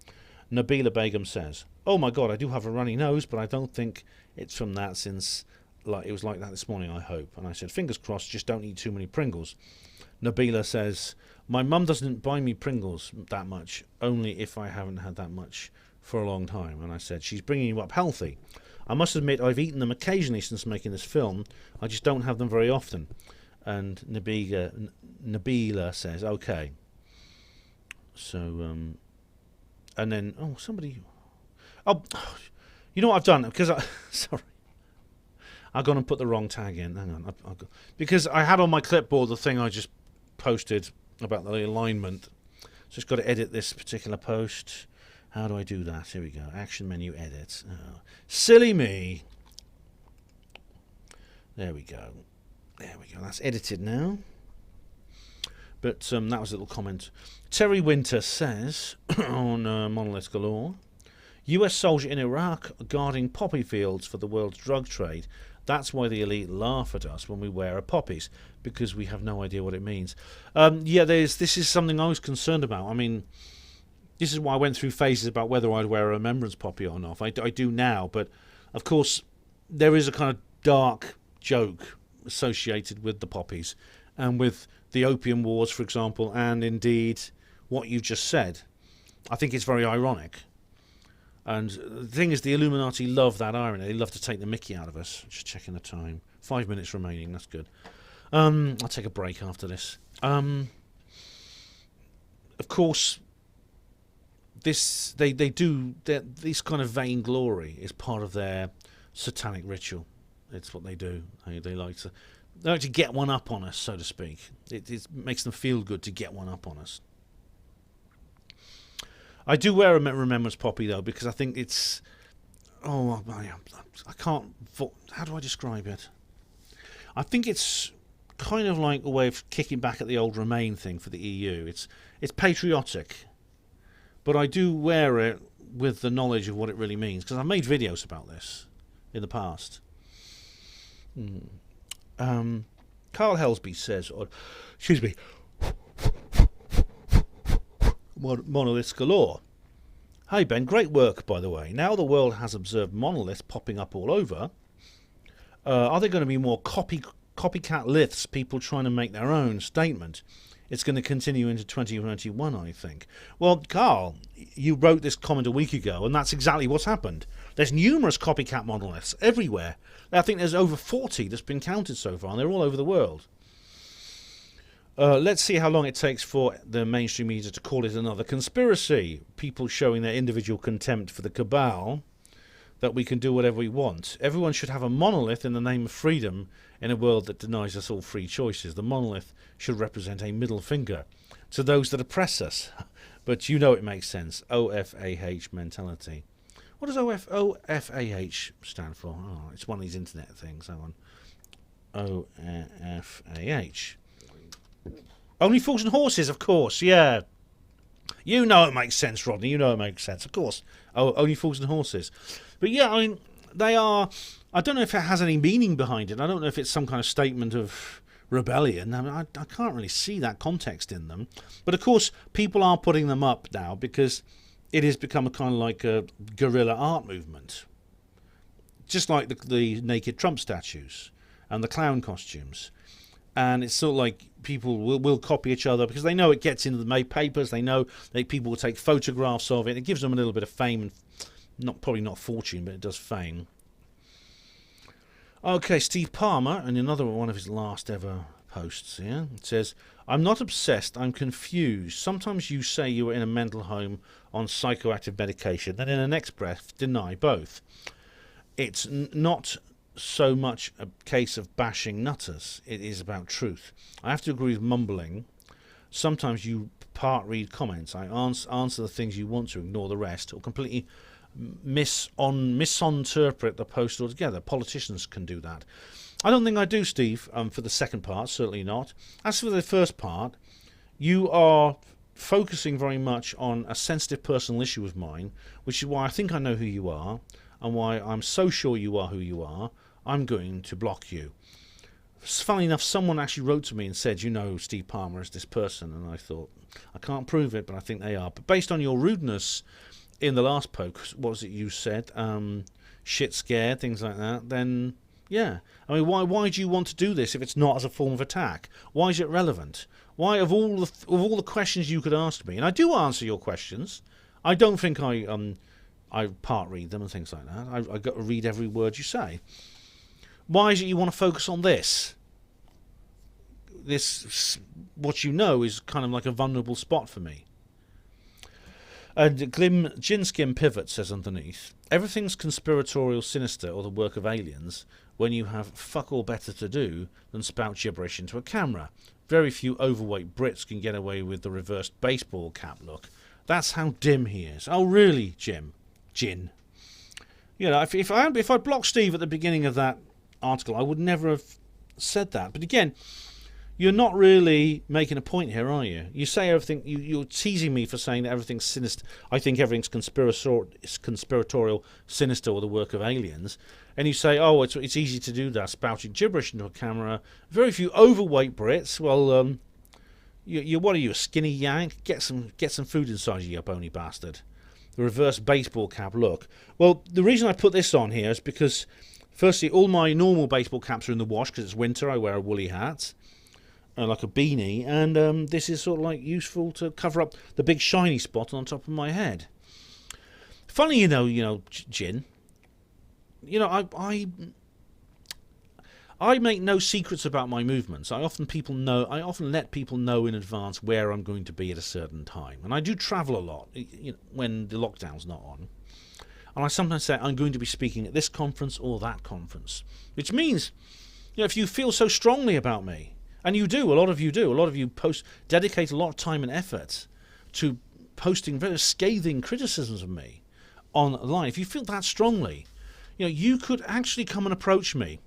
Nabila Begum says, oh my god, I do have a runny nose, but I don't think it's from that, since it was like that this morning, I hope. And I said, fingers crossed, just don't eat too many Pringles. Nabila says, my mum doesn't buy me Pringles that much, only if I haven't had that much for a long time. And I said, she's bringing you up healthy. I must admit, I've eaten them occasionally since making this film. I just don't have them very often. And Nabila says, okay. So, and then, you know what I've done? Because sorry. I've gone and put the wrong tag in. Hang on. Because I had on my clipboard the thing I just posted about the alignment. So just got to edit this particular post. How do I do that? Here we go. Action menu, edit. Oh, silly me. There we go. There we go. That's edited now. But that was a little comment. Terry Winter says on Monolith Galore, US soldier in Iraq guarding poppy fields for the world's drug trade. That's why the elite laugh at us when we wear our poppies, because we have no idea what it means. Yeah, this is something I was concerned about. I mean, This is why I went through phases about whether I'd wear a remembrance poppy or not. I do now, but of course there is a kind of dark joke associated with the poppies and with the opium wars, for example, and indeed what you just said. I think it's very ironic. And the thing is, the Illuminati love that irony. They love to take the mickey out of us. Just checking the time. 5 minutes remaining. That's good. I'll take a break after this. Of course, this this kind of vainglory is part of their satanic ritual. It's what they do. They like to get one up on us, so to speak. It makes them feel good to get one up on us. I do wear a remembrance poppy though, because I think it's I can't. How do I describe it? I think it's kind of like a way of kicking back at the old Remain thing for the EU. It's patriotic, but I do wear it with the knowledge of what it really means, because I've made videos about this in the past. Carl Helsby says, excuse me, monoliths galore. Hey Ben, great work by the way. Now the world has observed monoliths popping up all over. Are there going to be more copycat liths, people trying to make their own statement? It's going to continue into 2021, I think. Well, Carl, you wrote this comment a week ago, and that's exactly what's happened. There's numerous copycat monoliths everywhere. I think there's over 40 that's been counted so far, and they're all over the world. Let's see how long it takes for the mainstream media to call it another conspiracy. People showing their individual contempt for the cabal, that we can do whatever we want. Everyone should have a monolith in the name of freedom in a world that denies us all free choices. The monolith should represent a middle finger to those that oppress us. But you know it makes sense. OFAH mentality. What does OFAH stand for? Oh, it's one of these internet things. Hang on. OFAH. Only Fools and Horses, of course, yeah. You know it makes sense, Rodney. You know it makes sense, of course. Oh, Only Fools and Horses. But yeah, I mean, they are... I don't know if it has any meaning behind it. I don't know if it's some kind of statement of rebellion. I mean, I can't really see that context in them. But of course, people are putting them up now because it has become a kind of like a guerrilla art movement. Just like the naked Trump statues and the clown costumes. And it's sort of like people will copy each other because they know it gets into the papers. They know that people will take photographs of it. It gives them a little bit of fame, and probably not fortune, but it does fame. Okay, Steve Palmer, and another one of his last ever posts here. It says, I'm not obsessed, I'm confused. Sometimes you say you were in a mental home on psychoactive medication, then in the next breath deny both. It's not so much a case of bashing nutters. It is about truth. I have to agree with mumbling. Sometimes you part read comments. I answer the things you want to, ignore the rest, or completely misinterpret the post altogether. Politicians can do that. I don't think I do, Steve, for the second part, certainly not. As for the first part, you are focusing very much on a sensitive personal issue of mine, which is why I think I know who you are, and why I'm so sure you are who you are. I'm going to block you. Funnily enough, someone actually wrote to me and said, you know, Steve Palmer is this person, and I thought, I can't prove it, but I think they are. But based on your rudeness in the last post, what was it you said? Shit scared, things like that, then yeah. I mean, why do you want to do this if it's not as a form of attack? Why is it relevant? Why, of all the questions you could ask me, and I do answer your questions, I don't think I part read them and things like that. I got to read every word you say. Why is it you want to focus on this? This, what you know, is kind of like a vulnerable spot for me. And Ginskim Pivot says underneath, everything's conspiratorial, sinister, or the work of aliens when you have fuck all better to do than spout gibberish into a camera. Very few overweight Brits can get away with the reversed baseball cap look. That's how dim he is. Oh, really, Jim? Gin. You know, if I'd blocked Steve at the beginning of that article, I would never have said that. But again, you're not really making a point here, are you? You say everything. You're teasing me for saying that everything's sinister. I think everything's conspiratorial, sinister, or the work of aliens. And you say, oh, it's easy to do that, spouting gibberish into a camera. Very few overweight Brits. Well, What are you, a skinny yank? Get some food inside you bony bastard. The reverse baseball cap look. Well, the reason I put this on here is because, firstly, all my normal baseball caps are in the wash because it's winter. I wear a woolly hat, like a beanie, and this is sort of like useful to cover up the big shiny spot on top of my head. Funny, Jin. I make no secrets about my movements. I often let people know in advance where I'm going to be at a certain time. And I do travel a lot when the lockdown's not on. And I sometimes say I'm going to be speaking at this conference or that conference. Which means, if you feel so strongly about me, and you do, a lot of you dedicate a lot of time and effort to posting very scathing criticisms of me online. If you feel that strongly, you could actually come and approach me.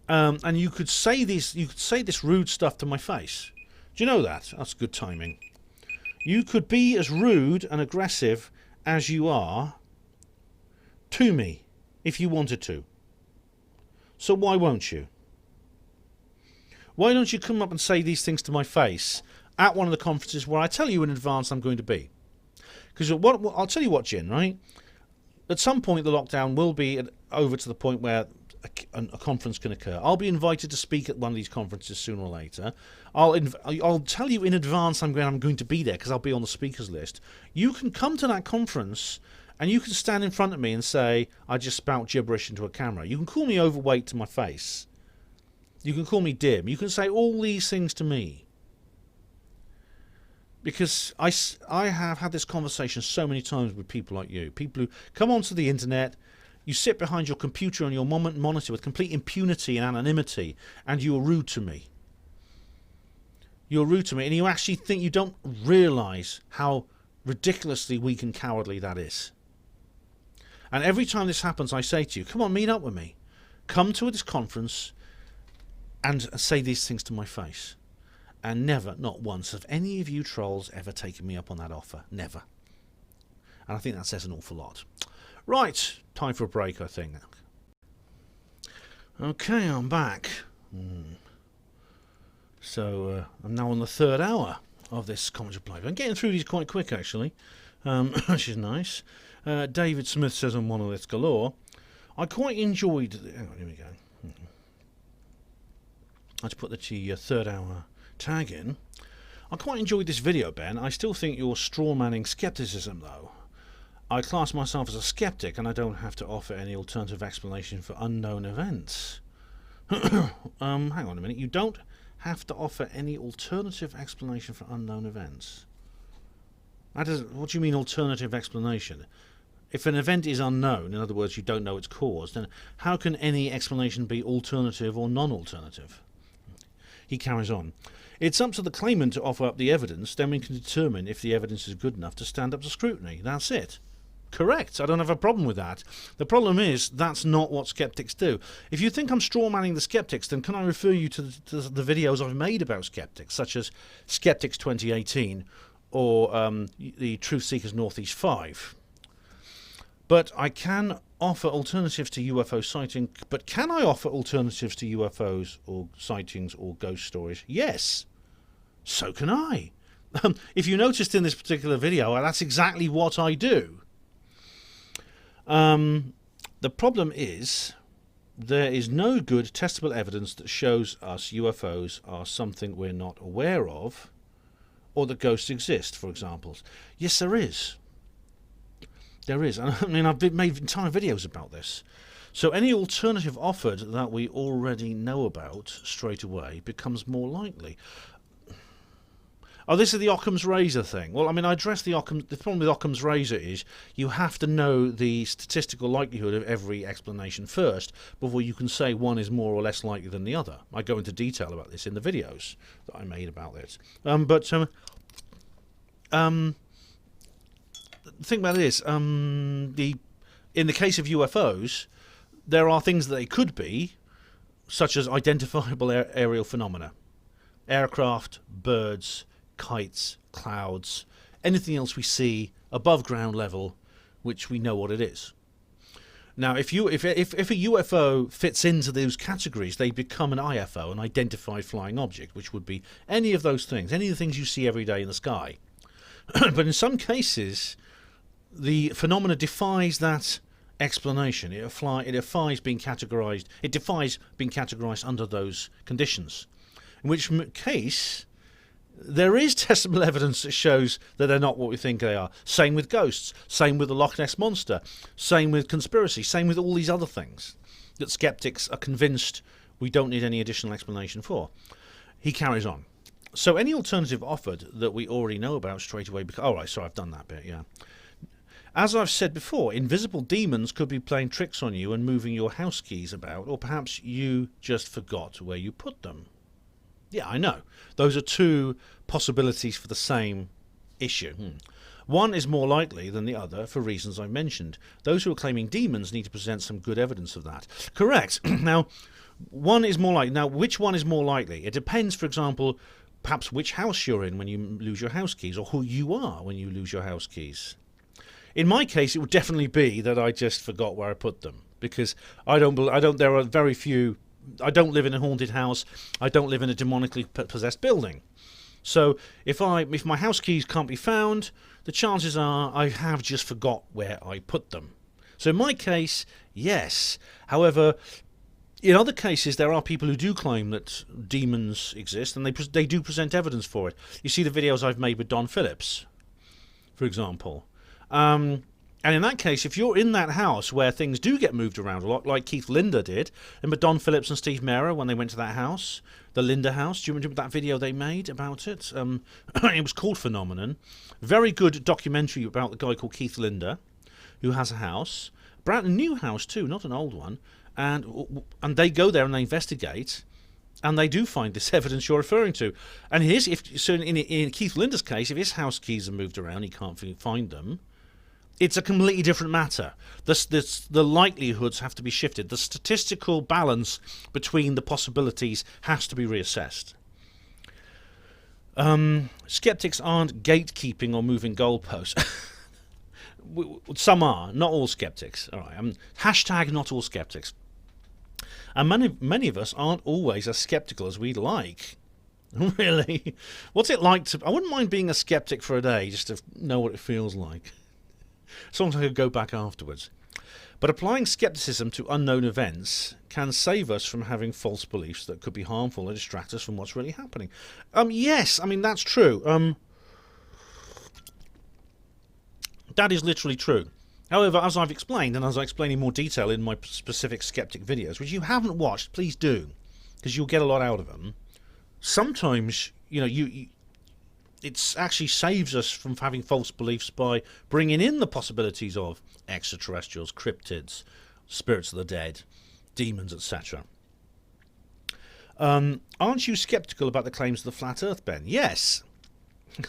And you could say this rude stuff to my face. Do you know that? That's good timing. You could be as rude and aggressive as you are to me if you wanted to. So why won't you? Why don't you come up and say these things to my face at one of the conferences where I tell you in advance I'm going to be? Because I'll tell you what, Jin, right? At some point the lockdown will be over to the point where a conference can occur. I'll be invited to speak at one of these conferences sooner or later. I'll tell you in advance I'm going to be there because I'll be on the speakers list. You can come to that conference and you can stand in front of me and say, I just spout gibberish into a camera. You can call me overweight to my face. You can call me dim. You can say all these things to me. Because I have had this conversation so many times with people like you. People who come onto the internet. You sit behind your computer on your monitor with complete impunity and anonymity, and you are rude to me. You're rude to me, and you actually think you don't realise how ridiculously weak and cowardly that is. And every time this happens, I say to you, come on, meet up with me. Come to this conference and say these things to my face. And never, not once, have any of you trolls ever taken me up on that offer. Never. And I think that says an awful lot. Right, time for a break, I think. Okay, I'm back. So, I'm now on the third hour of this Comment Reply. I'm getting through these quite quick, actually, which is nice. David Smith says on Monolith Galore, I quite enjoyed... Hang on, here we go. I had to put the third hour tag in. I quite enjoyed this video, Ben. I still think you're strawmanning skepticism, though. I class myself as a skeptic, and I don't have to offer any alternative explanation for unknown events. Hang on a minute. You don't have to offer any alternative explanation for unknown events. What do you mean alternative explanation? If an event is unknown, in other words, you don't know its cause, then how can any explanation be alternative or non-alternative? He carries on. It's up to the claimant to offer up the evidence, then we can determine if the evidence is good enough to stand up to scrutiny. That's it. Correct. I don't have a problem with that. The problem is that's not what skeptics do. If you think I'm strawmanning the skeptics, then can I refer you to the videos I've made about skeptics, such as Skeptics 2018 or the Truth Seekers Northeast 5. But I can offer alternatives to UFO sighting. But can I offer alternatives to UFOs or sightings or ghost stories? Yes. So can I. If you noticed in this particular video, that's exactly what I do. The problem is there is no good testable evidence that shows us UFOs are something we're not aware of, or that ghosts exist, for example. Yes, there is. There is. I mean, I've made entire videos about this. So any alternative offered that we already know about straight away becomes more likely. Oh, this is the Occam's razor thing. Well, I mean, I addressed the problem with Occam's razor is you have to know the statistical likelihood of every explanation first before you can say one is more or less likely than the other. I go into detail about this in the videos that I made about this. The thing about it is, in the case of UFOs, there are things that they could be, such as identifiable aerial phenomena, aircraft, birds, kites, clouds, anything else we see above ground level which we know what it is. Now, if a UFO fits into those categories, they become an IFO, an identified flying object, which would be any of those things, any of the things you see every day in the sky. But in some cases, the phenomena defies that explanation. It defies being categorized. It defies being categorized under those conditions. In which case, there is testable evidence that shows that they're not what we think they are. Same with ghosts. Same with the Loch Ness Monster. Same with conspiracy. Same with all these other things that skeptics are convinced we don't need any additional explanation for. He carries on. So any alternative offered that we already know about straight away... Oh, right, sorry, I've done that bit, yeah. As I've said before, invisible demons could be playing tricks on you and moving your house keys about, or perhaps you just forgot where you put them. Yeah, I know. Those are two possibilities for the same issue. One is more likely than the other for reasons I mentioned. Those who are claiming demons need to present some good evidence of that. Correct. Now, one is more likely. Now, which one is more likely? It depends, for example, perhaps which house you're in when you lose your house keys, or who you are when you lose your house keys. In my case, it would definitely be that I just forgot where I put them, because there are very few. I don't live in a haunted house. I don't live in a demonically possessed building. So if my house keys can't be found, the chances are I have just forgot where I put them. So in my case, yes. However, in other cases, there are people who do claim that demons exist, and they do present evidence for it. You see the videos I've made with Don Phillips, for example. And in that case, if you're in that house where things do get moved around a lot, like Keith Linder did, and Don Phillips and Steve Mera when they went to that house, the Linder house, do you remember that video they made about it? It was called Phenomenon. Very good documentary about the guy called Keith Linder, who has a house, brand new house too, not an old one, and they go there and they investigate, and they do find this evidence you're referring to. And in Keith Linder's case, if his house keys are moved around, he can't find them. It's a completely different matter. The likelihoods have to be shifted. The statistical balance between the possibilities has to be reassessed. Skeptics aren't gatekeeping or moving goalposts. Some are, not all skeptics. All right. Hashtag not all skeptics. And many of us aren't always as skeptical as we'd like. Really? What's it like to... I wouldn't mind being a skeptic for a day, just to know what it feels like. Sometimes I could go back afterwards. But applying skepticism to unknown events can save us from having false beliefs that could be harmful and distract us from what's really happening. Yes, I mean, that's true. That is literally true. However, as I've explained, and as I explain in more detail in my specific skeptic videos, which you haven't watched, please do, because you'll get a lot out of them. Sometimes, it actually saves us from having false beliefs by bringing in the possibilities of extraterrestrials, cryptids, spirits of the dead, demons, etc. Aren't you skeptical about the claims of the flat Earth, Ben? Yes.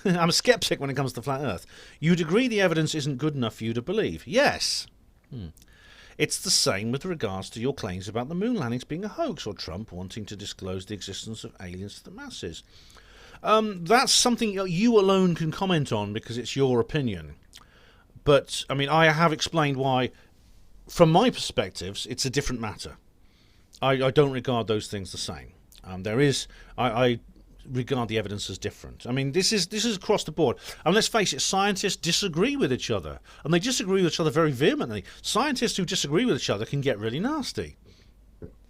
I'm a skeptic when it comes to flat Earth. You'd agree the evidence isn't good enough for you to believe? Yes. It's the same with regards to your claims about the moon landings being a hoax, or Trump wanting to disclose the existence of aliens to the masses. That's something you alone can comment on because it's your opinion. But, I mean, I have explained why, from my perspectives, it's a different matter. I don't regard those things the same. I regard the evidence as different. I mean, this is across the board. And let's face it, scientists disagree with each other. And they disagree with each other very vehemently. Scientists who disagree with each other can get really nasty.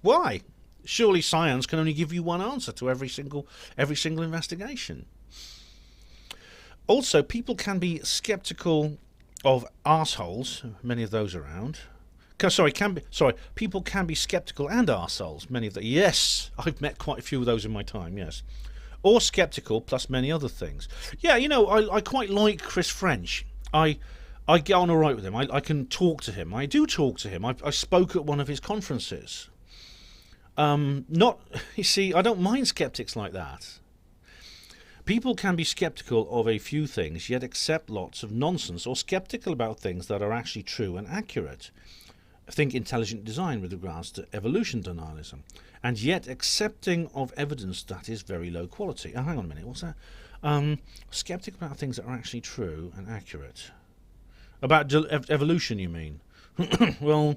Why? Surely science can only give you one answer to every single investigation. Also, people can be skeptical of arseholes, many of those around. People can be skeptical and arseholes, many of them. Yes, I've met quite a few of those in my time, yes. Or skeptical, plus many other things. Yeah, I quite like Chris French. I get on all right with him. I can talk to him. I do talk to him. I spoke at one of his conferences. You see, I don't mind skeptics like that. People can be skeptical of a few things, yet accept lots of nonsense, or skeptical about things that are actually true and accurate. Think intelligent design with regards to evolution denialism, and yet accepting of evidence that is very low quality. Oh, hang on a minute, what's that? Skeptic about things that are actually true and accurate. About evolution, you mean? Well,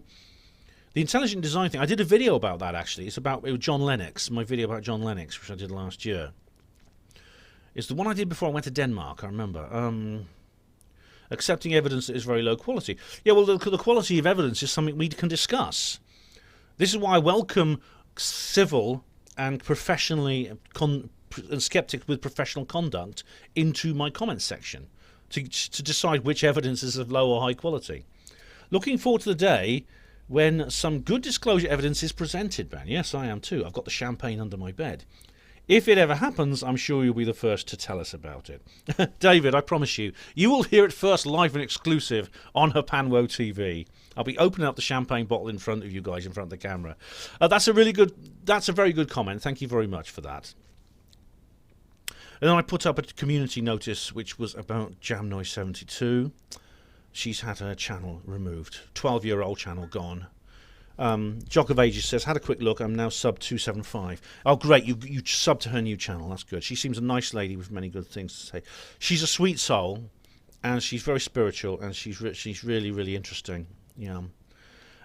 the intelligent design thing, I did a video about that, actually. It was John Lennox, my video about John Lennox, which I did last year. It's the one I did before I went to Denmark, I remember. Accepting evidence that is very low quality. Yeah, well, the quality of evidence is something we can discuss. This is why I welcome civil and professionally and skeptics with professional conduct into my comments section to decide which evidence is of low or high quality. Looking forward to the day when some good disclosure evidence is presented, Ben. Yes, I am too. I've got the champagne under my bed. If it ever happens, I'm sure you'll be the first to tell us about it. David, I promise you, you will hear it first live and exclusive on HPANWO TV. I'll be opening up the champagne bottle in front of you guys, in front of the camera. That's a very good comment. Thank you very much for that. And then I put up a community notice which was about Jam Noise 72. She's had her channel removed. 12-year-old channel gone. Jock of Ages says, had a quick look, I'm now sub 275. Oh, great, you subbed to her new channel, that's good. She seems a nice lady with many good things to say. She's a sweet soul, and she's very spiritual, and she's really, really interesting. Yeah.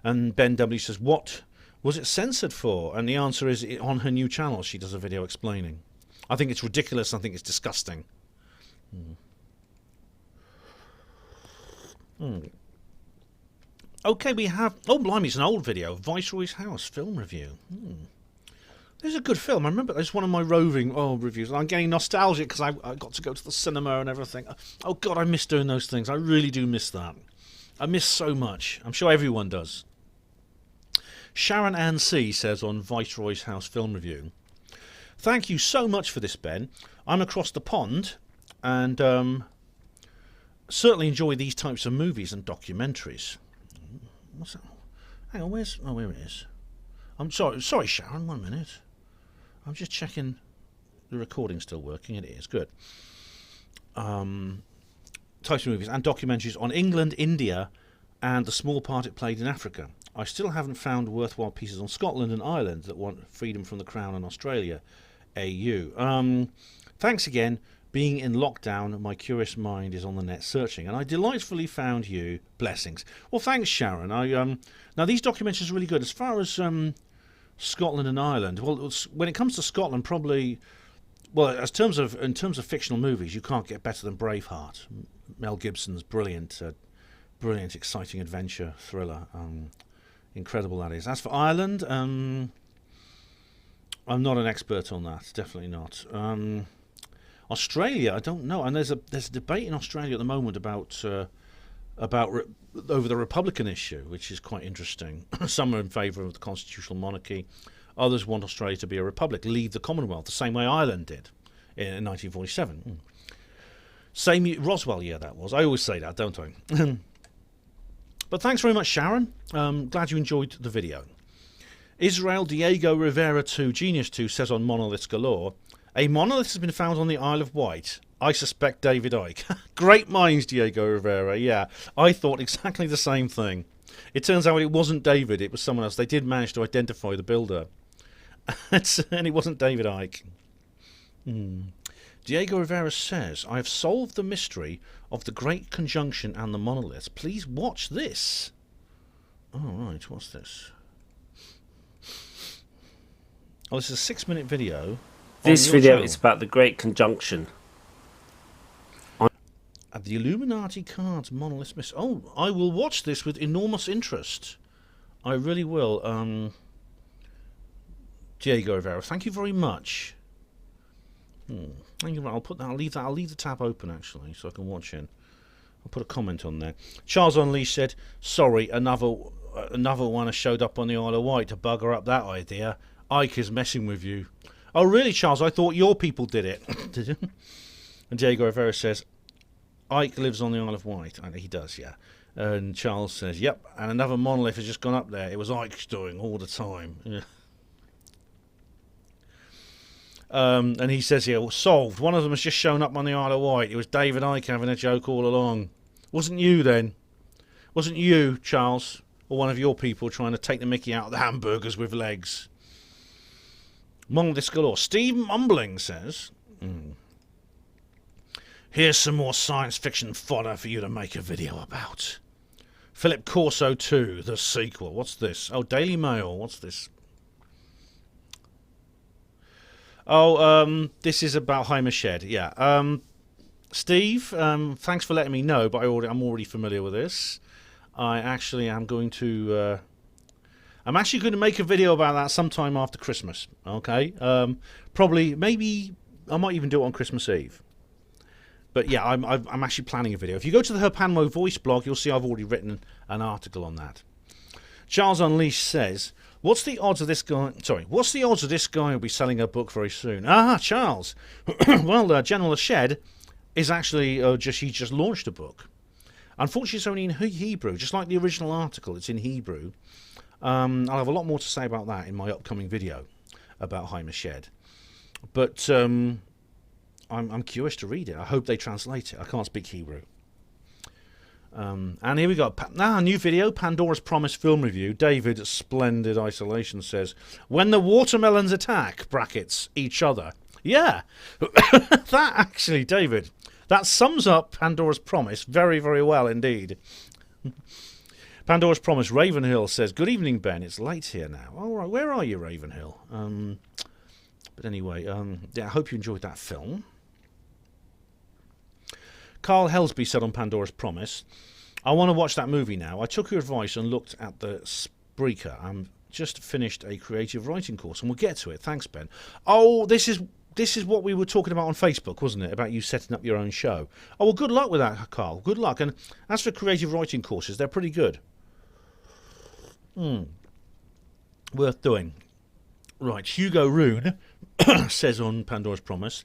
And Ben W says, what was it censored for? And the answer is, on her new channel, she does a video explaining. I think it's ridiculous, I think it's disgusting. Okay, we have... Oh, blimey, it's an old video. Viceroy's House film review. This is a good film. I remember it's one of my roving reviews. I'm getting nostalgic because I got to go to the cinema and everything. Oh, God, I miss doing those things. I really do miss that. I miss so much. I'm sure everyone does. Sharon Ann C. says on Viceroy's House film review, thank you so much for this, Ben. I'm across the pond and certainly enjoy these types of movies and documentaries. What's that? Hang on, where it is? I'm sorry, Sharon, 1 minute. I'm just checking the recording's still working. It is, good. Types of movies and documentaries on England, India, and the small part it played in Africa. I still haven't found worthwhile pieces on Scotland and Ireland that want freedom from the Crown and Australia. AU. Thanks again. Being in lockdown, my curious mind is on the net searching, and I delightfully found you. Blessings. Well, thanks, Sharon. Now these documentaries are really good. As far as Scotland and Ireland, well, when it comes to Scotland, probably, well, in terms of fictional movies, you can't get better than Braveheart. Mel Gibson's brilliant, exciting adventure thriller. Incredible that is. As for Ireland, I'm not an expert on that. Definitely not. Australia, I don't know, and there's a debate in Australia at the moment about over the Republican issue, which is quite interesting. Some are in favour of the constitutional monarchy, others want Australia to be a republic, leave the Commonwealth, the same way Ireland did in 1947. Same Roswell year that was. I always say that, don't I? But thanks very much, Sharon. Glad you enjoyed the video. Israel Diego Rivera 2 Genius 2 says on Monoliths Galore, a monolith has been found on the Isle of Wight. I suspect David Icke. Great minds, Diego Rivera. Yeah, I thought exactly the same thing. It turns out it wasn't David, it was someone else. They did manage to identify the builder. And it wasn't David Icke. Diego Rivera says, I have solved the mystery of the Great Conjunction and the monoliths. Please watch this. All right, what's this? Oh, this is a 6-minute video. This video is about the Great Conjunction. At the Illuminati cards monolith mystery. Oh, I will watch this with enormous interest. I really will. Diego Rivera, thank you very much. Thank you. I'll leave the tab open actually, so I can watch it. I'll put a comment on there. Charles Unleashed said, "Sorry, another one has showed up on the Isle of Wight to bugger up that idea. Ike is messing with you." Oh, really, Charles? I thought your people did it. Did you? And Diego Rivera says, Ike lives on the Isle of Wight. I know he does, yeah. And Charles says, yep, and another monolith has just gone up there. It was Ike's doing all the time. Yeah. And he says here, well, solved. One of them has just shown up on the Isle of Wight. It was David Icke having a joke all along. Wasn't you then? Wasn't you, Charles, or one of your people trying to take the mickey out of the hamburgers with legs? Monoliths galore. Steve Mumbling says, here's some more science fiction fodder for you to make a video about. Philip Corso 2, the sequel. What's this? Oh, Daily Mail. What's this? Oh, this is about Jaime Shed. Yeah. Steve, thanks for letting me know, but I'm already familiar with this. I actually am going to... I'm actually going to make a video about that sometime after Christmas. Okay? Probably, maybe... I might even do it on Christmas Eve. But yeah, I'm actually planning a video. If you go to the HPANWO Voice blog, you'll see I've already written an article on that. Charles Unleashed says, what's the odds of this guy will be selling a book very soon? Ah, Charles. Well, General Shed is actually he just launched a book. Unfortunately, it's only in Hebrew, just like the original article. It's in Hebrew. I'll have a lot more to say about that in my upcoming video about Jaime Shed. But I'm curious to read it. I hope they translate it. I can't speak Hebrew. And here we go. New video, Pandora's Promise film review. David, Splendid Isolation says, when the watermelons attack, brackets, each other. Yeah, that actually, David, that sums up Pandora's Promise very, very well indeed. Pandora's Promise, Ravenhill says, good evening, Ben. It's late here now. All right, where are you, Ravenhill? But anyway, yeah, I hope you enjoyed that film. Carl Helsby said on Pandora's Promise, I want to watch that movie now. I took your advice and looked at the Spreaker. I'm just finished a creative writing course, and we'll get to it. Thanks, Ben. Oh, this is what we were talking about on Facebook, wasn't it? About you setting up your own show. Oh, well, good luck with that, Carl. Good luck. And as for creative writing courses, they're pretty good. Worth doing. Right, Hugo Rune says on Pandora's Promise,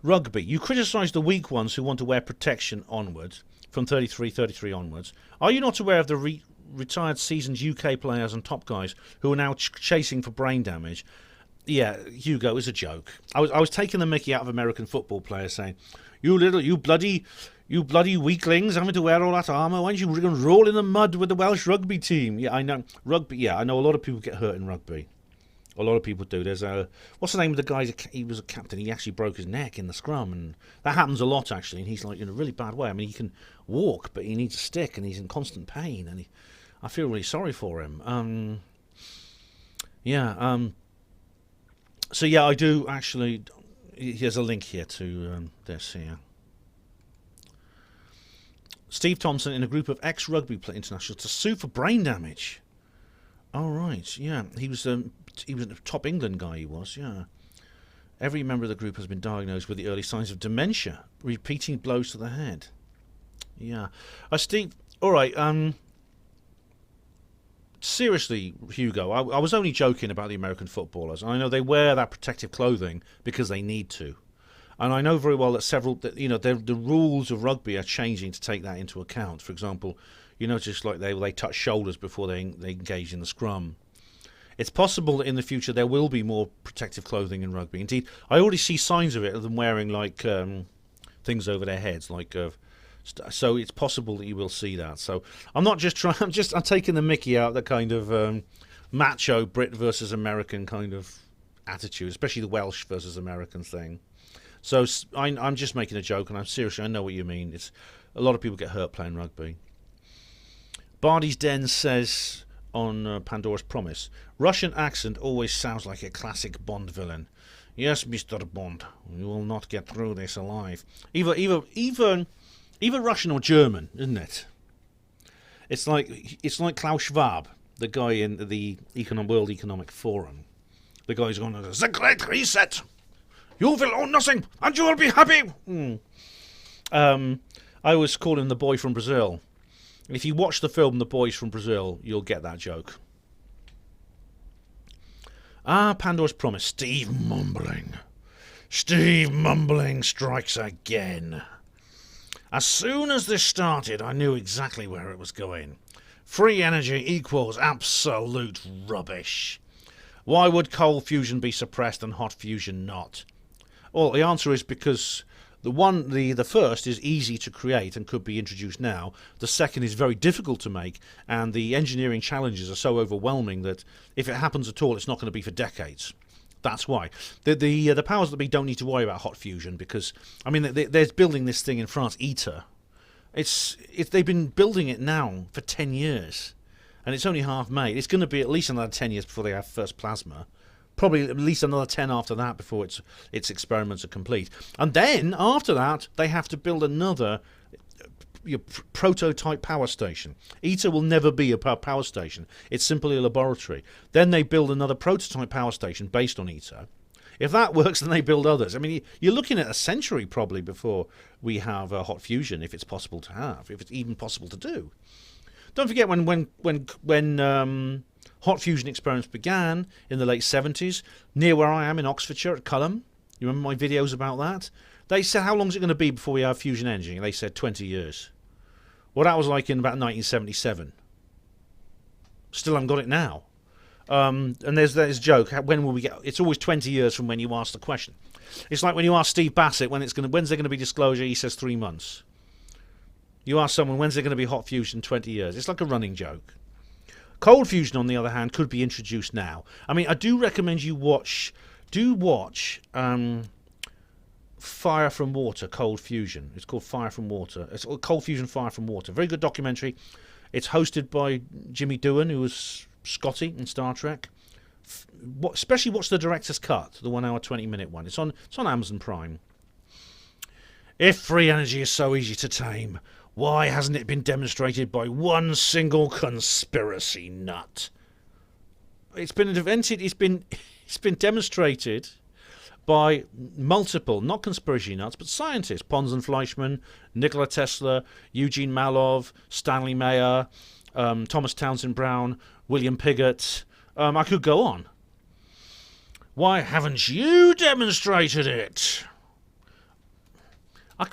rugby. You criticise the weak ones who want to wear protection onwards, from 33 onwards. Are you not aware of the retired seasoned UK players and top guys who are now chasing for brain damage? Yeah, Hugo, is a joke. I was taking the mickey out of American football players saying, you bloody weaklings having to wear all that armour. Why don't you roll in the mud with the Welsh rugby team? Yeah, I know. Rugby, yeah, I know a lot of people get hurt in rugby. A lot of people do. There's what's the name of the guy? He was a captain. He actually broke his neck in the scrum, and that happens a lot actually. And he's like in a really bad way. I mean, he can walk, but he needs a stick, and he's in constant pain. And I feel really sorry for him. So yeah, I do actually. Here's a link here to this here. Steve Thompson in a group of ex-rugby internationals to sue for brain damage. Oh right, yeah, he was a top England guy. He was, yeah. Every member of the group has been diagnosed with the early signs of dementia, repeating blows to the head. Yeah, Steve. All right. Seriously, Hugo, I was only joking about the American footballers. I know they wear that protective clothing because they need to, and I know very well that the rules of rugby are changing to take that into account. For example, just like they touch shoulders before they engage in the scrum. It's possible that in the future there will be more protective clothing in rugby. Indeed, I already see signs of it, of them wearing like things over their heads, like. So it's possible that you will see that. So I'm not just trying. I'm taking the mickey out the kind of macho Brit versus American kind of attitude, especially the Welsh versus American thing. So I'm just making a joke, and I'm seriously. I know what you mean. It's a lot of people get hurt playing rugby. Bardi's Den says on Pandora's Promise, Russian accent always sounds like a classic Bond villain. Yes, Mr. Bond, you will not get through this alive. Either Russian or German, isn't it? It's like Klaus Schwab, the guy in the World Economic Forum. The guy's going, the Great Reset. You will own nothing, and you will be happy. I was calling The Boy from Brazil. If you watch the film The Boys from Brazil, you'll get that joke. Pandora's Promise. Steve mumbling strikes again. As soon as this started, I knew exactly where it was going. Free energy equals absolute rubbish. Why would cold fusion be suppressed and hot fusion not? Well, the answer is because the first is easy to create and could be introduced now. The second is very difficult to make, and the engineering challenges are so overwhelming that if it happens at all, it's not going to be for decades. That's why the powers that be don't need to worry about hot fusion because, I mean, there's building this thing in France, ITER, They've been building it now for 10 years, and it's only half made. It's going to be at least another 10 years before they have first plasma. Probably at least another 10 after that before its experiments are complete. And then after that, they have to build another prototype power station. ITER will never be a power station. It's simply a laboratory. Then they build another prototype power station based on ITER. If that works, then they build others. I mean, you're looking at a century probably before we have hot fusion, if it's possible to have, if it's even possible to do. Don't forget when hot fusion experiments began in the late 70s, near where I am in Oxfordshire at Culham. You remember my videos about that? They said, how long is it going to be before we have fusion energy? And they said 20 years. Well, that was like in about 1977. Still haven't got it now. And there's a joke. When will we get? It's always 20 years from when you ask the question. It's like when you ask Steve Bassett when's there going to be disclosure. He says 3 months. You ask someone when's there going to be hot fusion. 20 years. It's like a running joke. Cold fusion, on the other hand, could be introduced now. I mean, I do recommend you watch. Fire from Water, Cold Fusion. It's called Fire from Water. It's Cold Fusion, Fire from Water. Very good documentary. It's hosted by Jimmy Doohan, who was Scotty in Star Trek. Especially watch the director's cut, the 1 hour 20-minute one. It's on Amazon Prime. If free energy is so easy to tame, why hasn't it been demonstrated by one single conspiracy nut? It's been invented. It's been demonstrated by multiple, not conspiracy nuts, but scientists. Pons and Fleischmann, Nikola Tesla, Eugene Malov, Stanley Mayer, Thomas Townsend Brown, William Piggott. I could go on. Why haven't you demonstrated it?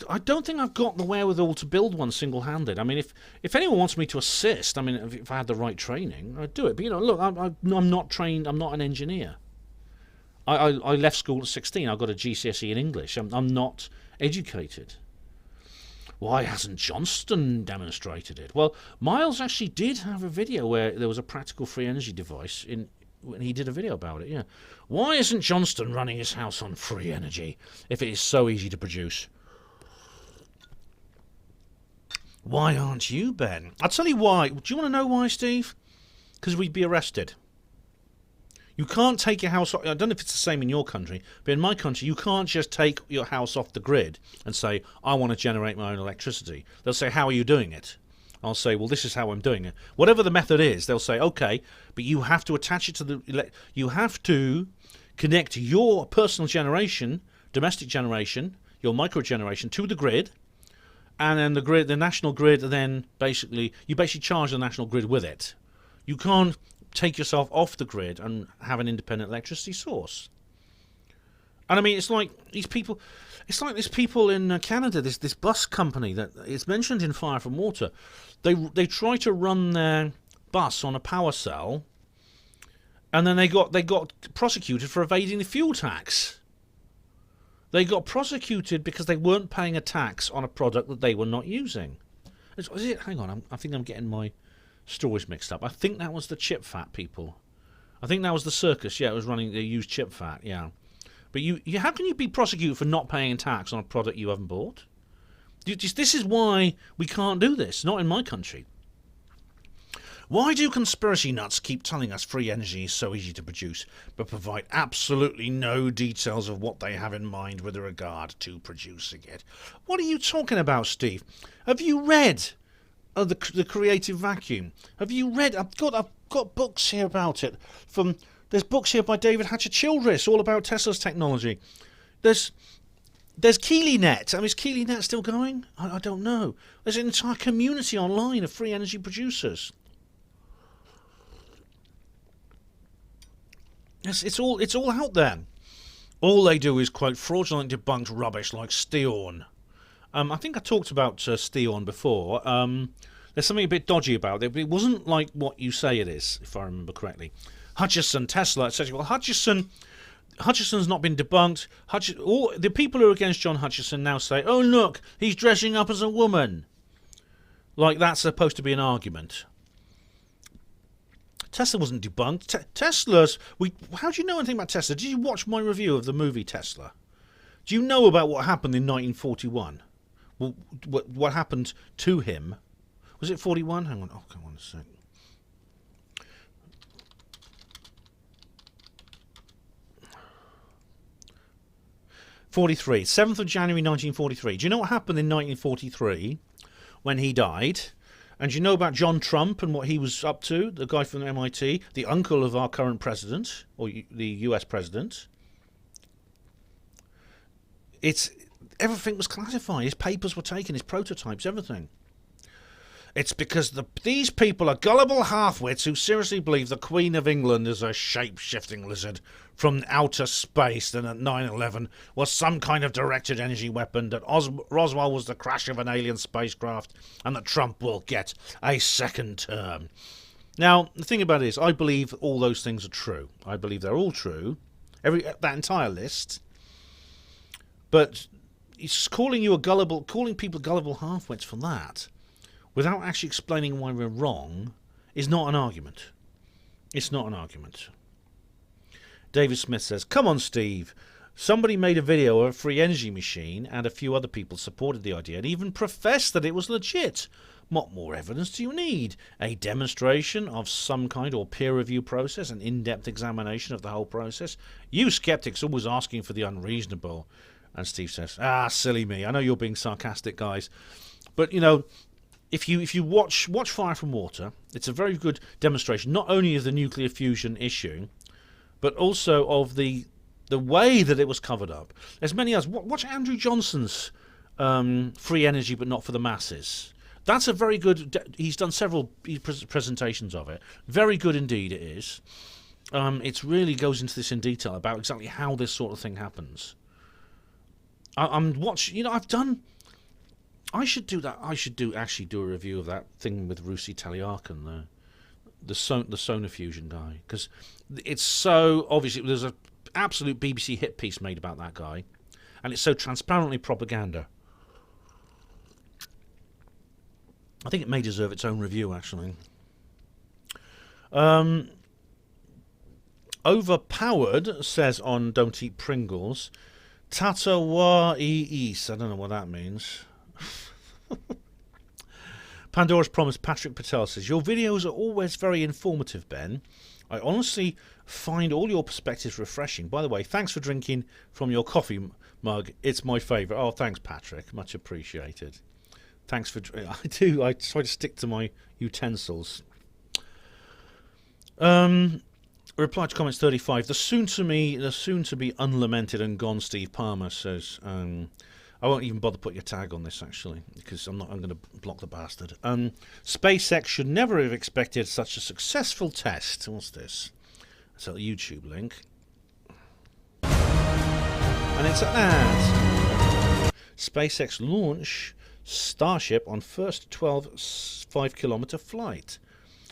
I don't think I've got the wherewithal to build one single-handed. I mean, if anyone wants me to assist, I mean, if I had the right training, I'd do it. But, you know, look, I'm not trained. I'm not an engineer. I left school at 16. I got a GCSE in English. I'm not educated. Why hasn't Johnston demonstrated it? Well, Miles actually did have a video where there was a practical free energy device when he did a video about it, yeah. Why isn't Johnston running his house on free energy if it is so easy to produce? Why aren't you, Ben? I'll tell you why. Do you want to know why, Steve? Because we'd be arrested. You can't take your house off. I don't know if it's the same in your country, but in my country, you can't just take your house off the grid and say, I want to generate my own electricity. They'll say, how are you doing it? I'll say, well, this is how I'm doing it. Whatever the method is, they'll say, okay, but you have to attach it to you have to connect your personal generation, domestic generation, your micro generation to the grid. And then the national grid, then you basically charge the national grid with it. You can't take yourself off the grid and have an independent electricity source. And I mean, it's like these people in Canada, this bus company that it's mentioned in Fire from Water. They try to run their bus on a power cell, and then they got prosecuted for evading the fuel tax. They got prosecuted because they weren't paying a tax on a product that they were not using. Hang on, I think I'm getting my stories mixed up. I think that was the chip fat people. I think that was the circus. Yeah, it was running. They used chip fat. Yeah, but how can you be prosecuted for not paying a tax on a product you haven't bought? This is why we can't do this. Not in my country. Why do conspiracy nuts keep telling us free energy is so easy to produce, but provide absolutely no details of what they have in mind with regard to producing it? What are you talking about, Steve? Have you read the Creative Vacuum? Have you read? I've got books here about it. There's books here by David Hatcher-Childress all about Tesla's technology. There's KeelyNet. I mean, is KeelyNet still going? I don't know. There's an entire community online of free energy producers. It's all out there. All they do is quote fraudulent debunked rubbish like Steorn. I think I talked about Steorn before. There's something a bit dodgy about it, but it wasn't like what you say it is, if I remember correctly. Hutchison, Tesla, etc. Well, Hutchison's not been debunked. All the people who are against John Hutchison now say, "Oh look, he's dressing up as a woman." Like that's supposed to be an argument. Tesla wasn't debunked. How do you know anything about Tesla? Did you watch my review of the movie Tesla? Do you know about what happened in 1941 Well, what happened to him? Was it 41? Hang on. Oh, come on a sec. '43, 7th of January 1943. Do you know what happened in 1943 when he died? And do you know about John Trump and what he was up to? The guy from MIT, the uncle of our current president, or the US president. Everything was classified. His papers were taken, his prototypes, everything. It's because these people are gullible half-wits who seriously believe the Queen of England is a shape-shifting lizard from outer space, and that 9/11 was some kind of directed energy weapon, that Roswell was the crash of an alien spacecraft, and that Trump will get a second term. Now, the thing about it is, I believe all those things are true. I believe they're all true. That entire list. But it's calling people gullible half-wits for that, without actually explaining why we're wrong, is not an argument. It's not an argument. David Smith says, come on, Steve. Somebody made a video of a free energy machine, and a few other people supported the idea and even professed that it was legit. What more evidence do you need? A demonstration of some kind, or peer review process, an in-depth examination of the whole process? You skeptics always asking for the unreasonable. And Steve says, silly me. I know you're being sarcastic, guys. But, you know, if you watch Fire from Water, it's a very good demonstration, not only of the nuclear fusion issue, but also of the way that it was covered up. There's many others. Watch Andrew Johnson's Free Energy But Not for the Masses. That's a very good... He's done several presentations of it. Very good indeed it is. It really goes into this in detail about exactly how this sort of thing happens. I'm watching... You know, I've done... I should do that. I should actually do a review of that thing with Russi Taliarkan, the sonar fusion guy, because it's so obviously there's an absolute BBC hit piece made about that guy, and it's so transparently propaganda. I think it may deserve its own review, actually. Overpowered says on Don't Eat Pringles, Tata wa is. I don't know what that means. Pandora's Promise Patrick Patel says, your videos are always very informative, Ben. I honestly find all your perspectives refreshing. By the way, thanks for drinking from your coffee mug. It's my favourite. Oh, thanks, Patrick. Much appreciated. Thanks for... I try to stick to my utensils. Reply to comments 35. The soon to be unlamented and gone Steve Palmer says... I won't even bother put your tag on this, actually, because I'm going to block the bastard. SpaceX should never have expected such a successful test. What's this? It's a YouTube link. And it's an ad. SpaceX launch Starship on first 5-kilometer flight.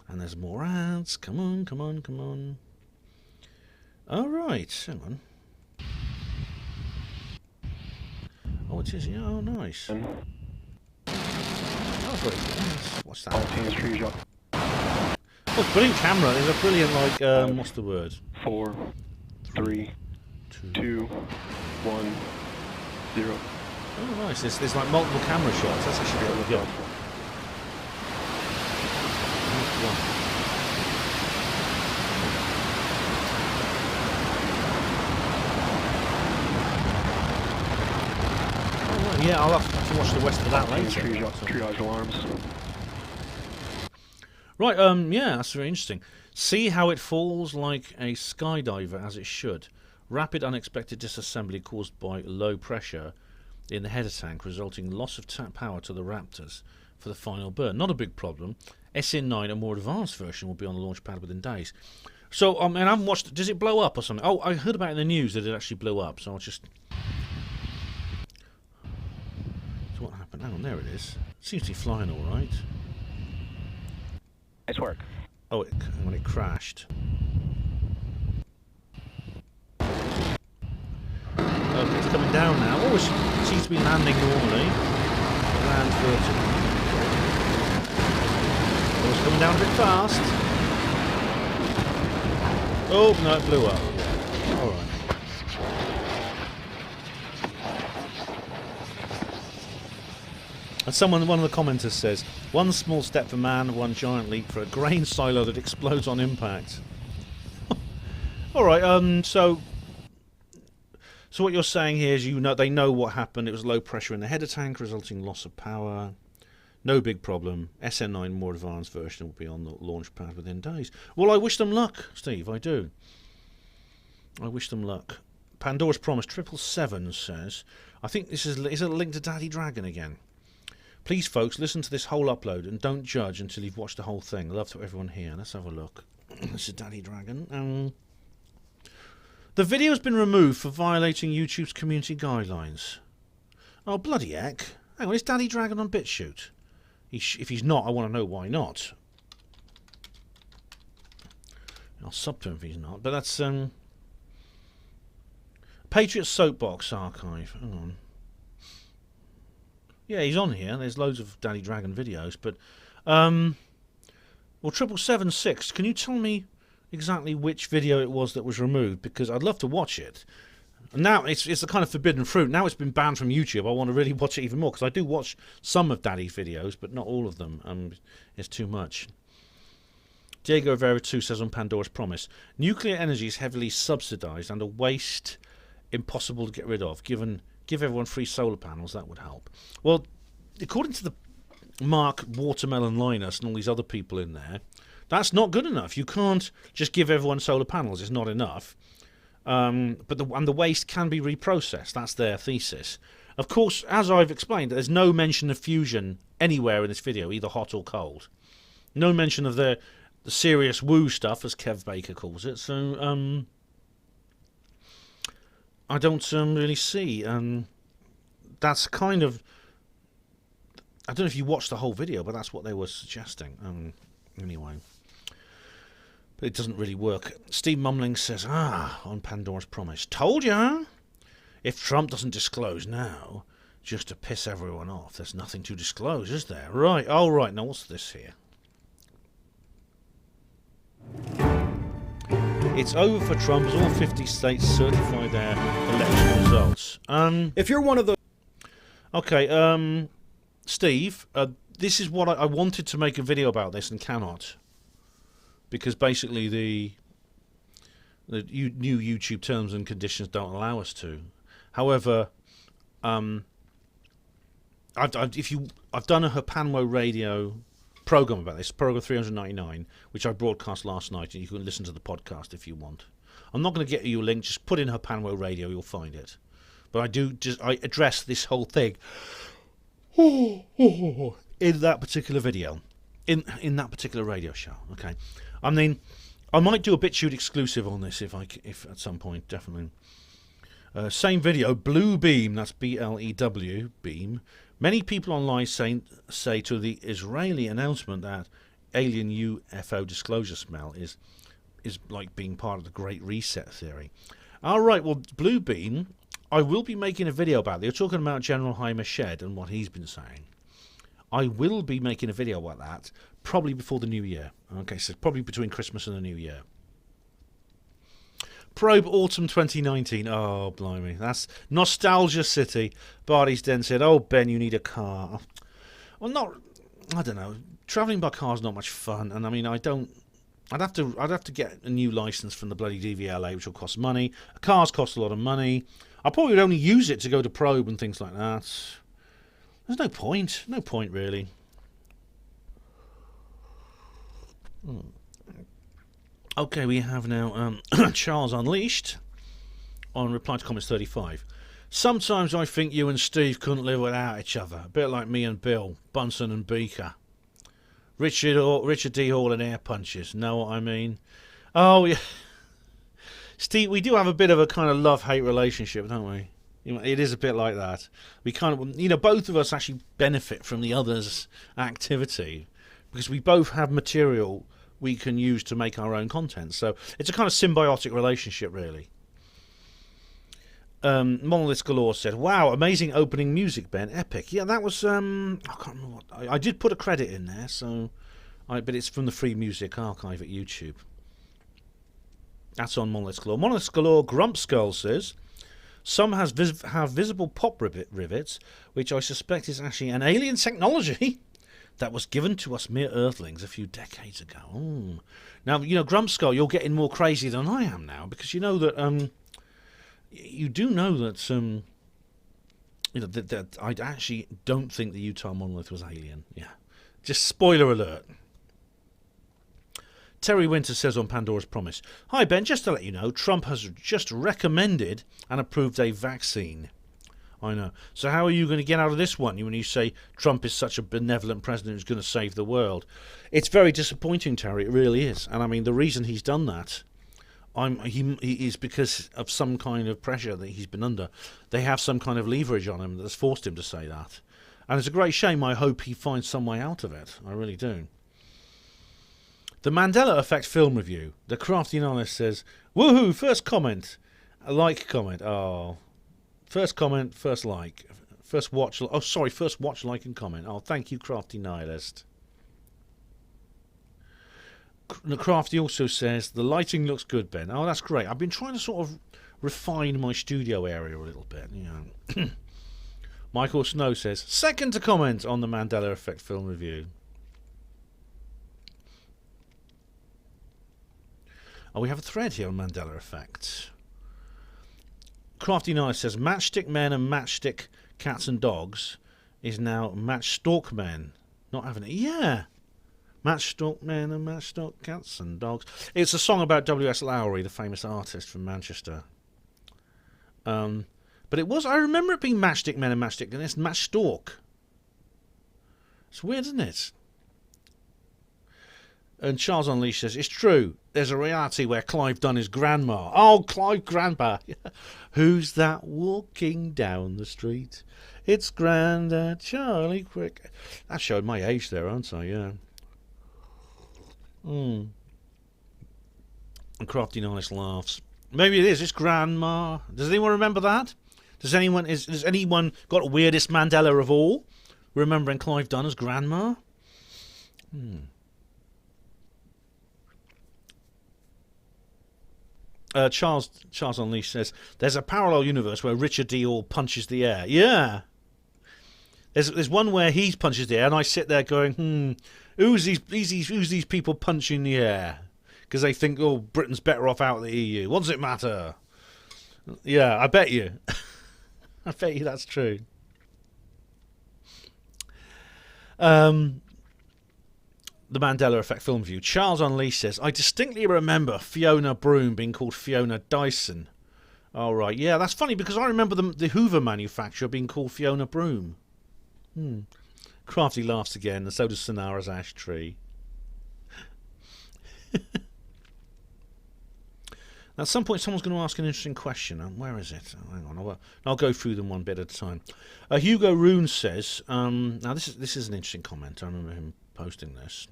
And there's more ads. Come on, come on, come on. All right, hang on. Oh, it is. Yeah, oh, nice. Oh, very nice. What's that? Oh, brilliant camera. There's a brilliant, like, what's the word? 4, 3, 2, 1, 0. Oh, nice. There's like multiple camera shots. That's actually really good. Yeah, I'll have to watch the rest of that later. Triage alarms. Right, yeah, that's very interesting. See how it falls like a skydiver, as it should. Rapid unexpected disassembly caused by low pressure in the header tank, resulting loss of power to the Raptors for the final burn. Not a big problem. SN9, a more advanced version, will be on the launch pad within days. So, and I haven't watched... Does it blow up or something? Oh, I heard about it in the news that it actually blew up, so I'll just... So what happened? Hang on, there it is. Seems to be flying all right. Nice work. Oh, when it crashed. Okay, it's coming down now. Oh, it seems to be landing normally. It lands vertically. Oh, it's coming down a bit fast. Oh, no, it blew up. All right. And one of the commenters says, one small step for man, one giant leap for a grain silo that explodes on impact. Alright, so what you're saying here is they know what happened. It was low pressure in the header tank, resulting in loss of power. No big problem. SN9 more advanced version will be on the launch pad within days. Well, I wish them luck, Steve, I do. I wish them luck. Pandora's Promise 777 says, I think this is it a link to Daddy Dragon again. Please, folks, listen to this whole upload and don't judge until you've watched the whole thing. Love to everyone here. Let's have a look. This is Daddy Dragon. The video's been removed for violating YouTube's community guidelines. Oh, bloody heck. Hang on, is Daddy Dragon on BitChute? If he's not, I want to know why not. I'll sub to him if he's not. But that's... Patriot Soapbox Archive. Hang on. Yeah, he's on here. There's loads of Daddy Dragon videos. But, well, 7776, can you tell me exactly which video it was that was removed? Because I'd love to watch it. And now it's the kind of forbidden fruit. Now it's been banned from YouTube. I want to really watch it even more, because I do watch some of Daddy's videos, but not all of them. It's too much. Diego Rivera 2 says on Pandora's Promise, nuclear energy is heavily subsidised and a waste impossible to get rid of. Give everyone free solar panels, that would help. Well, according to the Mark Watermelon Linus and all these other people in there, that's not good enough. You can't just give everyone solar panels. It's not enough. But the waste can be reprocessed. That's their thesis. Of course, as I've explained, there's no mention of fusion anywhere in this video, either hot or cold. No mention of the serious woo stuff, as Kev Baker calls it. So I don't really see. That's kind of... I don't know if you watched the whole video, but that's what they were suggesting. Anyway. But it doesn't really work. Steve Mumling says, on Pandora's Promise. Told you, huh? If Trump doesn't disclose now, just to piss everyone off, there's nothing to disclose, is there? Right, all right. Now, what's this here? It's over for Trump as all 50 states certify their election results. If you're one of the... Okay, Steve, this is what I wanted to make a video about this and cannot. Because basically the new YouTube terms and conditions don't allow us to. However, I've done a HPANWO radio program about this, program 399, which I broadcast last night, and you can listen to the podcast if you want. I'm not going to get you a link. Just put in HPANWO radio, you'll find it. But I address this whole thing in that particular video, in that particular radio show. Okay. I mean, I might do a BitChute exclusive on this if at some point, definitely. Same video, Blue Beam, that's B-L-E-W, Beam. Many people online say to the Israeli announcement that alien UFO disclosure smell is like being part of the Great Reset theory. All right, well, Blue Beam, I will be making a video about it. You're talking about General Jaime Shed and what he's been saying. I will be making a video about that probably before the new year. Okay, so probably between Christmas and the new year. Probe Autumn 2019. Oh, blimey. That's Nostalgia City. Barty's Den said, oh, Ben, you need a car. Well, I don't know. Travelling by car is not much fun. And, I mean, I'd have to get a new licence from the bloody DVLA, which will cost money. Cars cost a lot of money. I probably would only use it to go to Probe and things like that. There's no point. No point, really. Okay, we have now Charles Unleashed on Reply to Comments 35. Sometimes I think you and Steve couldn't live without each other. A bit like me and Bill, Bunsen and Beaker. Richard D. Hall and Air Punches. Know what I mean? Oh, yeah. Steve, we do have a bit of a kind of love-hate relationship, don't we? It is a bit like that. We kind of, both of us actually benefit from the other's activity because we both have material we can use to make our own content. So it's a kind of symbiotic relationship, really. Monolith Galore said, wow, amazing opening music, Ben. Epic. Yeah, that was, I can't remember what, I did put a credit in there, but it's from the Free Music Archive at YouTube. That's on Monolith Galore. Monolith Galore Grump Skull says, Some have visible pop rivets, which I suspect is actually an alien technology that was given to us mere Earthlings a few decades ago. Ooh. Now, you know, Grumpskull, you're getting more crazy than I am now, because you know that you do know that you know that I actually don't think the Utah monolith was alien. Yeah, just spoiler alert. Terry Winter says on Pandora's Promise, "Hi Ben, just to let you know, Trump has just recommended and approved a vaccine." I know. So how are you going to get out of this one when you say Trump is such a benevolent president who's going to save the world? It's very disappointing, Terry. It really is. And I mean, the reason he's done that, he is because of some kind of pressure that he's been under. They have some kind of leverage on him that's forced him to say that. And it's a great shame. I hope he finds some way out of it. I really do. The Mandela Effect film review. The Crafty Nihilist says, "Woohoo! First comment, a like comment. Oh, first comment, first like, first watch. Oh, sorry, first watch, like, and comment. Oh, thank you, Crafty Nihilist." The Crafty also says the lighting looks good, Ben. Oh, that's great. I've been trying to sort of refine my studio area a little bit. You know. Michael Snow says, second to comment on the Mandela Effect film review. Oh, we have a thread here on Mandela Effect. Crafty Nice says, Matchstick Men and Matchstick Cats and Dogs is now Matchstalk Men. Not having it. Yeah. Matchstalk Men and Matchstalk Cats and Dogs. It's a song about W.S. Lowry, the famous artist from Manchester. But it was, I remember it being Matchstick Men and Matchstick, and it's Matchstalk. It's weird, isn't it? And Charles Unleashed says, it's true. There's a reality where Clive Dunn is grandma. Oh, Clive Grandpa. Who's that walking down the street? It's Grandad Charlie Quick. That showed my age there, aren't I? Yeah. And Crafty Nice laughs. Maybe it is. It's Grandma. Does anyone remember that? Has anyone got the weirdest Mandela of all? Remembering Clive Dunn as Grandma? Charles Unleashed says, there's a parallel universe where Richard D. All punches the air. Yeah. There's one where he punches the air, and I sit there going, who's these people punching the air? Because they think, oh, Britain's better off out of the EU. What does it matter? Yeah, I bet you. I bet you that's true. The Mandela Effect film review. Charles Unleashed says, I distinctly remember Fiona Broom being called Fiona Dyson. Oh, right. Yeah, that's funny because I remember the Hoover manufacturer being called Fiona Broom. Crafty laughs again, and so does Sonara's ash tree. At some point, someone's going to ask an interesting question. Where is it? Oh, hang on, I'll go through them one bit at a time. Hugo Rune says, now this is an interesting comment. I remember him posting this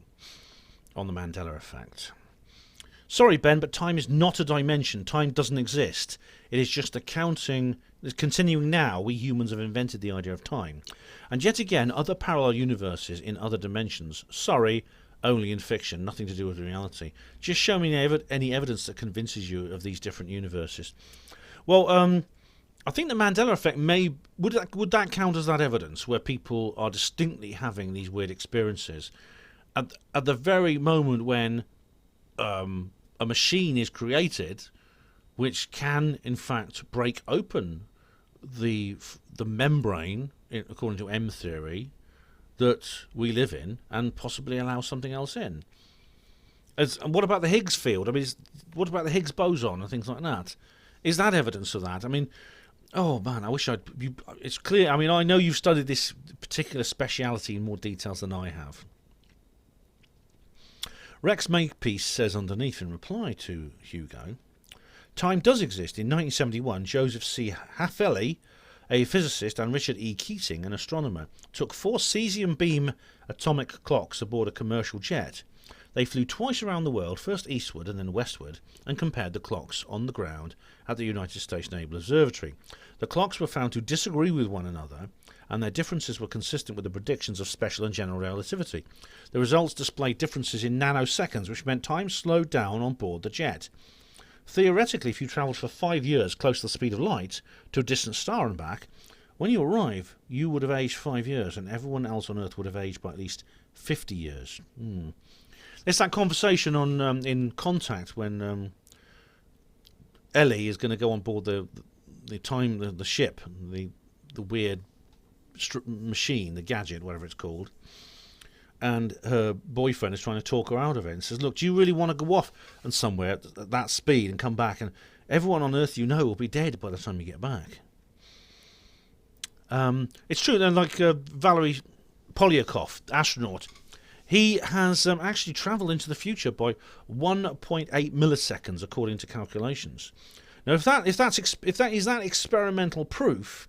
on the Mandela Effect. Sorry, Ben, but time is not a dimension. Time doesn't exist. It is just accounting. It's continuing now. We humans have invented the idea of time. And yet again, other parallel universes in other dimensions. Sorry, only in fiction, nothing to do with reality. Just show me any evidence that convinces you of these different universes. Well, I think the Mandela Effect would that count as that evidence where people are distinctly having these weird experiences at the very moment when a machine is created which can in fact break open the membrane, according to M theory, that we live in, and possibly allow something else in. And what about the Higgs field? I mean, what about the Higgs boson and things like that? Is that evidence of that? I mean, oh man, I wish it's clear. I mean, I know you've studied this particular speciality in more details than I have. Rex Makepeace says underneath in reply to Hugo, time does exist. In 1971, Joseph C. Hafele, a physicist, and Richard E. Keating, an astronomer, took 4 cesium beam atomic clocks aboard a commercial jet. They flew twice around the world, first eastward and then westward, and compared the clocks on the ground at the United States Naval Observatory. The clocks were found to disagree with one another, and their differences were consistent with the predictions of special and general relativity. The results displayed differences in nanoseconds, which meant time slowed down on board the jet. theoretically, if you travelled for 5 years close to the speed of light to a distant star and back, when you arrive, you would have aged 5 years, and everyone else on Earth would have aged by at least 50 years. It's that conversation on in Contact when Ellie is going to go on board the ship, the weird machine, the gadget, whatever it's called, and her boyfriend is trying to talk her out of it and says, look, do you really want to go off and somewhere at that speed and come back, and everyone on Earth will be dead by the time you get back. It's true, and like Valery Polyakov, astronaut, he has actually travelled into the future by 1.8 milliseconds according to calculations. Now, if that is experimental proof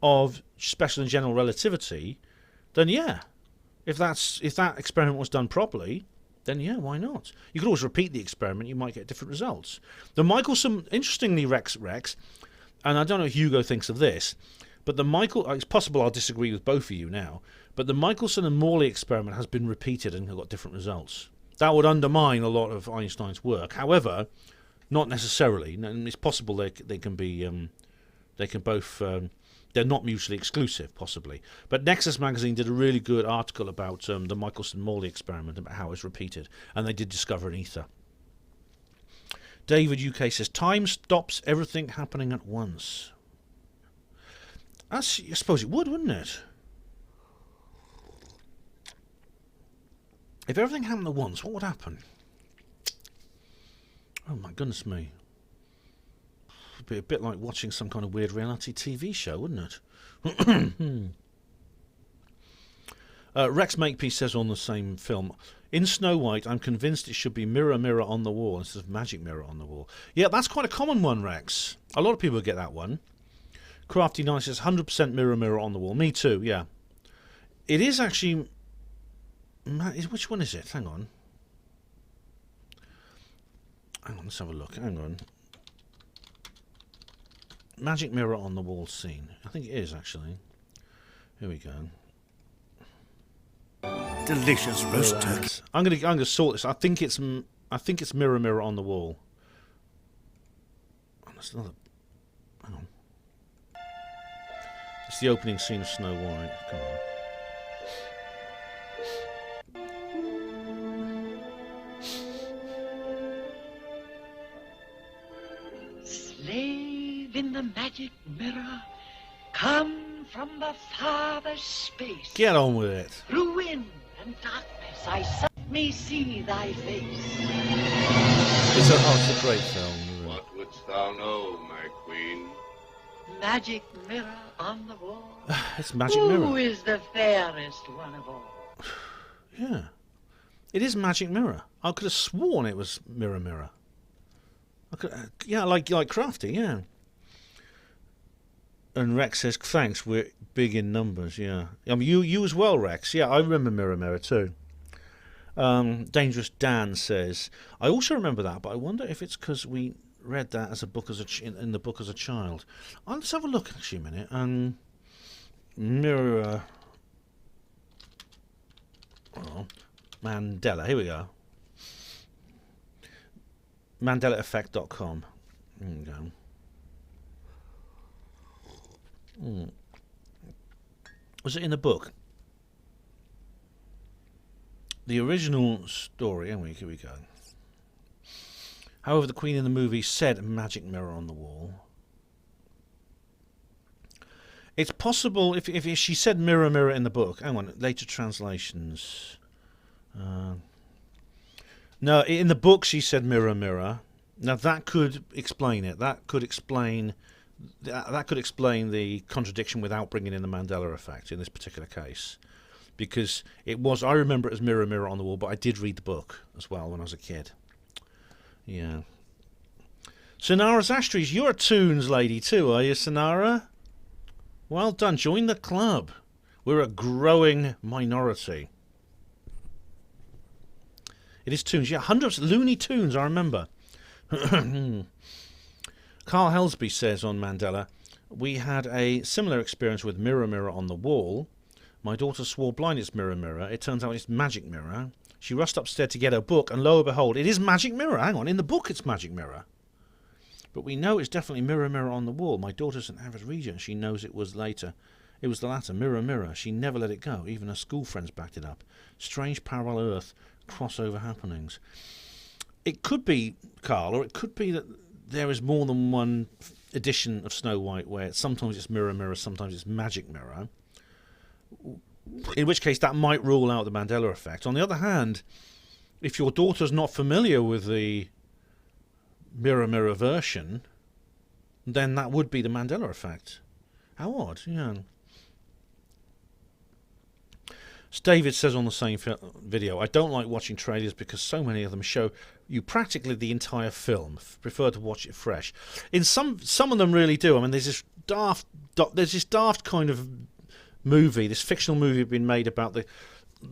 of special and general relativity, then yeah. If that experiment was done properly, then yeah, why not? You could always repeat the experiment, you might get different results. The Michelson, interestingly, Rex, and I don't know if Hugo thinks of this, but it's possible I'll disagree with both of you now, but the Michelson and Morley experiment has been repeated and got different results. That would undermine a lot of Einstein's work. However, not necessarily. And it's possible they can be, they can both. They're not mutually exclusive, possibly. But Nexus magazine did a really good article about the Michelson-Morley experiment, about how it's repeated, and they did discover an ether. David UK says, time stops everything happening at once. I suppose it would, wouldn't it? If everything happened at once, what would happen? Oh my goodness me. It'd be a bit like watching some kind of weird reality TV show, wouldn't it? Rex Makepeace says on the same film, in Snow White, I'm convinced it should be mirror, mirror on the wall instead of magic mirror on the wall. Yeah, that's quite a common one, Rex. A lot of people get that one. Crafty9 says 100% mirror, mirror on the wall. Me too, yeah. It is actually... Which one is it? Hang on. Hang on, let's have a look. Hang on. Magic mirror on the wall scene. I think it is, actually. Here we go. Delicious roast turkey. I'm gonna sort this. I think it's mirror, mirror on the wall. Oh, that's another. Hang on. It's the opening scene of Snow White. Come on. Slave in the magic mirror, come from the farthest space. Get on with it. Through wind and darkness, I may see thy face. It's a great film. What wouldst thou know, my queen? Magic mirror on the wall. It's magic mirror. Who is the fairest one of all? Yeah, it is magic mirror. I could have sworn it was mirror, mirror. I could, yeah, like Crafty, yeah. And Rex says, thanks, we're big in numbers, yeah. I mean, you as well, Rex. Yeah, I remember Mirror Mirror too. Dangerous Dan says, I also remember that, but I wonder if it's because we read that as a book in the book as a child. Let's have a look, actually, a minute. Mirror... Oh, Mandela, here we go. MandelaEffect.com. There we go. Was it in the book? The original story. Here we go. However, the Queen in the movie said magic mirror on the wall. It's possible if she said mirror, mirror in the book. Hang on, later translations. No, in the book she said mirror, mirror. Now that could explain it. That could explain the contradiction without bringing in the Mandela effect in this particular case, because it was. I remember it as mirror, mirror on the wall, but I did read the book as well when I was a kid. Yeah. Sonara Zastries, you're a Toons lady too, are you, Sonara? Well done. Join the club. We're a growing minority. It is Toons. Yeah, hundreds. Looney Tunes, I remember. Carl Helsby says on Mandela, we had a similar experience with mirror, mirror on the wall. My daughter swore blind it's mirror, mirror. It turns out it's magic mirror. She rushed upstairs to get her book, and lo and behold, it is magic mirror. Hang on, in the book it's magic mirror. But we know it's definitely mirror, mirror on the wall. My daughter's an avid reader, and she knows it was later. It was the latter, mirror, mirror. She never let it go. Even her school friends backed it up. Strange parallel Earth crossover happenings. It could be, Carl, or it could be that there is more than one edition of Snow White where sometimes it's mirror, mirror, sometimes it's magic mirror. In which case that might rule out the Mandela effect. On the other hand, if your daughter's not familiar with the mirror, mirror version, then that would be the Mandela effect. How odd, yeah. David says on the same video, I don't like watching trailers because so many of them show you practically the entire film. Prefer to watch it fresh. In some of them really do. I mean, there's this daft kind of movie, this fictional movie been made about the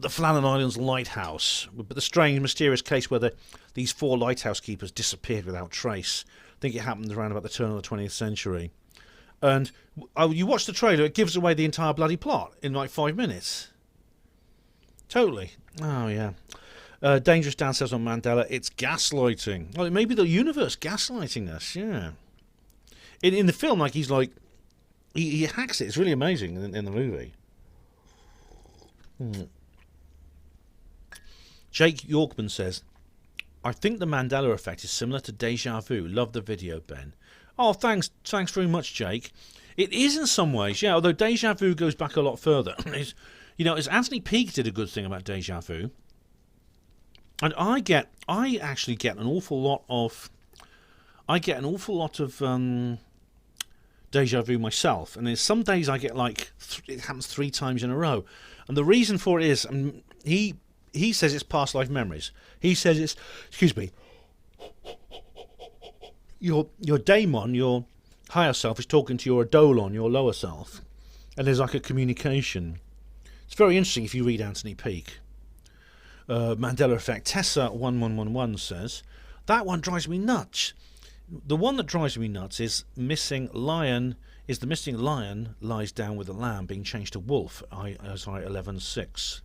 Flannan Islands lighthouse, but the strange, mysterious case where these 4 lighthouse keepers disappeared without trace. I think it happened around about the turn of the 20th century. And you watch the trailer, it gives away the entire bloody plot in like 5 minutes. Totally. Oh, yeah. Dangerous Dan says on Mandela, it's gaslighting. Well, it may be the universe gaslighting us, yeah. In the film, like, he's like, he hacks it. It's really amazing in the movie. Jake Yorkman says, I think the Mandela effect is similar to deja vu. Love the video, Ben. Oh, thanks very much, Jake. It is in some ways, yeah, although deja vu goes back a lot further. As Anthony Peake did a good thing about deja vu. And I actually get an awful lot of deja vu myself, and there's some days I get like it happens 3 times in a row, and the reason for it is he says it's past life memories. He says it's, excuse me, your daemon, your higher self, is talking to your eidolon, your lower self, and there's like a communication. It's very interesting if you read Anthony Peake. Mandela effect. Tessa1111 says, that one drives me nuts. The one that drives me nuts is the missing lion lies down with the lamb being changed to wolf, Isaiah 11:6.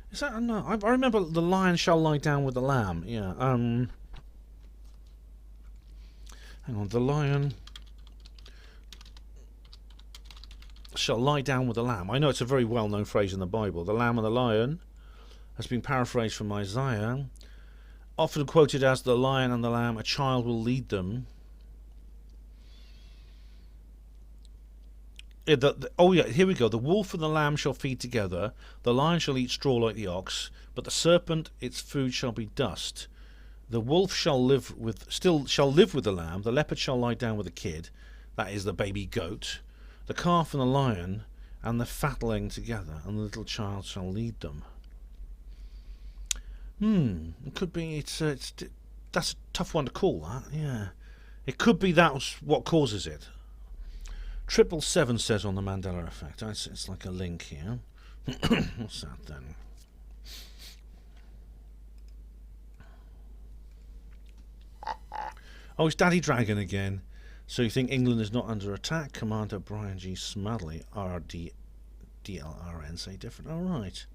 Is that, no, I remember the lion shall lie down with the lamb, yeah. Hang on, the lion shall lie down with the lamb. I know it's a very well-known phrase in the Bible. The lamb and the lion has been paraphrased from Isaiah, often quoted as the lion and the lamb, a child will lead them. Oh yeah, here we go. The wolf and the lamb shall feed together. The lion shall eat straw like the ox, but the serpent, its food shall be dust. The wolf shall live with the lamb. The leopard shall lie down with the kid, that is the baby goat. The calf and the lion and the fatling together, and the little child shall lead them. It could be. That's a tough one to call. That, yeah. It could be that's what causes it. 777 says on the Mandela effect. It's like a link here. What's that then? Oh, it's Daddy Dragon again. So you think England is not under attack? Commander Brian G. Smedley, RDLRN, say different. All right.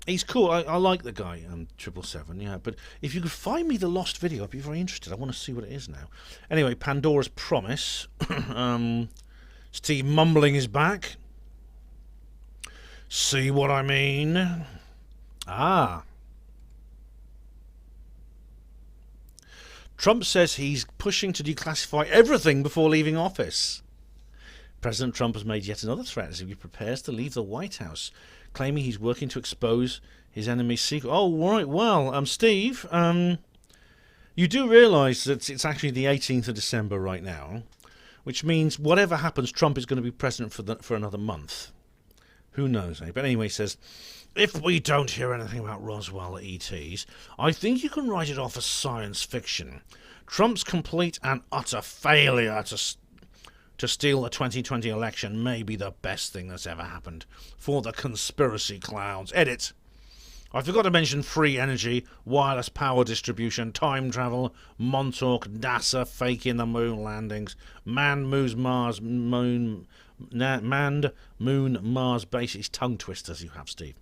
He's cool. I like the guy, 777, yeah. But if you could find me the lost video, I'd be very interested. I want to see what it is now. Anyway, Pandora's Promise. Steve mumbling is back. See what I mean? Ah. Trump says he's pushing to declassify everything before leaving office. President Trump has made yet another threat as he prepares to leave the White House, claiming he's working to expose his enemy's secret. Oh, right. Well, Steve, you do realise that it's actually the 18th of December right now, which means whatever happens, Trump is going to be president for another month. Who knows, eh? But anyway, he says, if we don't hear anything about Roswell ETs, I think you can write it off as science fiction. Trump's complete and utter failure to steal the 2020 election may be the best thing that's ever happened for the conspiracy clowns. Edit. I forgot to mention free energy, wireless power distribution, time travel, Montauk, NASA faking the moon landings, manned moon Mars base. It's tongue twisters you have, Steve.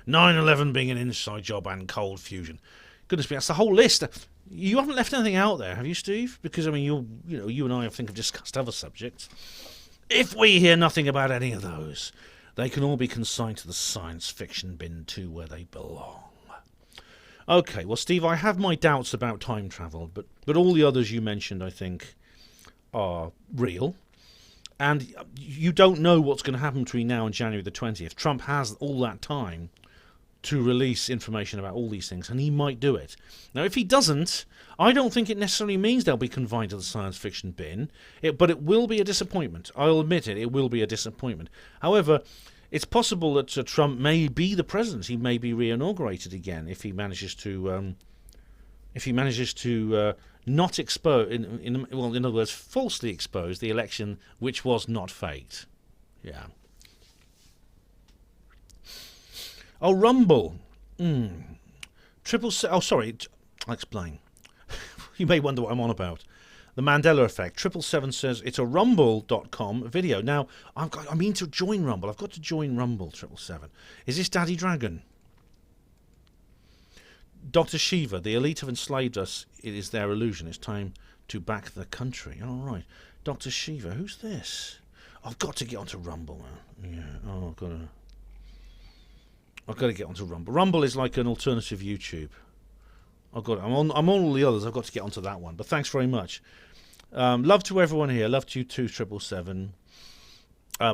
9/11 being an inside job and cold fusion. Goodness me, that's the whole list. You haven't left anything out there, have you, Steve? Because I mean, you and I, I think, have discussed other subjects. If we hear nothing about any of those, they can all be consigned to the science fiction bin too, where they belong. Okay, well, Steve, I have my doubts about time travel, but all the others you mentioned, I think, are real. And you don't know what's going to happen between now and January the 20th. Trump has all that time to release information about all these things, and he might do it. Now, if he doesn't, I don't think it necessarily means they'll be confined to the science fiction bin, but it will be a disappointment. I'll admit it, it will be a disappointment. However, it's possible that Trump may be the president. He may be re-inaugurated again if he manages to not expose, in other words, falsely expose the election which was not faked. Yeah. Oh, Rumble. Oh, sorry. I'll explain. You may wonder what I'm on about. The Mandela Effect. 777 says it's a rumble.com video. Now, I mean to join Rumble. I've got to join Rumble, 777. Is this Daddy Dragon? Dr. Shiva, the elite have enslaved us. It is their illusion. It's time to back the country. All right. Dr. Shiva, who's this? I've got to get onto Rumble, man. Yeah. Oh, I've got to get onto Rumble. Rumble is like an alternative YouTube. I'm on all the others. I've got to get onto that one. But thanks very much. Love to everyone here. Love to you too, 777.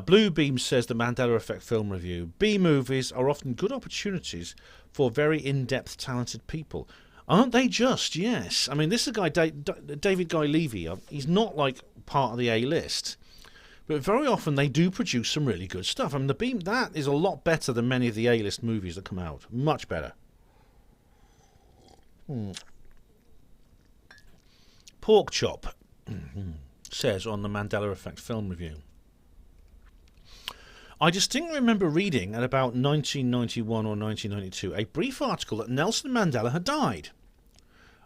Blue Beam says the Mandela Effect film review. B-movies are often good opportunities for very in-depth, talented people. Aren't they just? Yes. I mean, this is a guy, David Guy Levy. He's not like part of the A-list. But very often they do produce some really good stuff. I mean, the Beam, that is a lot better than many of the A-list movies that come out. Much better. Pork Chop says on the Mandela Effect film review. I distinctly remember reading at about 1991 or 1992 a brief article that Nelson Mandela had died.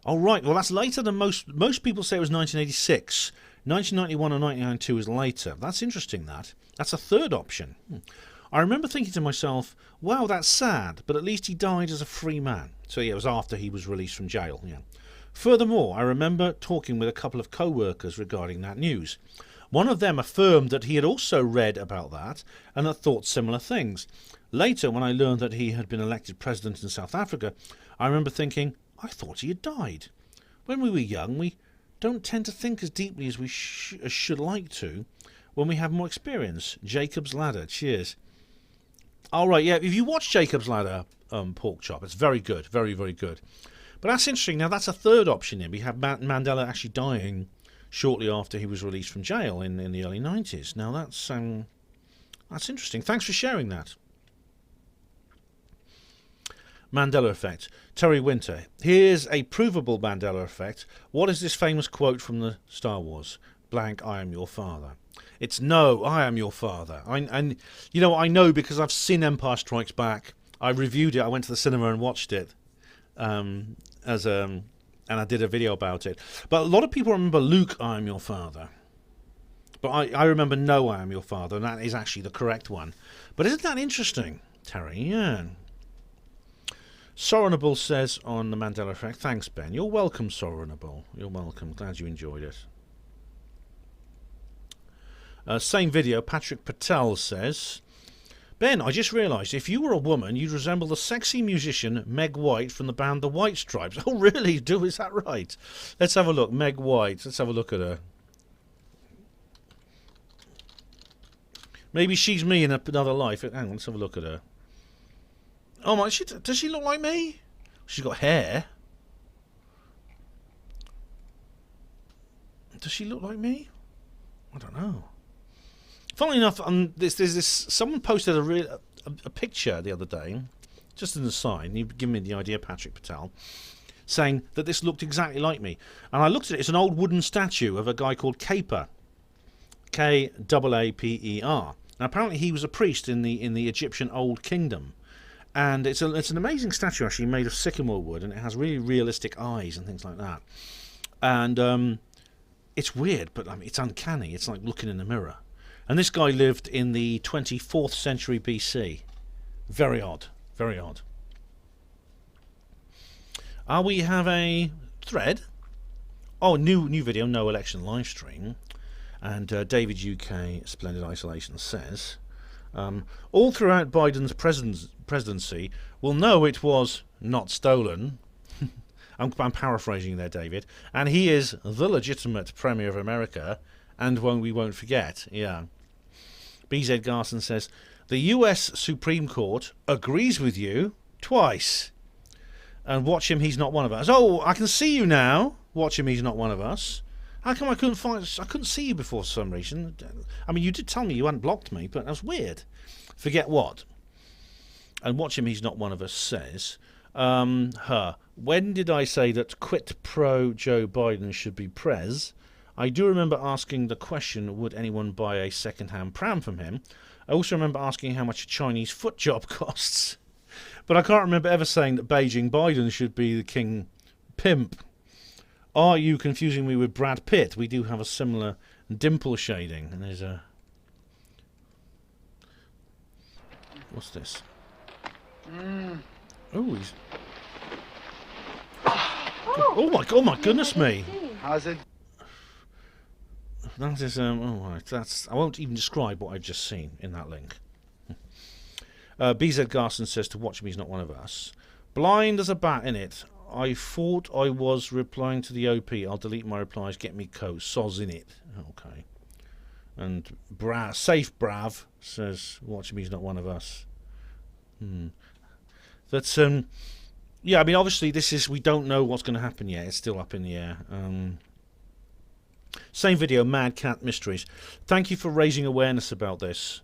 Oh, right. Well, that's later than most people say it was 1986. 1991 or 1992 is later. That's interesting, that. That's a third option. I remember thinking to myself, wow, that's sad, but at least he died as a free man. So, yeah, it was after he was released from jail, yeah. Furthermore, I remember talking with a couple of co-workers regarding that news. One of them affirmed that he had also read about that and had thought similar things. Later, when I learned that he had been elected president in South Africa, I remember thinking, I thought he had died. When we were young, we don't tend to think as deeply as we should like to when we have more experience. Jacob's Ladder. Cheers. All right, yeah, if you watch Jacob's Ladder, Pork Chop, it's very good. Very, very good. But that's interesting. Now, that's a third option here. We have Mandela actually dying shortly after he was released from jail in the early 90s. Now, that's interesting. Thanks for sharing that. Mandela Effect. Terry Winter. Here's a provable Mandela Effect. What is this famous quote from the Star Wars? Blank, I am your father. It's no, I am your father. I know because I've seen Empire Strikes Back. I reviewed it. I went to the cinema and watched it. And I did a video about it. But a lot of people remember Luke, I am your father. But I remember no, I am your father, and that is actually the correct one. But isn't that interesting, Terry? Yeah. Sorenable says on the Mandela Effect, thanks, Ben. You're welcome, Sorenable. You're welcome. Glad you enjoyed it. Same video, Patrick Patel says, Ben, I just realised if you were a woman, you'd resemble the sexy musician Meg White from the band The White Stripes. Oh, really? Is that right? Let's have a look. Meg White. Let's have a look at her. Maybe she's me in another life. Hang on, let's have a look at her. Oh my, does she look like me? She's got hair. Does she look like me? I don't know. Funnily enough, there's this. Someone posted a picture the other day, just in the sign. You've given me the idea, Patrick Patel, saying that this looked exactly like me. And I looked at it. It's an old wooden statue of a guy called Kaper, K-A-A-P-E-R. Now apparently he was a priest in the Egyptian Old Kingdom, and it's an amazing statue actually made of sycamore wood, and it has really realistic eyes and things like that. And it's weird, but I mean, it's uncanny. It's like looking in a mirror. And this guy lived in the 24th century BC. Very odd. Very odd. We have a thread. Oh, new video, no election live stream. And David UK Splendid Isolation says, all throughout Biden's presidency, we'll know it was not stolen. I'm paraphrasing there, David. And he is the legitimate Premier of America, and we won't forget. Yeah. BZ Garson says, the US Supreme Court agrees with you twice. And watch him, he's not one of us. Oh, I can see you now. Watch him, he's not one of us. How come I couldn't see you before for some reason? I mean, you did tell me you hadn't blocked me, but that was weird. Forget what? And watch him, he's not one of us says, when did I say that quit pro Joe Biden should be prez? I do remember asking the question, would anyone buy a second-hand pram from him? I also remember asking how much a Chinese foot job costs. But I can't remember ever saying that Beijing Biden should be the king pimp. Are you confusing me with Brad Pitt? We do have a similar dimple shading. And there's a... What's this? Oh, he's... Oh my goodness me! How's it? That is all right. That's. I won't even describe what I've just seen in that link. BZ Garson says to watch him, he's not one of us. Blind as a bat in it. I thought I was replying to the OP. I'll delete my replies. Get me coat. Soz in it. Okay. And Safe Brav says, watch him, he's not one of us. That's yeah, I mean, obviously we don't know what's going to happen yet. It's still up in the air. Same video, Mad Cat Mysteries. Thank you for raising awareness about this.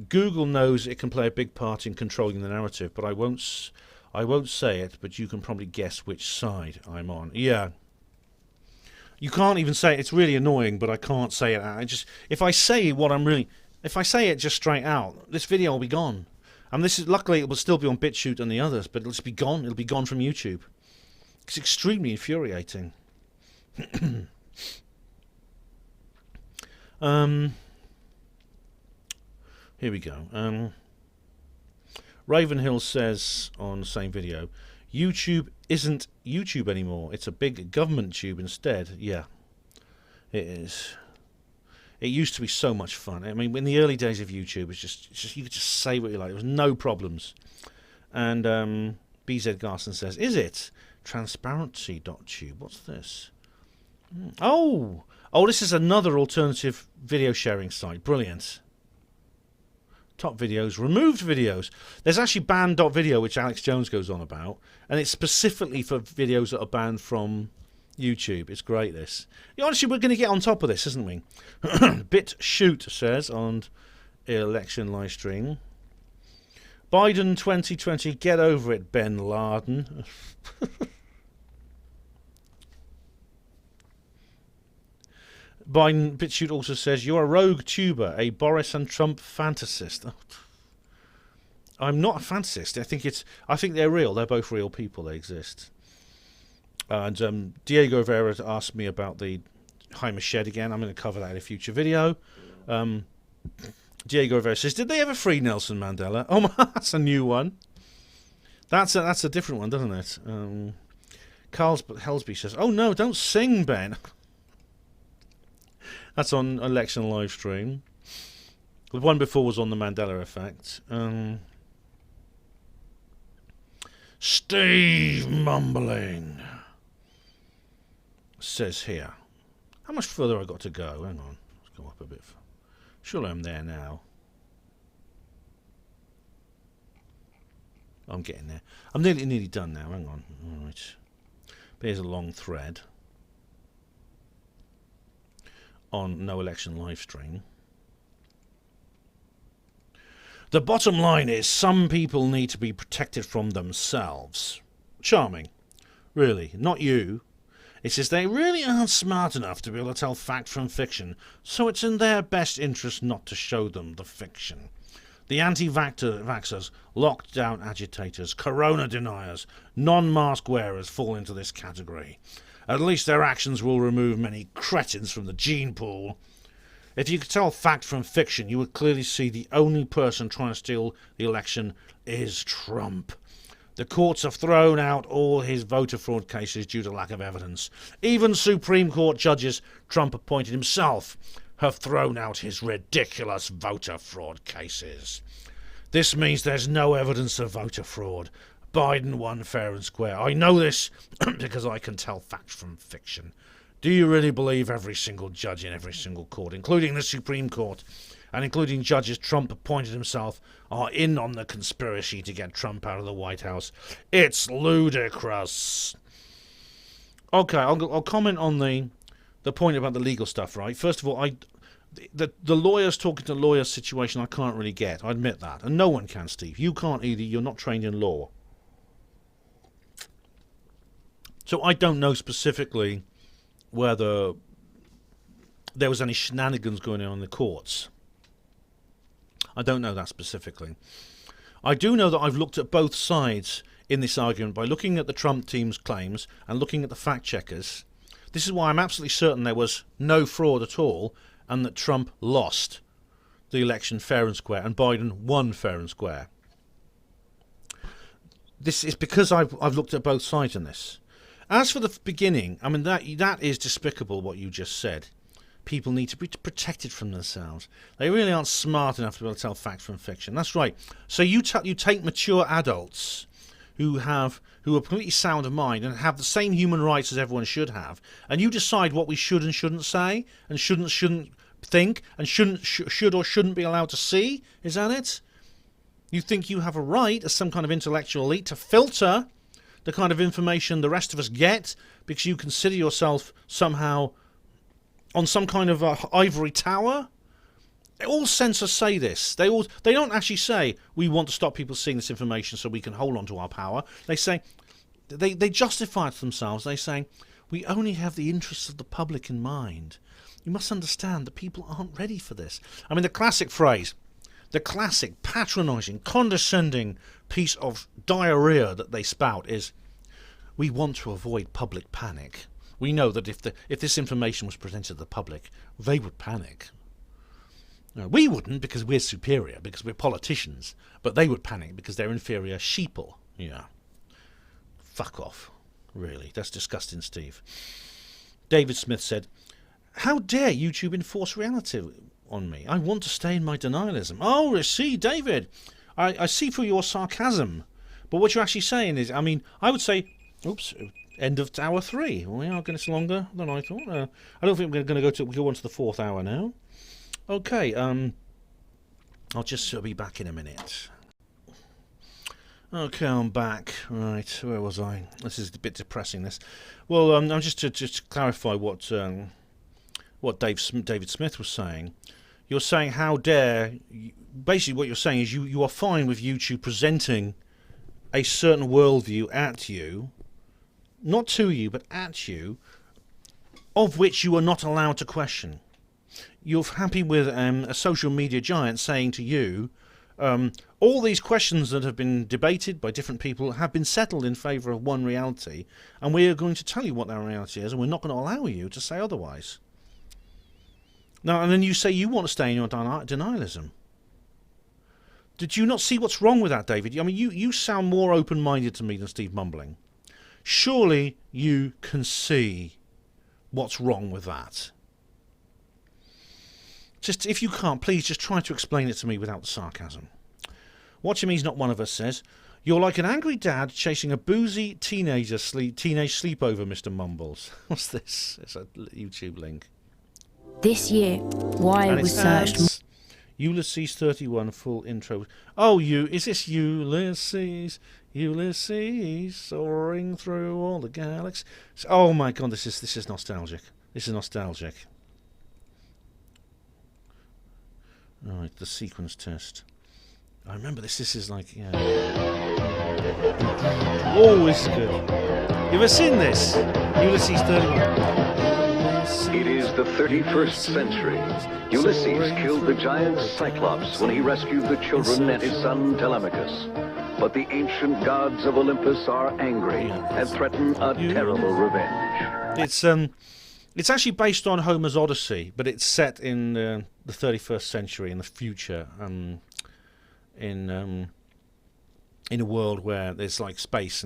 Google knows it can play a big part in controlling the narrative, but I won't say it, but you can probably guess which side I'm on. Yeah. You can't even say it. It's really annoying, but I can't say it. If I say it just straight out, this video will be gone. And luckily it will still be on BitChute and the others, but it'll just be gone. It'll be gone from YouTube. It's extremely infuriating. Here we go. Ravenhill says on the same video, YouTube isn't YouTube anymore. It's a big government tube instead. Yeah, it is. It used to be so much fun. I mean, in the early days of YouTube, it's just you could just say what you like. There was no problems. And BZ Garson says, is it transparency.tube? What's this? Oh, this is another alternative video sharing site. Brilliant. Top videos, removed videos. There's actually banned.video, which Alex Jones goes on about, and it's specifically for videos that are banned from YouTube. It's great, this. Honestly, we're going to get on top of this, isn't we? BitChute says on election live stream, Biden 2020, get over it, Ben Laden. Biden BitChute also says, you're a rogue tuber, a Boris and Trump fantasist. I'm not a fantasist. I think they're real. They're both real people. They exist. And Diego Vera asked me about the Heimer Shed again. I'm going to cover that in a future video. Diego Vera says, did they ever free Nelson Mandela? Oh, that's a new one. That's a different one, doesn't it? Carl Helsby says, oh no, don't sing, Ben. That's on election live stream. The one before was on the Mandela effect. Steve Mumbling says here. How much further I got to go? Hang on. Let's go up a bit. Surely I'm there now. I'm getting there. I'm nearly done now. Hang on. All right. There's a long thread on no election live stream. The bottom line is some people need to be protected from themselves. Charming. Really. Not you. It says they really aren't smart enough to be able to tell fact from fiction, so it's in their best interest not to show them the fiction. The anti-vaxxers, lockdown agitators, corona deniers, non-mask wearers fall into this category. At least their actions will remove many cretins from the gene pool. If you could tell fact from fiction, you would clearly see the only person trying to steal the election is Trump. The courts have thrown out all his voter fraud cases due to lack of evidence. Even Supreme Court judges Trump appointed himself have thrown out his ridiculous voter fraud cases. This means there's no evidence of voter fraud. Biden won fair and square. I know this because I can tell facts from fiction. Do you really believe every single judge in every single court, including the Supreme Court, and including judges Trump appointed himself, are in on the conspiracy to get Trump out of the White House? It's ludicrous. Okay, I'll comment on the point about the legal stuff, right? First of all, the lawyers talking to lawyers situation I can't really get. I admit that. And no one can, Steve. You can't either. You're not trained in law. So I don't know specifically whether there was any shenanigans going on in the courts. I don't know that specifically. I do know that I've looked at both sides in this argument by looking at the Trump team's claims and looking at the fact checkers. This is why I'm absolutely certain there was no fraud at all and that Trump lost the election fair and square and Biden won fair and square. This is because I've looked at both sides in this. As for the beginning, I mean, that is despicable what you just said. People need to be protected from themselves. They really aren't smart enough to be able to tell facts from fiction. That's right. So you take mature adults who are completely sound of mind and have the same human rights as everyone should have, and you decide what we should and shouldn't say, and shouldn't think, and should or shouldn't be allowed to see. Is that it? You think you have a right as some kind of intellectual elite to filter the kind of information the rest of us get because you consider yourself somehow on some kind of ivory tower? All censors say this. They don't actually say we want to stop people seeing this information so we can hold on to our power. They say they justify it to themselves. They say we only have the interests of the public in mind. You must understand that people aren't ready for this. I mean, the classic phrase, the classic patronising, condescending piece of diarrhea that they spout is, we want to avoid public panic. We know that if this information was presented to the public, they would panic. No, we wouldn't because we're superior, because we're politicians, but they would panic because they're inferior sheeple. Yeah. Fuck off. Really. That's disgusting, Steve. David Smith said, how dare YouTube enforce reality on me? I want to stay in my denialism. Oh, I see, David. I see through your sarcasm. But what you're actually saying is, I mean, I would say, oops, end of hour 3. We are getting longer than I thought. I don't think we're going to go on to the 4th hour now. Okay, I'll just be back in a minute. Okay, I'm back. Right, where was I? This is a bit depressing, this. Well, I'm just to clarify what David Smith was saying. You're saying, how dare... Basically, what you're saying is you are fine with YouTube presenting a certain worldview at you, not to you, but at you, of which you are not allowed to question. You're happy with a social media giant saying to you, all these questions that have been debated by different people have been settled in favour of one reality, and we are going to tell you what that reality is, and we're not going to allow you to say otherwise. Now, and then you say you want to stay in your denialism. Did you not see what's wrong with that, David? I mean, you sound more open-minded to me than Steve Mumbling. Surely you can see what's wrong with that. Just, if you can't, please just try to explain it to me without the sarcasm. Watching Me's Not One of Us says, you're like an angry dad chasing a boozy teenage sleepover, Mr. Mumbles. What's this? It's a YouTube link. This year, why was searched... Ulysses 31 full intro. Oh, is this Ulysses? Ulysses soaring through all the galaxies. Oh my God, this is nostalgic. This is nostalgic. Right, the sequence test. I remember this. This is like, yeah. Oh, this is good. You ever seen this? Ulysses 31. It is the 31st century. Ulysses killed the giant Cyclops when he rescued the children and his son Telemachus. But the ancient gods of Olympus are angry and threaten a terrible revenge. It's actually based on Homer's Odyssey, but it's set in the 31st century in the future. in a world where there's like space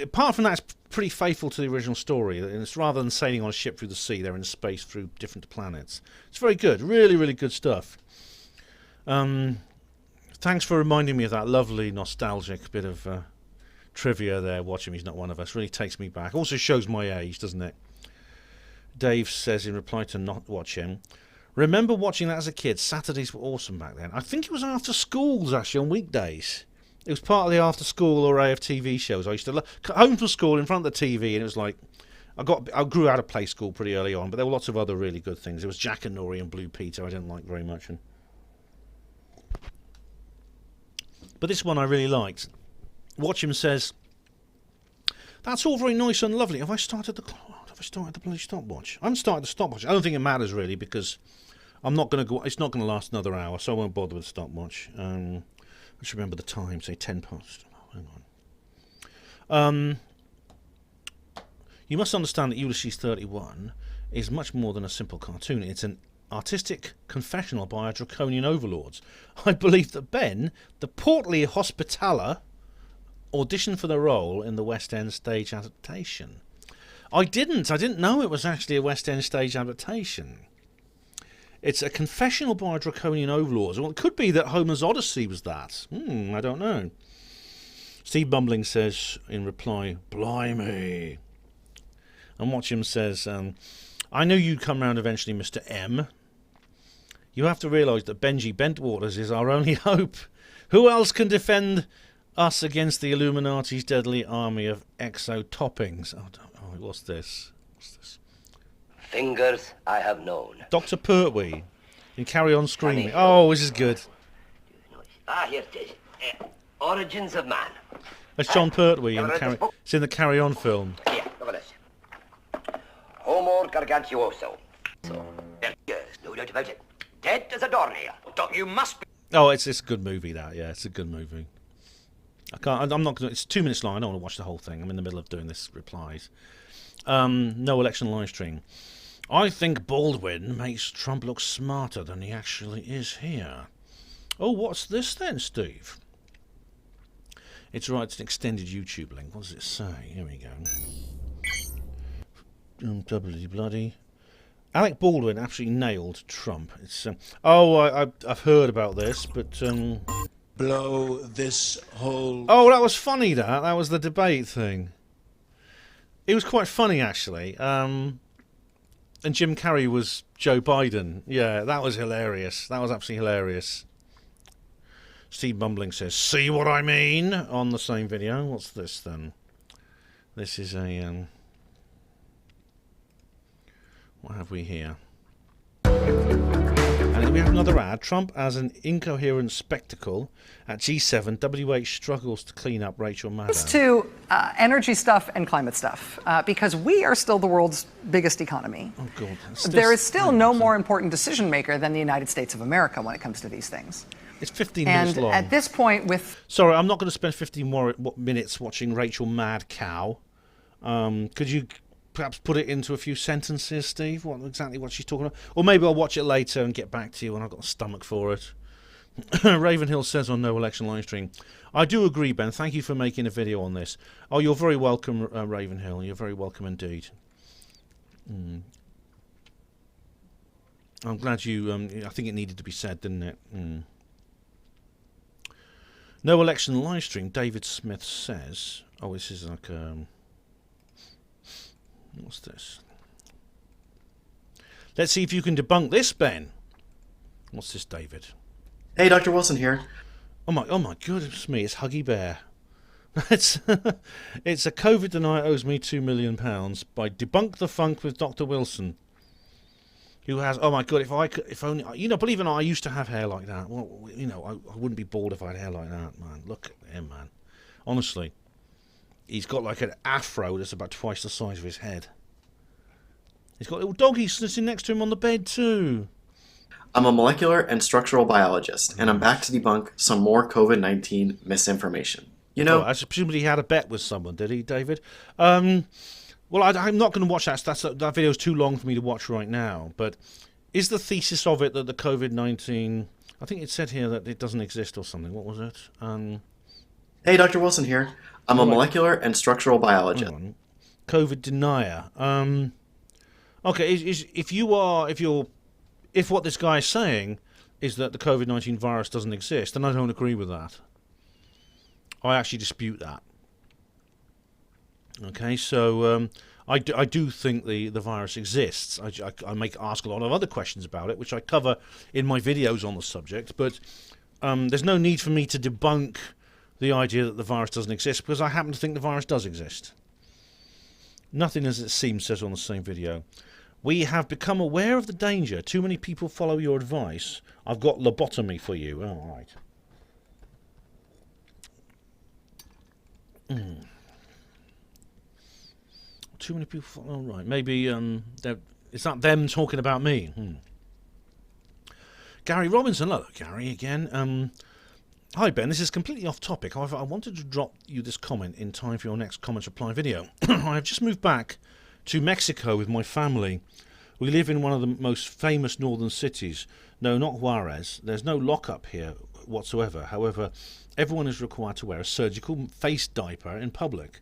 apart from that, it's pretty faithful to the original story. And it's rather than sailing on a ship through the sea, they're in space through different planets. It's very good, really, really good stuff. Thanks for reminding me of that lovely nostalgic bit of trivia there. Watch Him, He's Not One of Us. Really takes me back. Also shows my age, doesn't it? Dave says in reply to Not Watch Him, remember watching that as a kid. Saturdays were awesome back then. I think it was after schools, actually, on weekdays. It was part of the after school or AFTV shows. I used to come home from school in front of the TV, and it was like I grew out of play school pretty early on, but there were lots of other really good things. There was Jack and Nori and Blue Peter I didn't like very much, but this one I really liked. Watch Him says, "That's all very nice and lovely. Have I started the bloody stopwatch? I haven't started the stopwatch. I don't think it matters really because I'm not going to go. It's not going to last another hour, so I won't bother with the stopwatch. Let's remember the time, say 10 past. Oh, hang on. You must understand that Ulysses 31 is much more than a simple cartoon. It's an artistic confessional by our draconian overlords. I believe that Ben, the portly hospitaller, auditioned for the role in the West End stage adaptation." I didn't know it was actually a West End stage adaptation. It's a confessional by our draconian overlords. Well, it could be that Homer's Odyssey was that. I don't know. Steve Bumbling says in reply, "Blimey." And Watch Him says, "I knew you'd come round eventually, Mr. M. You have to realise that Benji Bentwaters is our only hope. Who else can defend us against the Illuminati's deadly army of exo-toppings?" What's this? Fingers I have known. Dr. Pertwee in Carry On Screaming. Oh, this is good. Here it is. Origins of Man. That's John Pertwee. It's in the Carry On film. Here, look at this. Homo gargantuoso. So, there's no doubt about it. Dead as a doornail. Doc, you must be... Oh, it's a good movie, that. Yeah, it's a good movie. I'm not gonna... It's 2 minutes long. I don't want to watch the whole thing. I'm in the middle of doing this replies. No election live stream. I think Baldwin makes Trump look smarter than he actually is here. Oh, what's this then, Steve? It's right, it's an extended YouTube link. What does it say? Here we go. Bloody. Alec Baldwin absolutely nailed Trump. It's I've heard about this, but blow this whole... Oh, that was funny, that was the debate thing. It was quite funny, actually. And Jim Carrey was Joe Biden. Yeah, that was hilarious. That was absolutely hilarious. Steve Bumbling says, "See what I mean?" on the same video. What's this then? This is a... what have we here? And then we have another ad. Trump as an incoherent spectacle at G7. WH struggles to clean up Rachel Maddow. It's to energy stuff and climate stuff, because we are still the world's biggest economy. Oh, God. There is still no more important decision maker than the United States of America when it comes to these things. It's 15 minutes long. And at this point with... Sorry, I'm not going to spend 15 more minutes watching Rachel Mad Cow. Could you perhaps put it into a few sentences, Steve? Exactly what she's talking about? Or maybe I'll watch it later and get back to you when I've got a stomach for it. Ravenhill says on No Election live stream, "I do agree, Ben. Thank you for making a video on this." Oh, you're very welcome, Ravenhill. You're very welcome indeed. I'm glad you... I think it needed to be said, didn't it? No Election live stream, David Smith says... Oh, this is like... what's this? Let's see if you can debunk this, Ben. What's this, David? Hey, Dr. Wilson here. Oh my goodness me, it's Huggy Bear. It's a COVID denier owes me £2 million by Debunk the Funk with Dr. Wilson. Who has, oh my God, if only, you know, believe it or not, I used to have hair like that. Well, you know, I wouldn't be bald if I had hair like that, man. Look at him, man. Honestly. He's got like an afro that's about twice the size of his head. He's got a little doggy sitting next to him on the bed too. I'm a molecular and structural biologist, and I'm back to debunk some more COVID-19 misinformation. You know, I presumably he had a bet with someone, did he, David? Well, I'm not going to watch that. That video is too long for me to watch right now. But is the thesis of it that the COVID-19 I think it said here that it doesn't exist or something. What was it? Hey, Dr. Wilson here. I'm a molecular and structural biologist. COVID denier. Okay, if what this guy is saying is that the COVID-19 virus doesn't exist, then I don't agree with that. I actually dispute that. Okay, so I do think the virus exists. I ask a lot of other questions about it, which I cover in my videos on the subject, but there's no need for me to debunk the idea that the virus doesn't exist, because I happen to think the virus does exist. Nothing as it seems says on the same video. We have become aware of the danger. Too many people follow your advice. I've got lobotomy for you. All right. Too many people follow. All right. Maybe it's not them talking about me. Gary Robinson. Hello, Gary, again. Hi, Ben. This is completely off topic. However, I wanted to drop you this comment in time for your next comments reply video. I have just moved back to Mexico with my family. We live in one of the most famous northern cities. No, not Juarez. There's no lockup here whatsoever. However, everyone is required to wear a surgical face diaper in public,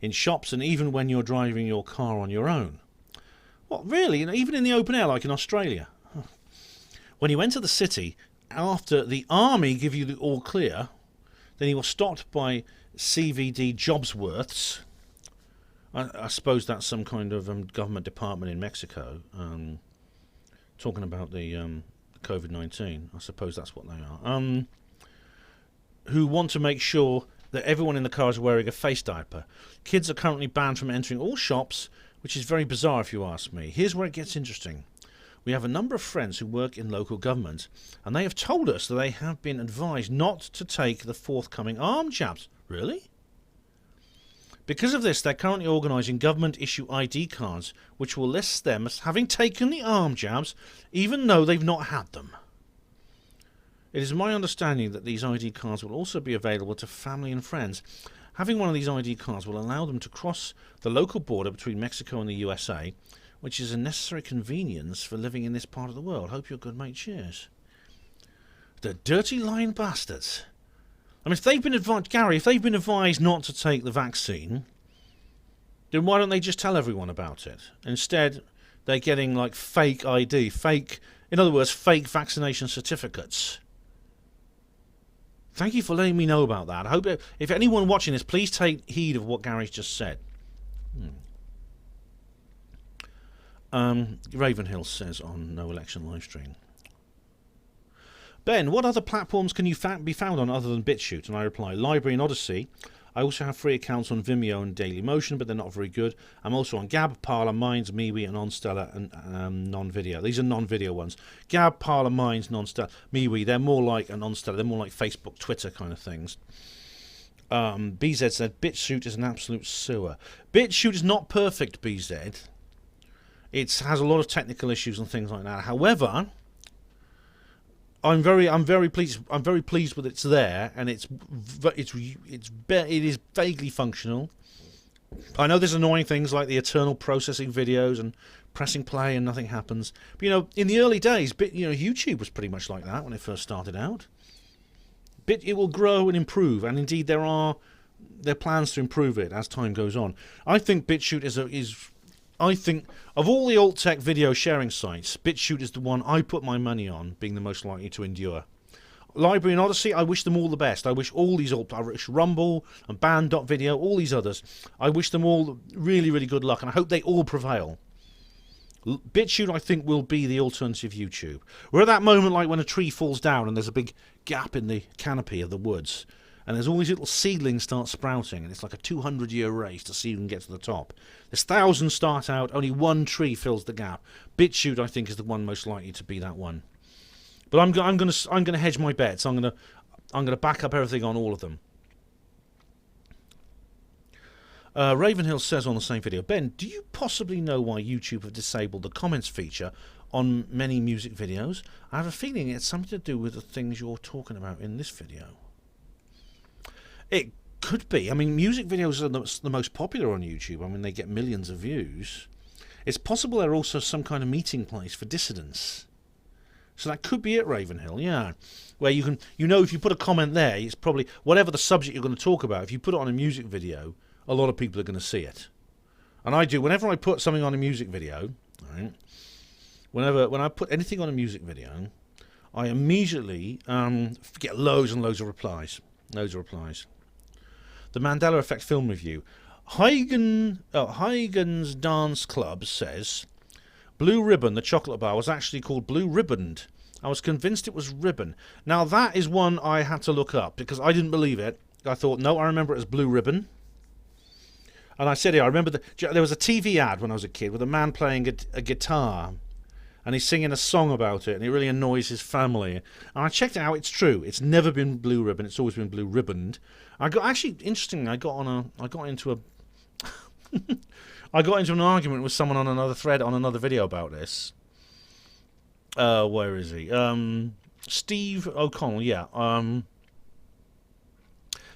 in shops, and even when you're driving your car on your own. What, really? Even in the open air, like in Australia? Huh. When you enter the city, after the army give you the all clear, then you are stopped by CVD Jobsworths. I suppose that's some kind of government department in Mexico, talking about the COVID-19. I suppose that's what they are. Who want to make sure that everyone in the car is wearing a face diaper. Kids are currently banned from entering all shops, which is very bizarre if you ask me. Here's where it gets interesting. We have a number of friends who work in local government, and they have told us that they have been advised not to take the forthcoming arm jabs. Really? Because of this, they're currently organising government-issue ID cards, which will list them as having taken the arm jabs, even though they've not had them. It is my understanding that these ID cards will also be available to family and friends. Having one of these ID cards will allow them to cross the local border between Mexico and the USA, which is a necessary convenience for living in this part of the world. Hope you're good, mate. Cheers. The dirty lying bastards. I mean, if they've been advised, Gary, if they've been advised not to take the vaccine, then why don't they just tell everyone about it? Instead, they're getting like fake ID, in other words, fake vaccination certificates. Thank you for letting me know about that. I hope if anyone watching this, please take heed of what Gary's just said. Ravenhill says on No Election Livestream. Ben, what other platforms can you be found on other than BitChute? And I reply, Library and Odyssey. I also have free accounts on Vimeo and Dailymotion, but they're not very good. I'm also on Gab, Parler, Minds, MeWe, and OnStella, and non-video. These are non-video ones. Gab, Parler, Minds, non-Stella, MeWe. They're more like an OnStella. They're more like Facebook, Twitter kind of things. BZ said BitChute is an absolute sewer. BitChute is not perfect, BZ. It has a lot of technical issues and things like that. However, I'm very pleased with it's there, and it is vaguely functional. I know there's annoying things like the eternal processing videos and pressing play and nothing happens. But in the early days, YouTube was pretty much like that when it first started out. It will grow and improve, and indeed there are plans to improve it as time goes on. I think BitChute I think of all the alt tech video sharing sites, BitChute is the one I put my money on being the most likely to endure. Library and Odyssey, I wish them all the best. I wish all these I wish Rumble and Band.video, all these others, I wish them all really, really good luck, and I hope they all prevail. BitChute, I think, will be the alternative YouTube. We're at that moment like when a tree falls down and there's a big gap in the canopy of the woods, and there's all these little seedlings start sprouting, and it's like a 200-year race to see who can get to the top. There's thousands start out, only one tree fills the gap. BitChute, I think, is the one most likely to be that one. But I'm gonna hedge my bets. I'm gonna back up everything on all of them. Ravenhill says on the same video, Ben, do you possibly know why YouTube have disabled the comments feature on many music videos? I have a feeling it's something to do with the things you're talking about in this video. It could be. I mean, music videos are the most popular on YouTube. I mean, they get millions of views. It's possible they're also some kind of meeting place for dissidents. So that could be it, Ravenhill, yeah. Where you can, if you put a comment there, it's probably, whatever the subject you're going to talk about, if you put it on a music video, a lot of people are going to see it. And I do, whenever I put something on a music video, right, when I put anything on a music video, I immediately get loads and loads of replies. Loads of replies. The Mandela Effect film review. Huygens Dance Club says, Blue Ribbon, the chocolate bar, was actually called Blue Ribboned. I was convinced it was ribbon. Now, that is one I had to look up because I didn't believe it. I thought, no, I remember it as Blue Ribbon. And I said, yeah, I remember there was a TV ad when I was a kid with a man playing a guitar. And he's singing a song about it, and it really annoys his family. And I checked it out. It's true. It's never been Blue Ribbon. It's always been Blue Ribboned. Interestingly, I got into an argument with someone on another thread on another video about this. Where is he? Steve O'Connell. Yeah.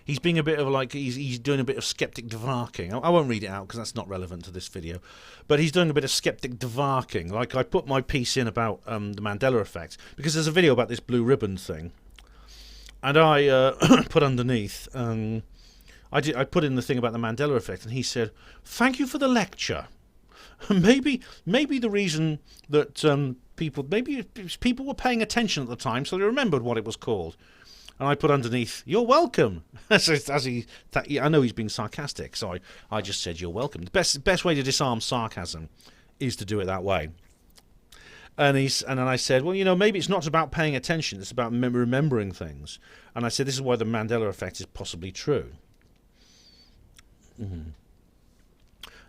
He's being a bit of he's doing a bit of skeptic dvarking. I won't read it out because that's not relevant to this video. But he's doing a bit of skeptic dvarking. Like I put my piece in about the Mandela Effect because there's a video about this Blue Ribbon thing, and I put underneath. I put in the thing about the Mandela Effect, and he said, "Thank you for the lecture. maybe the reason that people were paying attention at the time, so they remembered what it was called." And I put underneath, "You're welcome." I know he's being sarcastic, so I just said, "You're welcome." The best way to disarm sarcasm is to do it that way. And then I said, "Well, maybe it's not about paying attention; it's about remembering things." And I said, "This is why the Mandela Effect is possibly true."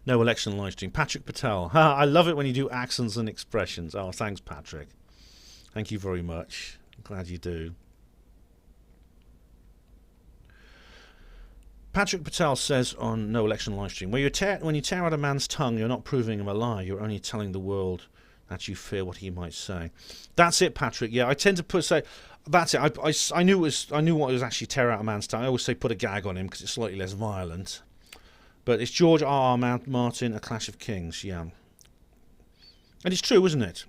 No election live stream. Patrick Patel. I love it when you do accents and expressions. Oh, thanks, Patrick. Thank you very much. I'm glad you do. Patrick Patel says on No Election Livestream, when you tear out a man's tongue, you're not proving him a lie. You're only telling the world that you fear what he might say. That's it, Patrick. Yeah, I tend to say that's it. I knew what it was actually tear out a man's tongue. I always say put a gag on him because it's slightly less violent. But it's George R. R. Martin, A Clash of Kings. Yeah, and it's true, isn't it?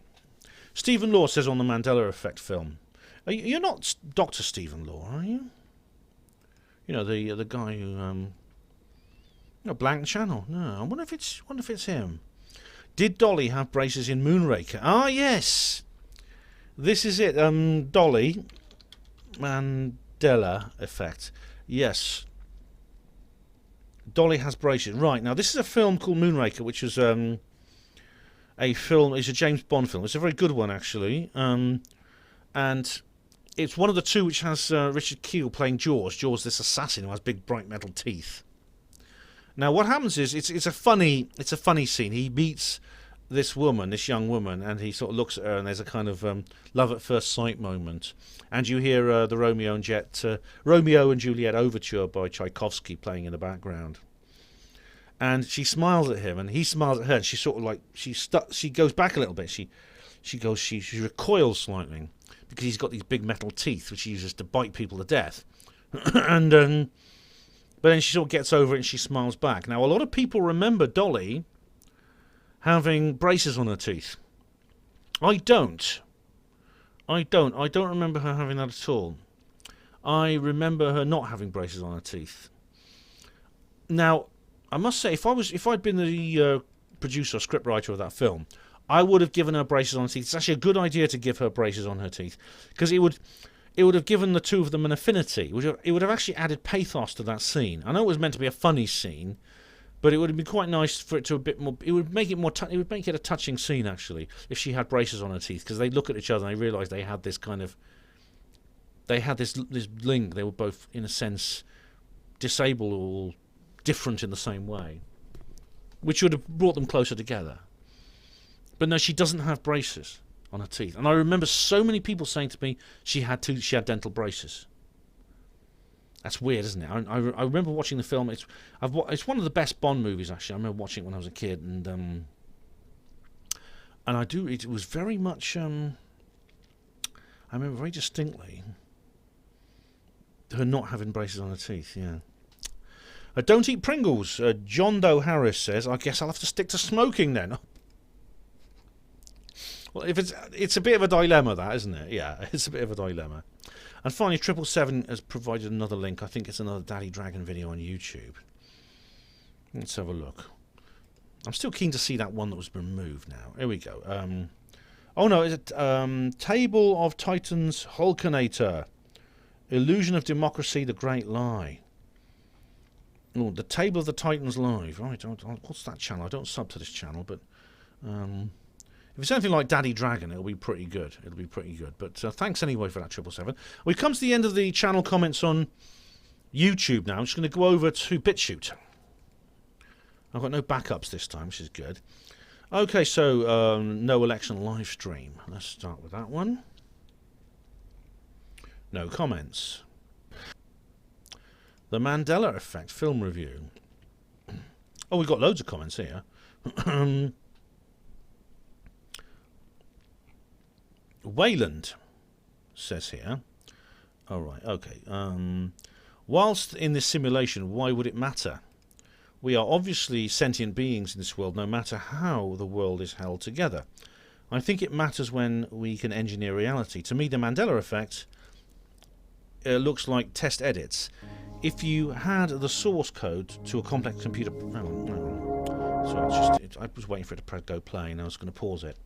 Stephen Law says on the Mandela Effect film, you're not Dr. Stephen Law, are you? The guy who Blank Channel. No, I wonder if it's him. Did Dolly have braces in Moonraker? Ah, yes. This is it. Dolly Mandela Effect. Yes. Dolly has braces. Right, now this is a film called Moonraker, which is a film. It's a James Bond film. It's a very good one, actually. And it's one of the two which has Richard Kiel playing Jaws. Jaws, this assassin who has big, bright metal teeth. Now, what happens is it's a funny scene. He meets this young woman, and he sort of looks at her, and there's a kind of love at first sight moment. And you hear the Romeo and Juliet overture by Tchaikovsky playing in the background. And she smiles at him, and he smiles at her, and she sort of like she goes back a little bit. She recoils slightly, because he's got these big metal teeth which he uses to bite people to death. But then she sort of gets over it and she smiles back. Now, a lot of people remember Dolly having braces on her teeth. I don't remember her having that at all. I remember her not having braces on her teeth. Now, I must say, if I'd been the producer or scriptwriter of that film, I would have given her braces on her teeth. It's actually a good idea to give her braces on her teeth, because it would have given the two of them an affinity. It would have actually added pathos to that scene. I know it was meant to be a funny scene, but it would have been quite nice for it to a bit more. It would make it more. It would make it a touching scene, actually, if she had braces on her teeth, because they look at each other and they realise they had this kind of. They had this link. They were both, in a sense, disabled or different in the same way, which would have brought them closer together. But no, she doesn't have braces on her teeth. And I remember so many people saying to me she had dental braces. That's weird, isn't it? I remember watching the film. It's one of the best Bond movies, actually. I remember watching it when I was a kid, and it was very much. I remember very distinctly her not having braces on her teeth. Yeah. Don't eat Pringles. John Doe Harris says, "I guess I'll have to stick to smoking then." Well, if it's a bit of a dilemma, that, isn't it? Yeah, it's a bit of a dilemma. And finally, 777 has provided another link. I think it's another Daddy Dragon video on YouTube. Let's have a look. I'm still keen to see that one that was removed now. Here we go. Oh no, is it Table of Titans Hulkinator. Illusion of Democracy, The Great Lie. Oh, the Table of the Titans Live. Right, what's that channel? I don't sub to this channel, but if it's anything like Daddy Dragon, it'll be pretty good. It'll be pretty good. But thanks anyway for that 777. We've come to the end of the channel comments on YouTube now. I'm just going to go over to BitChute. I've got no backups this time, which is good. Okay, so no election live stream. Let's start with that one. No comments. The Mandela Effect film review. Oh, we've got loads of comments here. Wayland says here. All right, okay. Whilst in this simulation, why would it matter? We are obviously sentient beings in this world, no matter how the world is held together. I think it matters when we can engineer reality. To me, the Mandela Effect looks like test edits. If you had the source code to a complex computer... Sorry, I was waiting for it to go play, and I was going to pause it.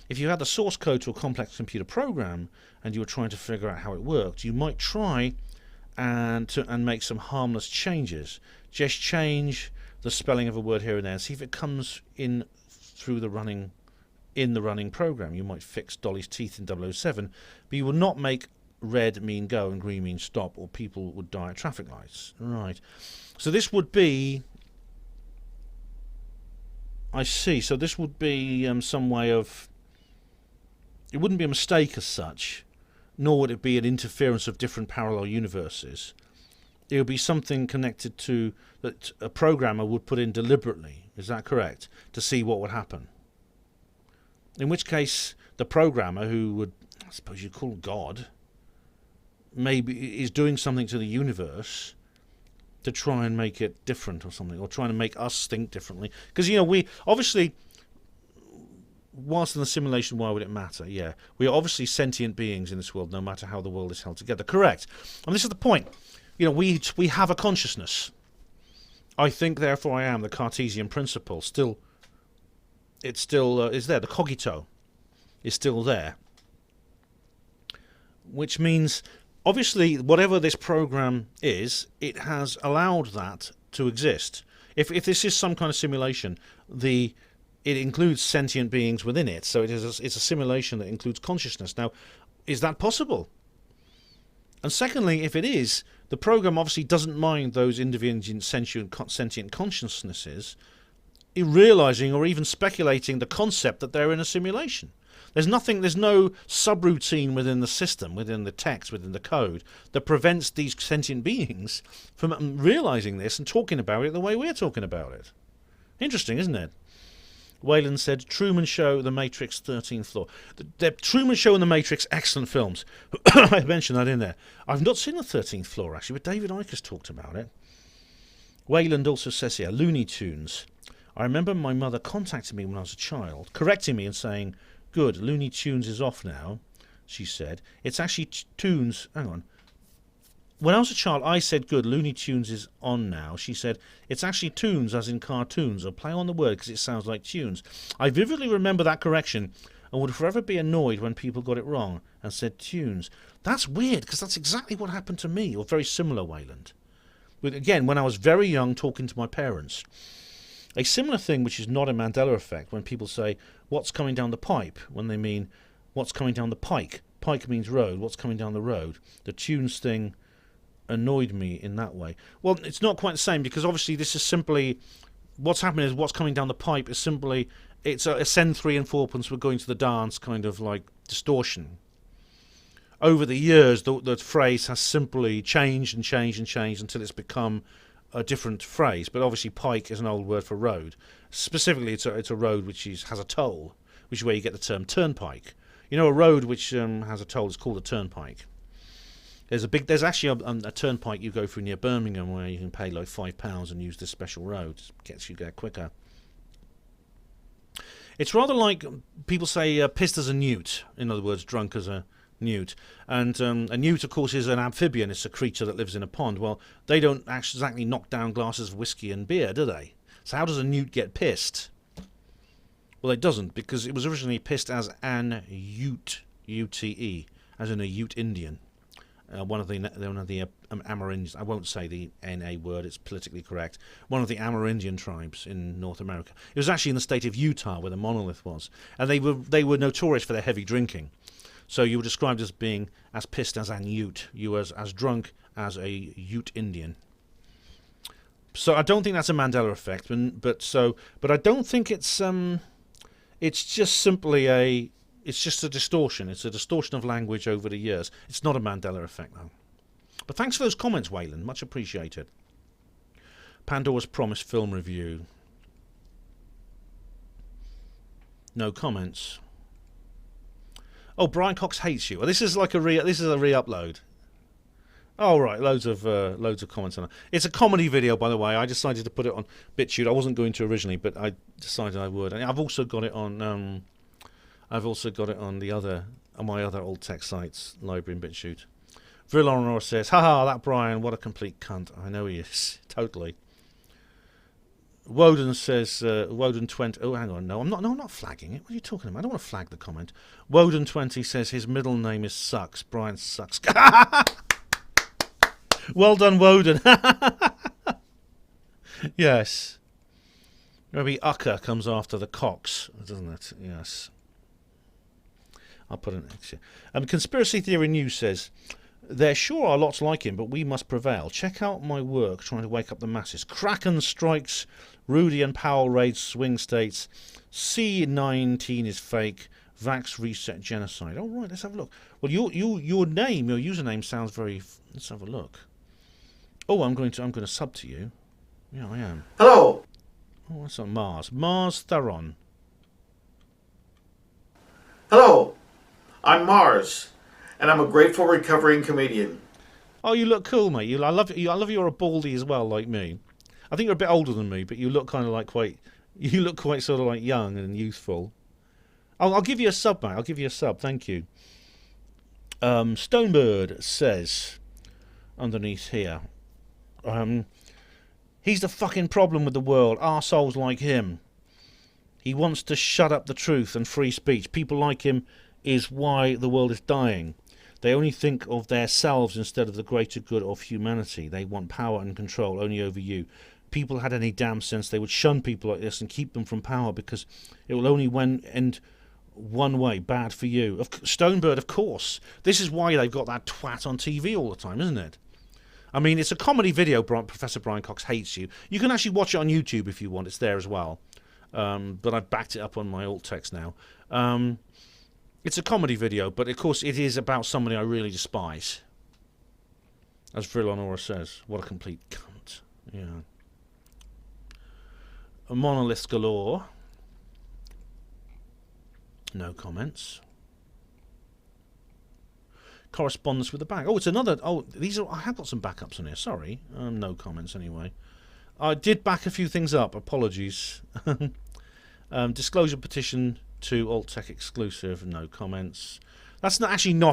If you had the source code to a complex computer program, and you were trying to figure out how it worked, you might try and make some harmless changes. Just change the spelling of a word here and there, and see if it comes in through the running program. You might fix Dolly's teeth in 007, but you will not make red mean go and green mean stop, or people would die at traffic lights. Right. So this would be... I see. So this would be some way of... It wouldn't be a mistake as such, nor would it be an interference of different parallel universes. It would be something connected to that a programmer would put in deliberately. Is that correct? To see what would happen. In which case, the programmer, who would, I suppose you'd call God, maybe is doing something to the universe to try and make it different or something, or trying to make us think differently. Because, you know, we obviously, whilst in the simulation, why would it matter? Yeah, we are obviously sentient beings in this world, no matter how the world is held together. Correct. And this is the point. You know, we have a consciousness. I think, therefore I am. The Cartesian principle is there. The cogito is still there. Which means, obviously, whatever this program is, it has allowed that to exist. If this is some kind of simulation, it includes sentient beings within it. So it's a simulation that includes consciousness. Now, is that possible? And secondly, if it is, the program obviously doesn't mind those individual sentient consciousnesses realizing or even speculating the concept that they're in a simulation. There's no subroutine within the system, within the text, within the code, that prevents these sentient beings from realizing this and talking about it the way we're talking about it. Interesting, isn't it? Wayland said, Truman Show, The Matrix, 13th Floor. The Truman Show and The Matrix, excellent films. I mentioned that in there. I've not seen The 13th Floor, actually, but David Icke has talked about it. Wayland also says here, Looney Tunes. I remember my mother contacting me when I was a child, correcting me and saying, good, Looney Tunes is off now, she said. It's actually Tunes. Hang on. When I was a child, I said, good, Looney Tunes is on now. She said, it's actually tunes, as in cartoons, or play on the word because it sounds like tunes. I vividly remember that correction and would forever be annoyed when people got it wrong and said tunes. That's weird, because that's exactly what happened to me, or very similar, Wayland. Again, when I was very young, talking to my parents. A similar thing, which is not a Mandela effect, when people say, what's coming down the pipe, when they mean, what's coming down the pike. Pike means road, what's coming down the road. The tunes thing annoyed me in that way. Well, it's not quite the same, because obviously this is simply, what's happening is what's coming down the pipe is simply, it's a send 3 and 4pence, we're going to the dance kind of like distortion. Over the years, the phrase has simply changed and changed and changed until it's become a different phrase. But obviously pike is an old word for road. Specifically, it's a road which has a toll, which is where you get the term turnpike. You know, a road which has a toll is called a turnpike. There's actually a turnpike you go through near Birmingham where you can pay like £5 and use this special road. It gets you there quicker. It's rather like people say pissed as a newt. In other words, drunk as a newt. And a newt, of course, is an amphibian. It's a creature that lives in a pond. Well, they don't exactly knock down glasses of whiskey and beer, do they? So how does a newt get pissed? Well, it doesn't, because it was originally pissed as an Ute, U-T-E, as in a Ute Indian. One of the Amerindians. I won't say the N-A word, it's politically correct. One of the Amerindian tribes in North America. It was actually in the state of Utah where the monolith was. And they were notorious for their heavy drinking. So you were described as being as pissed as an Ute. You were as drunk as a Ute Indian. So I don't think that's a Mandela effect, but I don't think it's just simply it's just a distortion. It's a distortion of language over the years. It's not a Mandela effect, though. But thanks for those comments, Wayland. Much appreciated. Pandora's Promise film review. No comments. Oh, Brian Cox hates you. Well, this is like a re-upload. Oh right, loads of comments on it. It's a comedy video, by the way. I decided to put it on BitChute. I wasn't going to originally, but I decided I would. And I've also got it on. On my other old tech sites, library and BitChute. Villanor says, "Haha, that Brian, what a complete cunt." I know he is, totally. Woden says, Woden 20. Oh, hang on, no, I'm not flagging it. What are you talking about? I don't want to flag the comment. Woden 20 says his middle name is Sucks. Brian Sucks. Well done, Woden. Yes. Maybe Ucker comes after the Cox, doesn't it? Yes. I'll put it next year. Conspiracy Theory News says, there sure are lots like him, but we must prevail. Check out my work trying to wake up the masses. Kraken strikes, Rudy and Powell raids swing states, C19 is fake, Vax reset genocide. All right, let's have a look. Well, your username sounds very... Let's have a look. Oh, I'm going to sub to you. Yeah, I am. Hello. Oh, that's on Mars. Mars Theron. Hello. I'm Mars, and I'm a grateful recovering comedian. Oh, you look cool, mate. I love you're a baldy as well, like me. I think you're a bit older than me, but you look kind of like you look quite sort of like young and youthful. I'll give you a sub, mate. I'll give you a sub. Thank you. Stonebird says underneath here, he's the fucking problem with the world. Arseholes like him. He wants to shut up the truth and free speech. People like him is why the world is dying. They only think of themselves instead of the greater good of humanity. They want power and control only over you. People had any damn sense, they would shun people like this and keep them from power, because it will only end one way, bad for you. Stonebird, of course. This is why they've got that twat on TV all the time, isn't it? I mean, it's a comedy video, Professor Brian Cox Hates You. You can actually watch it on YouTube if you want. It's there as well. But I've backed it up on my alt text now. It's a comedy video, but of course it is about somebody I really despise. As Villanora says, what a complete cunt. Yeah. A monolith galore. No comments. Correspondence with the bank. Oh, it's another. Oh, these are. I have got some backups on here. Sorry. No comments anyway. I did back a few things up. Apologies. Disclosure petition to Alt Tech exclusive. No comments. That's not an.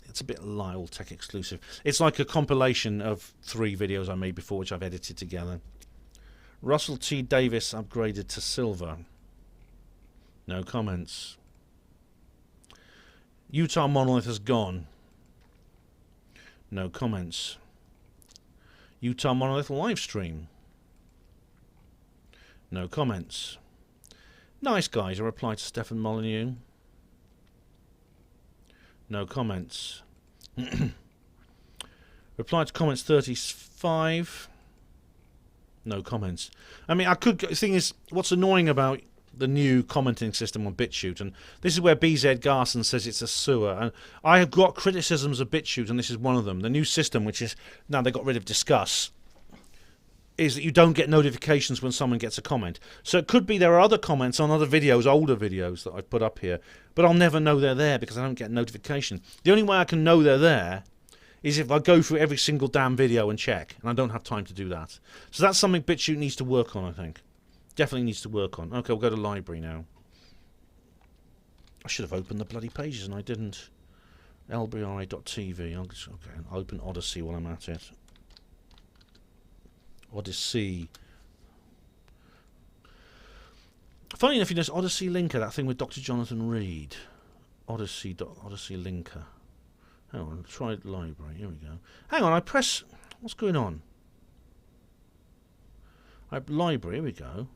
It's a bit like Alt Tech exclusive. It's like a compilation of 3 videos I made before, which I've edited together. Russell T. Davis upgraded to silver. No comments. Utah monolith has gone. No comments. Utah monolith live stream. No comments. Nice guys, a reply to Stefan Molyneux. No comments. Reply to comments 35. No comments. I mean, the thing is, what's annoying about the new commenting system on BitChute, and this is where BZ Garson says it's a sewer, and I have got criticisms of BitChute, and this is one of them. The new system, which is, now they got rid of Discuss, is that you don't get notifications when someone gets a comment. So it could be there are other comments on other videos, older videos that I've put up here, but I'll never know they're there because I don't get notification. The only way I can know they're there is if I go through every single damn video and check, and I don't have time to do that. So that's something BitChute needs to work on, I think. Definitely needs to work on. Okay, we'll go to library now. I should have opened the bloody pages and I didn't. LBI.tv. I'll open Odyssey while I'm at it. Odyssey. Funny enough, you know, Odyssey Linker, that thing with Dr. Jonathan Reed. Odyssey Linker. Hang on, try library. Here we go. Hang on, I press. What's going on? Library. Here we go.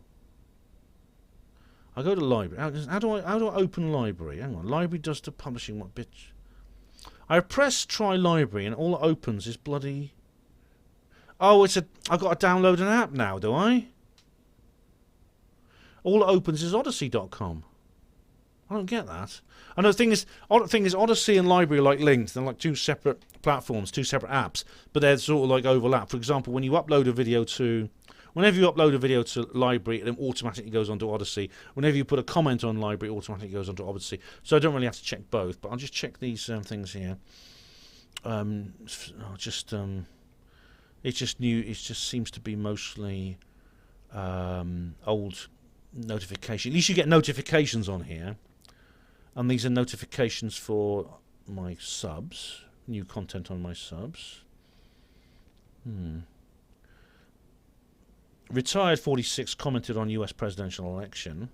I go to library. How do I open library? Hang on. Library does the publishing. What bitch? I press try library and all it opens is bloody. Oh, I've got to download an app now, do I? All it opens is Odyssey.com. I don't get that. And the thing is, Odyssey and library are like linked. They're like two separate platforms, two separate apps, but they're sort of like overlap. For example, when you upload a video to, whenever you upload a video to library, it automatically goes onto Odyssey. Whenever you put a comment on library, it automatically goes onto Odyssey. So I don't really have to check both, but I'll just check these things here. It's just new. It just seems to be mostly old notification. At least you get notifications on here. And these are notifications for my subs. New content on my subs. Retired 46 commented on US presidential election.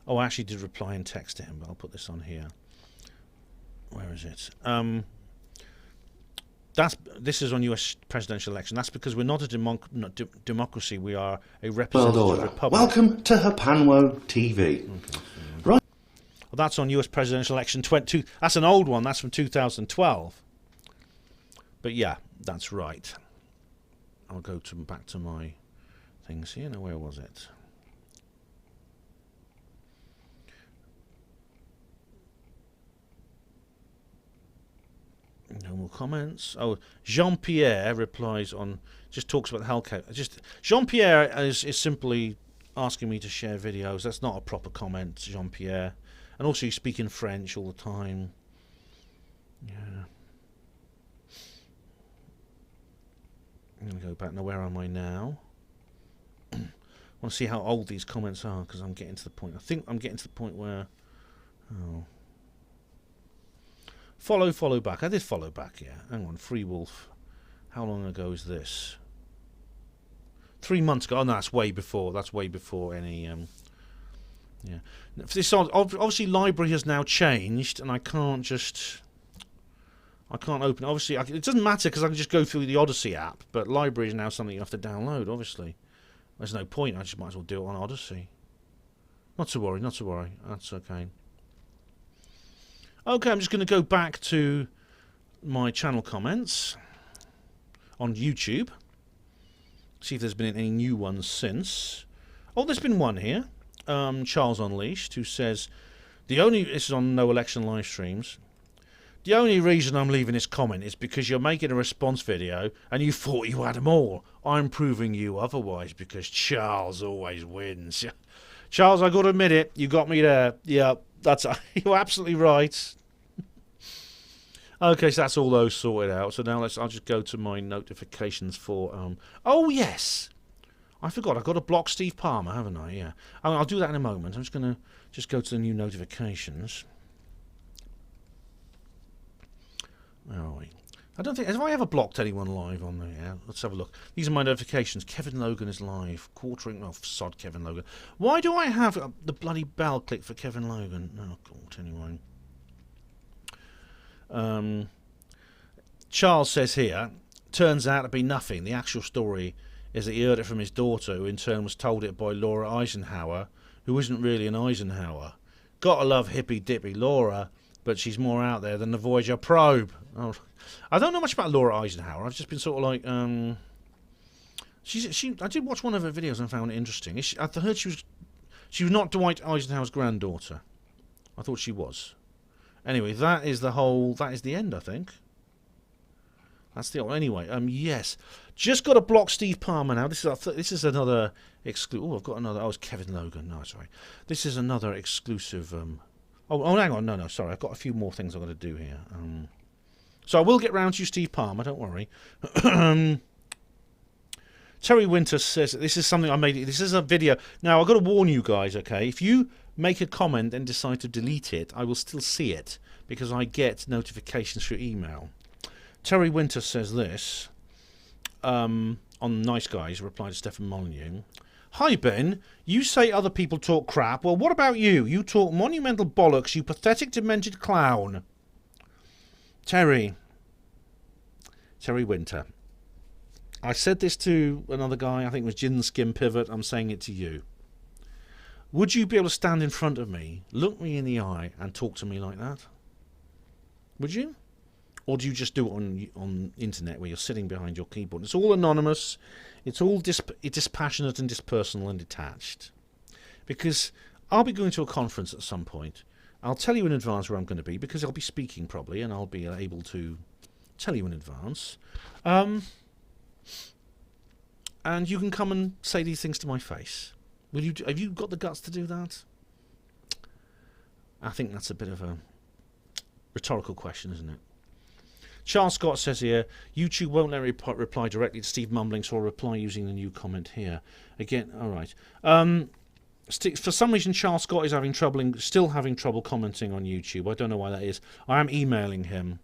Oh, I actually did reply in text to him, but I'll put this on here. Where is it? This is on US presidential election. That's because we're not a democracy. We are a representative republic. Welcome to HPANWO TV. Okay. Right. Well, that's on US presidential election 22. That's an old one. That's from 2012. But yeah, that's right. I'll go back to my things here. Now, where was it? No more comments. Oh, Jean-Pierre replies on, just talks about the Hellcat. Jean-Pierre is simply asking me to share videos. That's not a proper comment, Jean-Pierre. And also you speak in French all the time. Yeah. I'm going to go back. Now, where am I now? I want to see how old these comments are, because I'm getting to the point. I think I'm getting to the point where... Oh... Follow back. I did follow back, yeah. Hang on, Free Wolf. How long ago is this? 3 months ago. Oh, no, that's way before. That's way before any... yeah. This obviously, library has now changed, and I can't just... I can't open... Obviously, it doesn't matter, because I can just go through the Odyssey app, but library is now something you have to download, obviously. There's no point. I just might as well do it on Odyssey. Not to worry, not to worry. That's okay. Okay, I'm just going to go back to my channel comments on YouTube. See if there's been any new ones since. Oh, there's been one here. Charles Unleashed, who says, this is on No Election live streams. The only reason I'm leaving this comment is because you're making a response video and you thought you had them all. I'm proving you otherwise because Charles always wins. Charles, I got to admit it. You got me there. Yeah. You're absolutely right. Okay, so that's all those sorted out. So now I'll just go to my notifications for... oh, yes! I forgot. I've got to block Steve Palmer, haven't I? Yeah. I'll do that in a moment. I'm just going to go to the new notifications. Where are we? I don't think... Have I ever blocked anyone live on there? Yeah, let's have a look. These are my notifications. Kevin Logan is live. Quartering... Oh, sod Kevin Logan. Why do I have the bloody bell click for Kevin Logan? Oh, God, anyway. Charles says here, turns out to be nothing. The actual story is that he heard it from his daughter, who in turn was told it by Laura Eisenhower, who isn't really an Eisenhower. Gotta love hippy-dippy Laura, but she's more out there than the Voyager probe. Oh, I don't know much about Laura Eisenhower. I've just been sort of like, I did watch one of her videos and found it interesting. I heard she was not Dwight Eisenhower's granddaughter. I thought she was. Anyway, that is the end, I think. That's the old. Anyway, yes. Just got to block Steve Palmer now. This is another exclusive. Oh, I've got another. Oh, it's Kevin Logan. No, sorry. This is another exclusive. Oh, hang on. No, sorry. I've got a few more things I've got to do here. So I will get round to you, Steve Palmer. Don't worry. Terry Winter says this is something I made. This is a video. Now I've got to warn you guys. Okay, if you make a comment and decide to delete it, I will still see it because I get notifications through email. Terry Winter says this on Nice Guys, reply to Stephen Molyneux. Hi Ben, you say other people talk crap. Well, what about you? You talk monumental bollocks, you pathetic, demented clown. Terry Winter. I said this to another guy, I think it was Gin Skin Pivot, I'm saying it to you. Would you be able to stand in front of me, look me in the eye, and talk to me like that? Would you? Or do you just do it on internet where you're sitting behind your keyboard? It's all anonymous, it's all dispassionate and dispersonal and detached. Because I'll be going to a conference at some point. I'll tell you in advance where I'm going to be, because I'll be speaking probably, and I'll be able to tell you in advance. And you can come and say these things to my face. Will you? Have you got the guts to do that? I think that's a bit of a rhetorical question, isn't it? Charles Scott says here, YouTube won't let me reply directly to Steve Mumbling, so I'll reply using the new comment here. Again, all right. For some reason, Charles Scott is still having trouble commenting on YouTube. I don't know why that is. I am emailing him.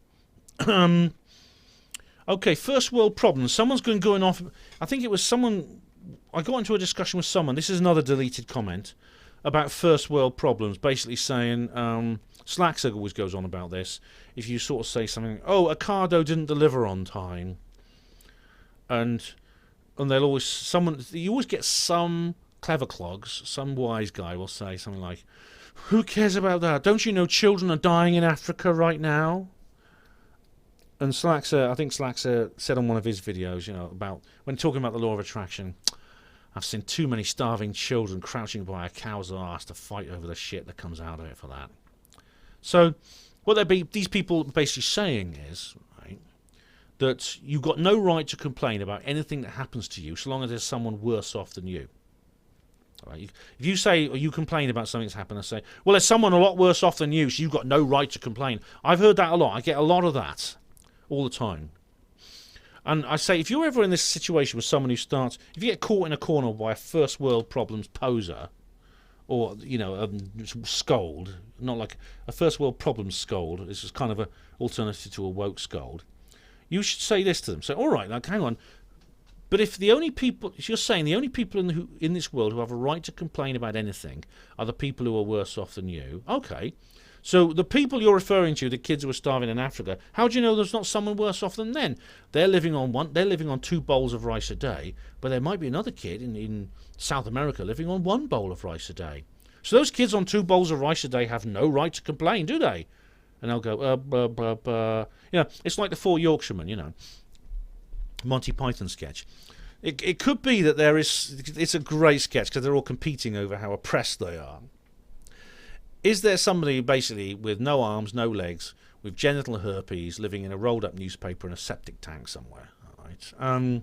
Okay, first world problems. Someone's going off. I think it was someone. I got into a discussion with someone. This is another deleted comment about first world problems. Basically saying, Slaxer always goes on about this. If you sort of say something, oh, Ocado didn't deliver on time, and they'll always you always get some clever clogs, some wise guy will say something like, who cares about that? Don't you know children are dying in Africa right now? And Slaxer, I think Slaxer said on one of his videos, about when talking about the law of attraction, I've seen too many starving children crouching by a cow's arse to fight over the shit that comes out of it for that. So, what these people basically saying is, right, that you've got no right to complain about anything that happens to you, so long as there's someone worse off than you. Right. If you say, or you complain about something that's happened, I say, well, there's someone a lot worse off than you, so you've got no right to complain. I've heard that a lot. I get a lot of that all the time. And I say, if you're ever in this situation with someone who starts, if you get caught in a corner by a first world problems poser, or, a scold, not like a first world problems scold, this is kind of an alternative to a woke scold, you should say this to them. Say, all right, hang on. But if you're saying the only people in this world who have a right to complain about anything are the people who are worse off than you, okay. So the people you're referring to, the kids who are starving in Africa, how do you know there's not someone worse off than them? They're living on 2 bowls of rice a day, but there might be another kid in South America living on 1 bowl of rice a day. So those kids on 2 bowls of rice a day have no right to complain, do they? And they'll go, it's like the 4 Yorkshiremen, Monty Python sketch. It could be that it's a great sketch because they're all competing over how oppressed they are. Is there somebody basically with no arms, no legs, with genital herpes, living in a rolled up newspaper in a septic tank somewhere? All right.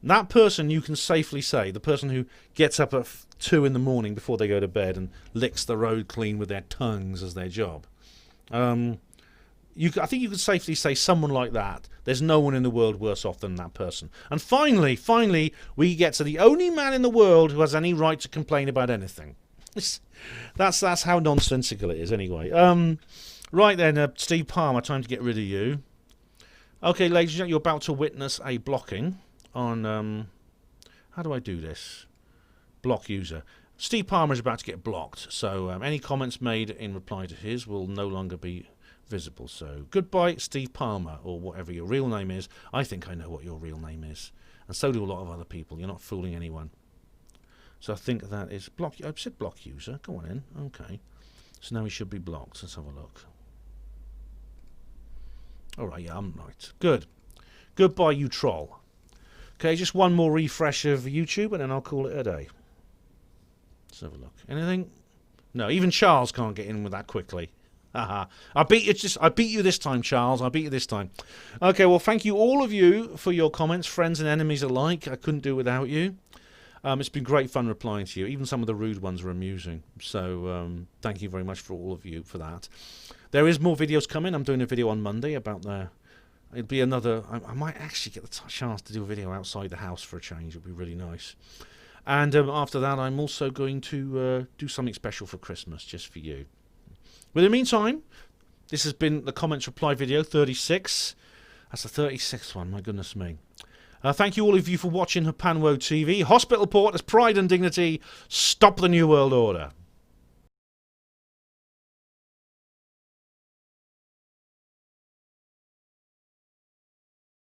That person, you can safely say, the person who gets up at 2 in the morning before they go to bed and licks the road clean with their tongues as their job. I think you could safely say someone like that, there's no one in the world worse off than that person. And finally, we get to the only man in the world who has any right to complain about anything. That's how nonsensical it is, anyway. Right then, Steve Palmer, time to get rid of you. Okay, ladies and gentlemen, you're about to witness a blocking on... how do I do this? Block user. Steve Palmer is about to get blocked, so any comments made in reply to his will no longer be visible. So goodbye, Steve Palmer, or whatever your real name is. I think I know what your real name is, and so do a lot of other people. You're not fooling anyone. So I think that is block. I said block user. Go on in. Okay. So now he should be blocked. Let's have a look. All right. Yeah, I'm right. Good. Goodbye, you troll. Okay, just one more refresh of YouTube, and then I'll call it a day. Let's have a look. Anything? No, even Charles can't get in with that quickly. Haha. I beat you this time, Charles. I beat you this time. Okay, well, thank you all of you for your comments, friends and enemies alike. I couldn't do without you. It's been great fun replying to you. Even some of the rude ones are amusing. So thank you very much for all of you for that. There is more videos coming. I'm doing a video on Monday about it'll be another... I might actually get the chance to do a video outside the house for a change. It'll be really nice. And after that, I'm also going to do something special for Christmas, just for you. But in the meantime, this has been the comments reply video 36. That's the 36th one, my goodness me. Thank you all of you for watching HPANWO TV. Hospital Port as pride and dignity. Stop the New World Order.